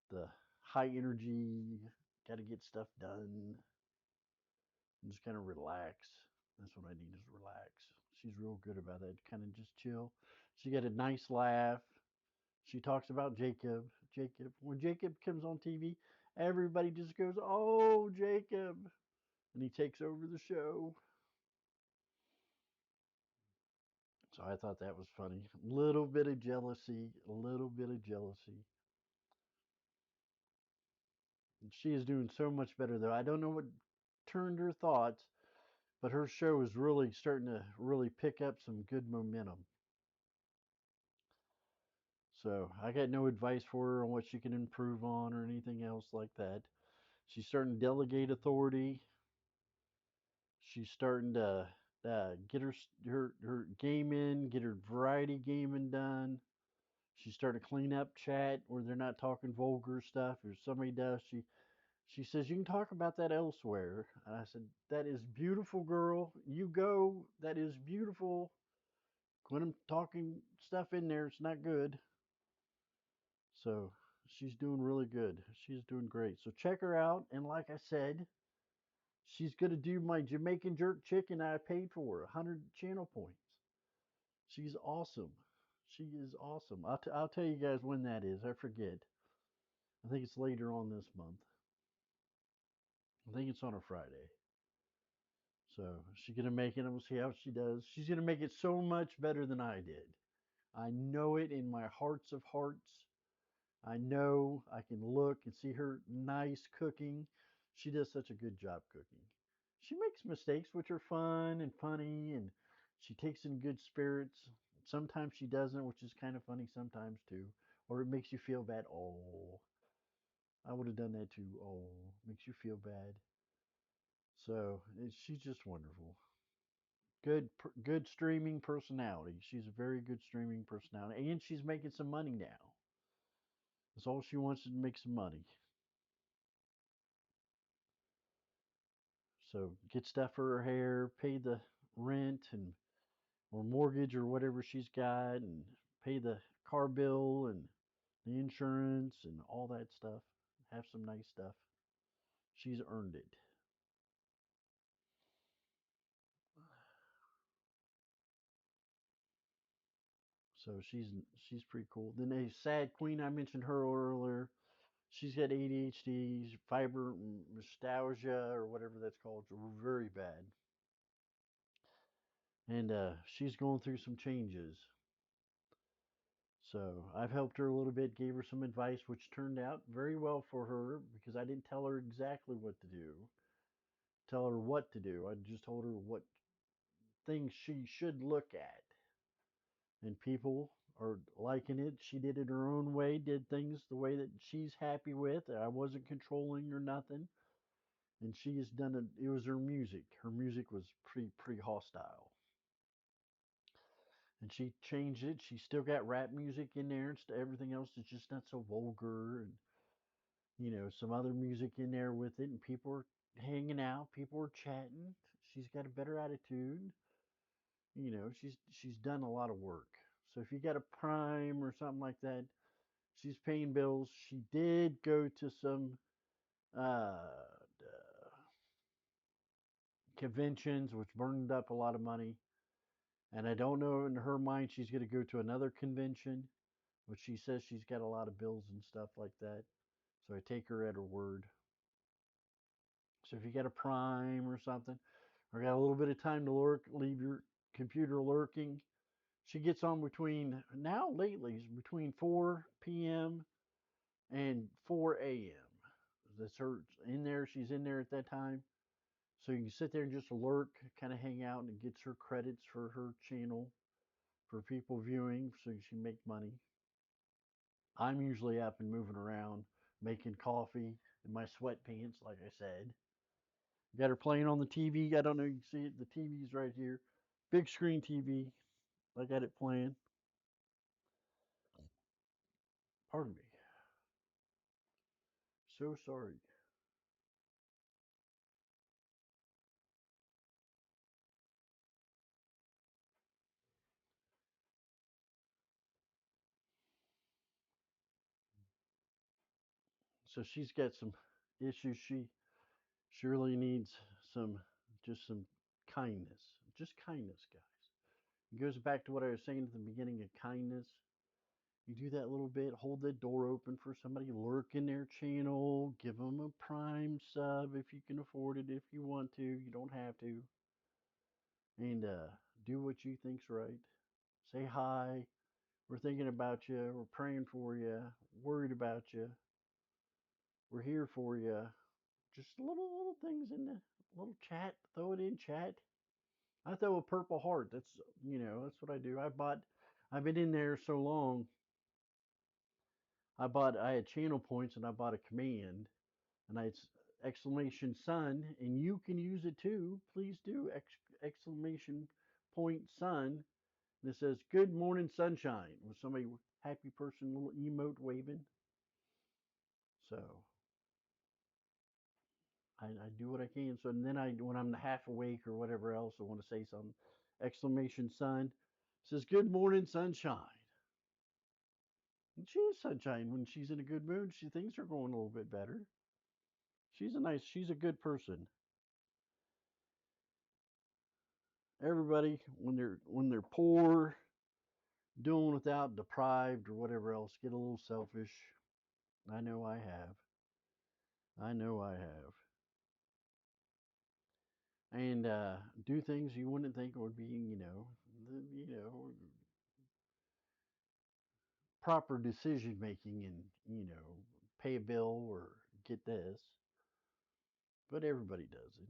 the high energy, got to get stuff done, and just kind of relax. That's what I need is relax. She's real good about that. Kind of just chill. She got a nice laugh. She talks about Jacob. Jacob. When Jacob comes on TV, everybody just goes, "Oh, Jacob," and he takes over the show. So I thought that was funny. A little bit of jealousy. A little bit of jealousy. And she is doing so much better though. I don't know what turned her thoughts, but her show is really starting to really pick up some good momentum. So I got no advice for her on what she can improve on or anything else like that. She's starting to delegate authority. She's starting to get her game in, get her variety gaming done. She's starting to clean up chat where they're not talking vulgar stuff. If somebody does, she says you can talk about that elsewhere. And I said that is beautiful, girl. You go. That is beautiful. When I'm talking stuff in there, it's not good. So she's doing really good. She's doing great. So check her out. And like I said, she's gonna do my Jamaican jerk chicken I paid for, 100 channel points. She's awesome. She is awesome. I'll tell you guys when that is. I forget. I think it's later on this month. I think it's on a Friday. So she's gonna make it, and we'll see how she does. She's gonna make it so much better than I did. I know it in my hearts of hearts. I know I can look and see her nice cooking. She does such a good job cooking. She makes mistakes which are fun and funny, and she takes in good spirits. Sometimes she doesn't, which is kind of funny sometimes too. Or it makes you feel bad. Oh, I would have done that too. Oh, makes you feel bad. So she's just wonderful. Good streaming personality. She's a very good streaming personality, and she's making some money now. That's all she wants is to make some money. So get stuff for her hair, pay the rent and or mortgage or whatever she's got, and pay the car bill and the insurance and all that stuff. Have some nice stuff. She's earned it. So she's pretty cool. Then a sad queen I mentioned her earlier. She's got ADHD, fiber nostalgia or whatever that's called. Very bad, and she's going through some changes. So I've helped her a little bit, gave her some advice, which turned out very well for her because I didn't tell her exactly what to do, tell her what to do. I just told her what things she should look at. And people are liking it. She did it her own way, did things the way that she's happy with. I wasn't controlling or nothing. And she has done it. It was her music. Her music was pretty hostile. And she changed it. She still got rap music in there and everything else is just not so vulgar and some other music in there with it, and people are hanging out, people are chatting. She's got a better attitude. She's done a lot of work. So if you got a Prime or something like that, she's paying bills. She did go to some uh, conventions, which burned up a lot of money. And I don't know in her mind she's going to go to another convention. but she says she's got a lot of bills and stuff like that. So I take her at her word. So if you got a Prime or something, or got a little bit of time to lurk, leave your computer lurking. She gets on between now lately between 4 p.m. and 4 a.m. That's her in there. She's in there at that time. So you can sit there and just lurk, kind of hang out, and it gets her credits for her channel for people viewing, so she can make money. I'm usually up and moving around, making coffee in my sweatpants, like I said. Got her playing on the TV. I don't know if you can see it. The TV's right here. Big screen TV. I got it playing. Pardon me. So sorry. So she's got some issues. She really needs some just some kindness. Just kindness, guys. It goes back to what I was saying at the beginning of kindness. You do that little bit, hold the door open for somebody, lurk in their channel, give them a Prime sub if you can afford it, if you want to. You don't have to. And do what you think's right. Say hi. We're thinking about you. We're praying for you. Worried about you. We're here for you. Just little things in the little chat. Throw it in chat. I throw a purple heart. That's what I do. I've been in there so long. I had channel points and I bought a command and I exclamation sun, and you can use it too. Please do exclamation point sun. And it says good morning sunshine with somebody happy person little emote waving. So I do what I can. So and then when I'm half awake or whatever else I want to say something, exclamation sun says good morning sunshine. And she is sunshine when she's in a good mood. She things are going a little bit better. She's a good person. Everybody when they're poor, doing without, deprived, or whatever else, get a little selfish. I know I have. I know I have. And do things you wouldn't think would be, proper decision making, and pay a bill or get this. But everybody does it.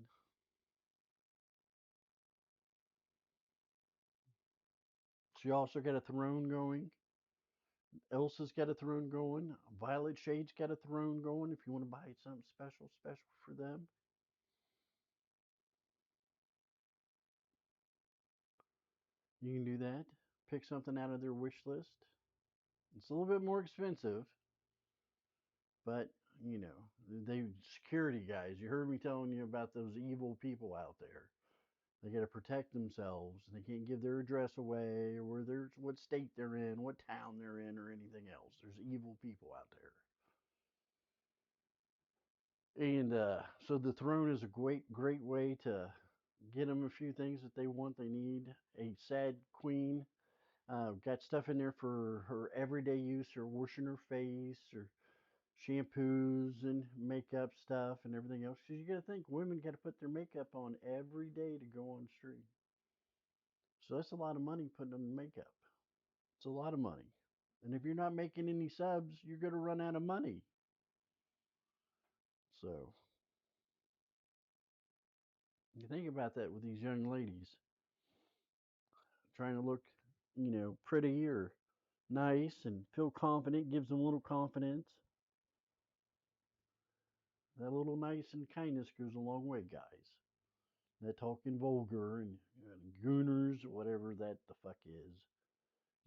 She also got a throne going. Elsa's got a throne going. Violet Shade's got a throne going. If you want to buy something special for them, you can do that. Pick something out of their wish list. It's a little bit more expensive, but they security guys. You heard me telling you about those evil people out there. They got to protect themselves. They can't give their address away, or what state they're in, what town they're in, or anything else. There's evil people out there. And so the throne is a great way to get them a few things that they want, they need. A sad queen. Got stuff in there for her everyday use, her washing her face, or shampoos and makeup stuff and everything else. Because you got to think, women got to put their makeup on every day to go on street. So that's a lot of money putting on makeup. It's a lot of money. And if you're not making any subs, you're going to run out of money. So you think about that with these young ladies trying to look, pretty or nice and feel confident, gives them a little confidence. That little nice and kindness goes a long way, guys. That talking vulgar and gooners, whatever that the fuck is.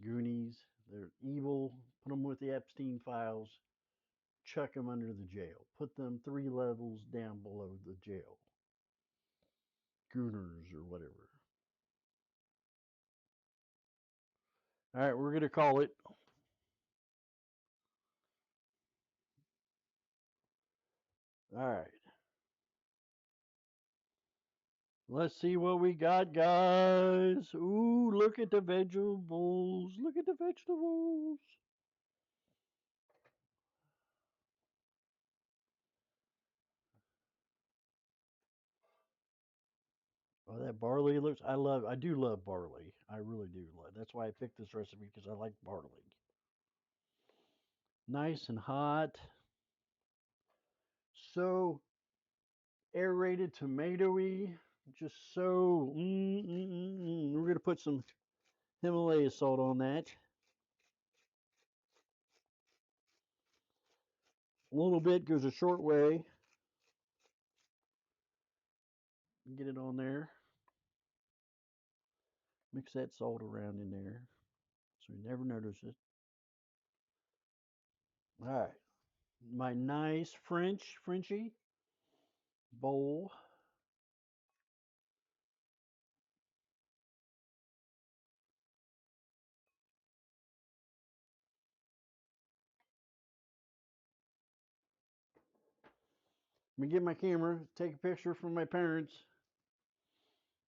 Goonies, they're evil. Put them with the Epstein files. Chuck them under the jail. Put them 3 levels down below the jail. Gooners or whatever. All right, we're gonna call it. All right. Let's see what we got, guys. Ooh, look at the vegetables. Look at the vegetables. That barley looks. I do love barley. I really do love. That's why I picked this recipe because I like barley. Nice and hot. So aerated, tomatoey. Just so. We're gonna put some Himalaya salt on that. A little bit goes a short way. Get it on there. Mix that salt around in there so you never notice it. All right. My nice Frenchy bowl. Let me get my camera, take a picture from my parents.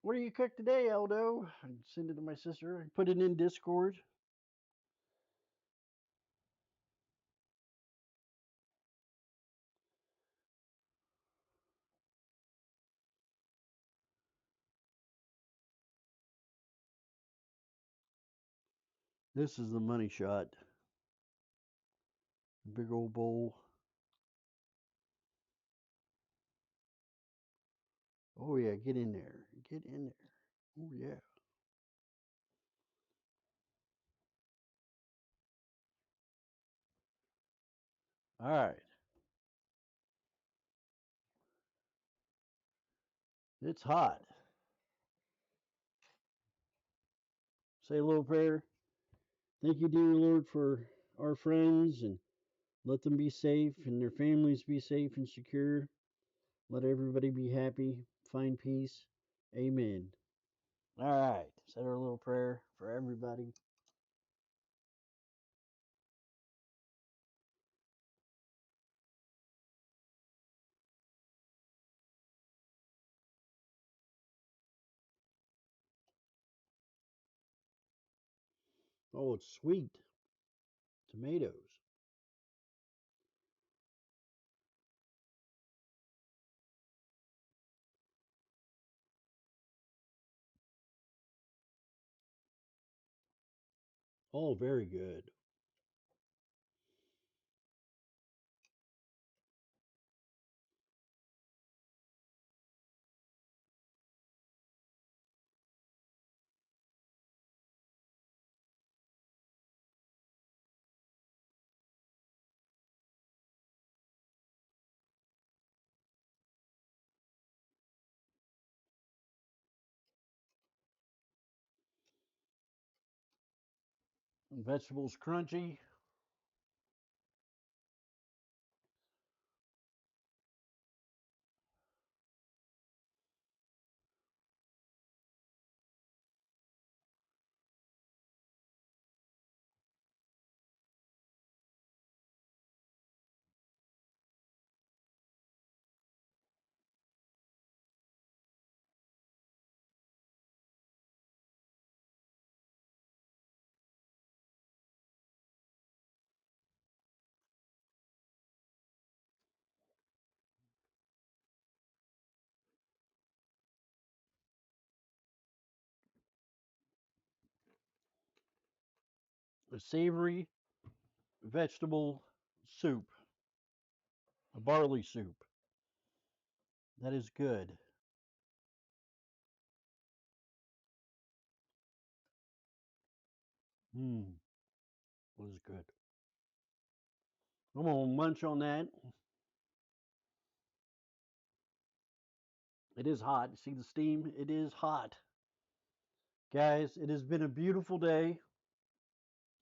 What do you cook today, Aldo? I send it to my sister. I put it in Discord. This is the money shot. Big old bowl. Oh yeah, get in there. Get in there. Oh yeah. All right. It's hot. Say a little prayer. Thank you, dear Lord, for our friends, and let them be safe and their families be safe and secure. Let everybody be happy, find peace. Amen. All right. Say our little prayer for everybody. Oh, it's sweet. Tomatoes. Oh, very good. Vegetables crunchy. A savory vegetable soup. A barley soup. That is good. Mmm. That is good. I'm gonna munch on that. It is hot. See the steam? It is hot. Guys, it has been a beautiful day.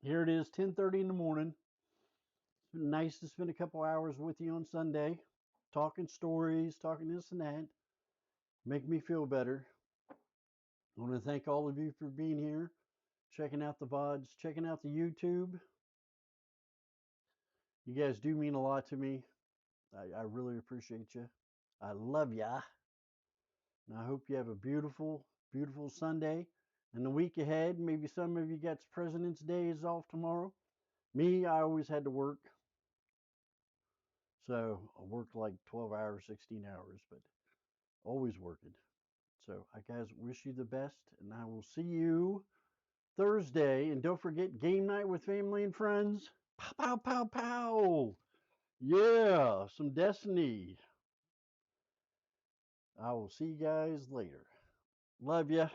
Here it is, 10:30 in the morning. It's been nice to spend a couple hours with you on Sunday, talking stories, talking this and that. Make me feel better. I want to thank all of you for being here, checking out the VODs, checking out the YouTube. You guys do mean a lot to me. I really appreciate you. I love ya. And I hope you have a beautiful, beautiful Sunday. And the week ahead, maybe some of you got President's Day is off tomorrow. Me, I always had to work. So I worked like 12 hours, 16 hours, but always working. So I guys wish you the best, and I will see you Thursday. And don't forget game night with family and friends. Pow pow pow pow. Yeah, some Destiny. I will see you guys later. Love ya.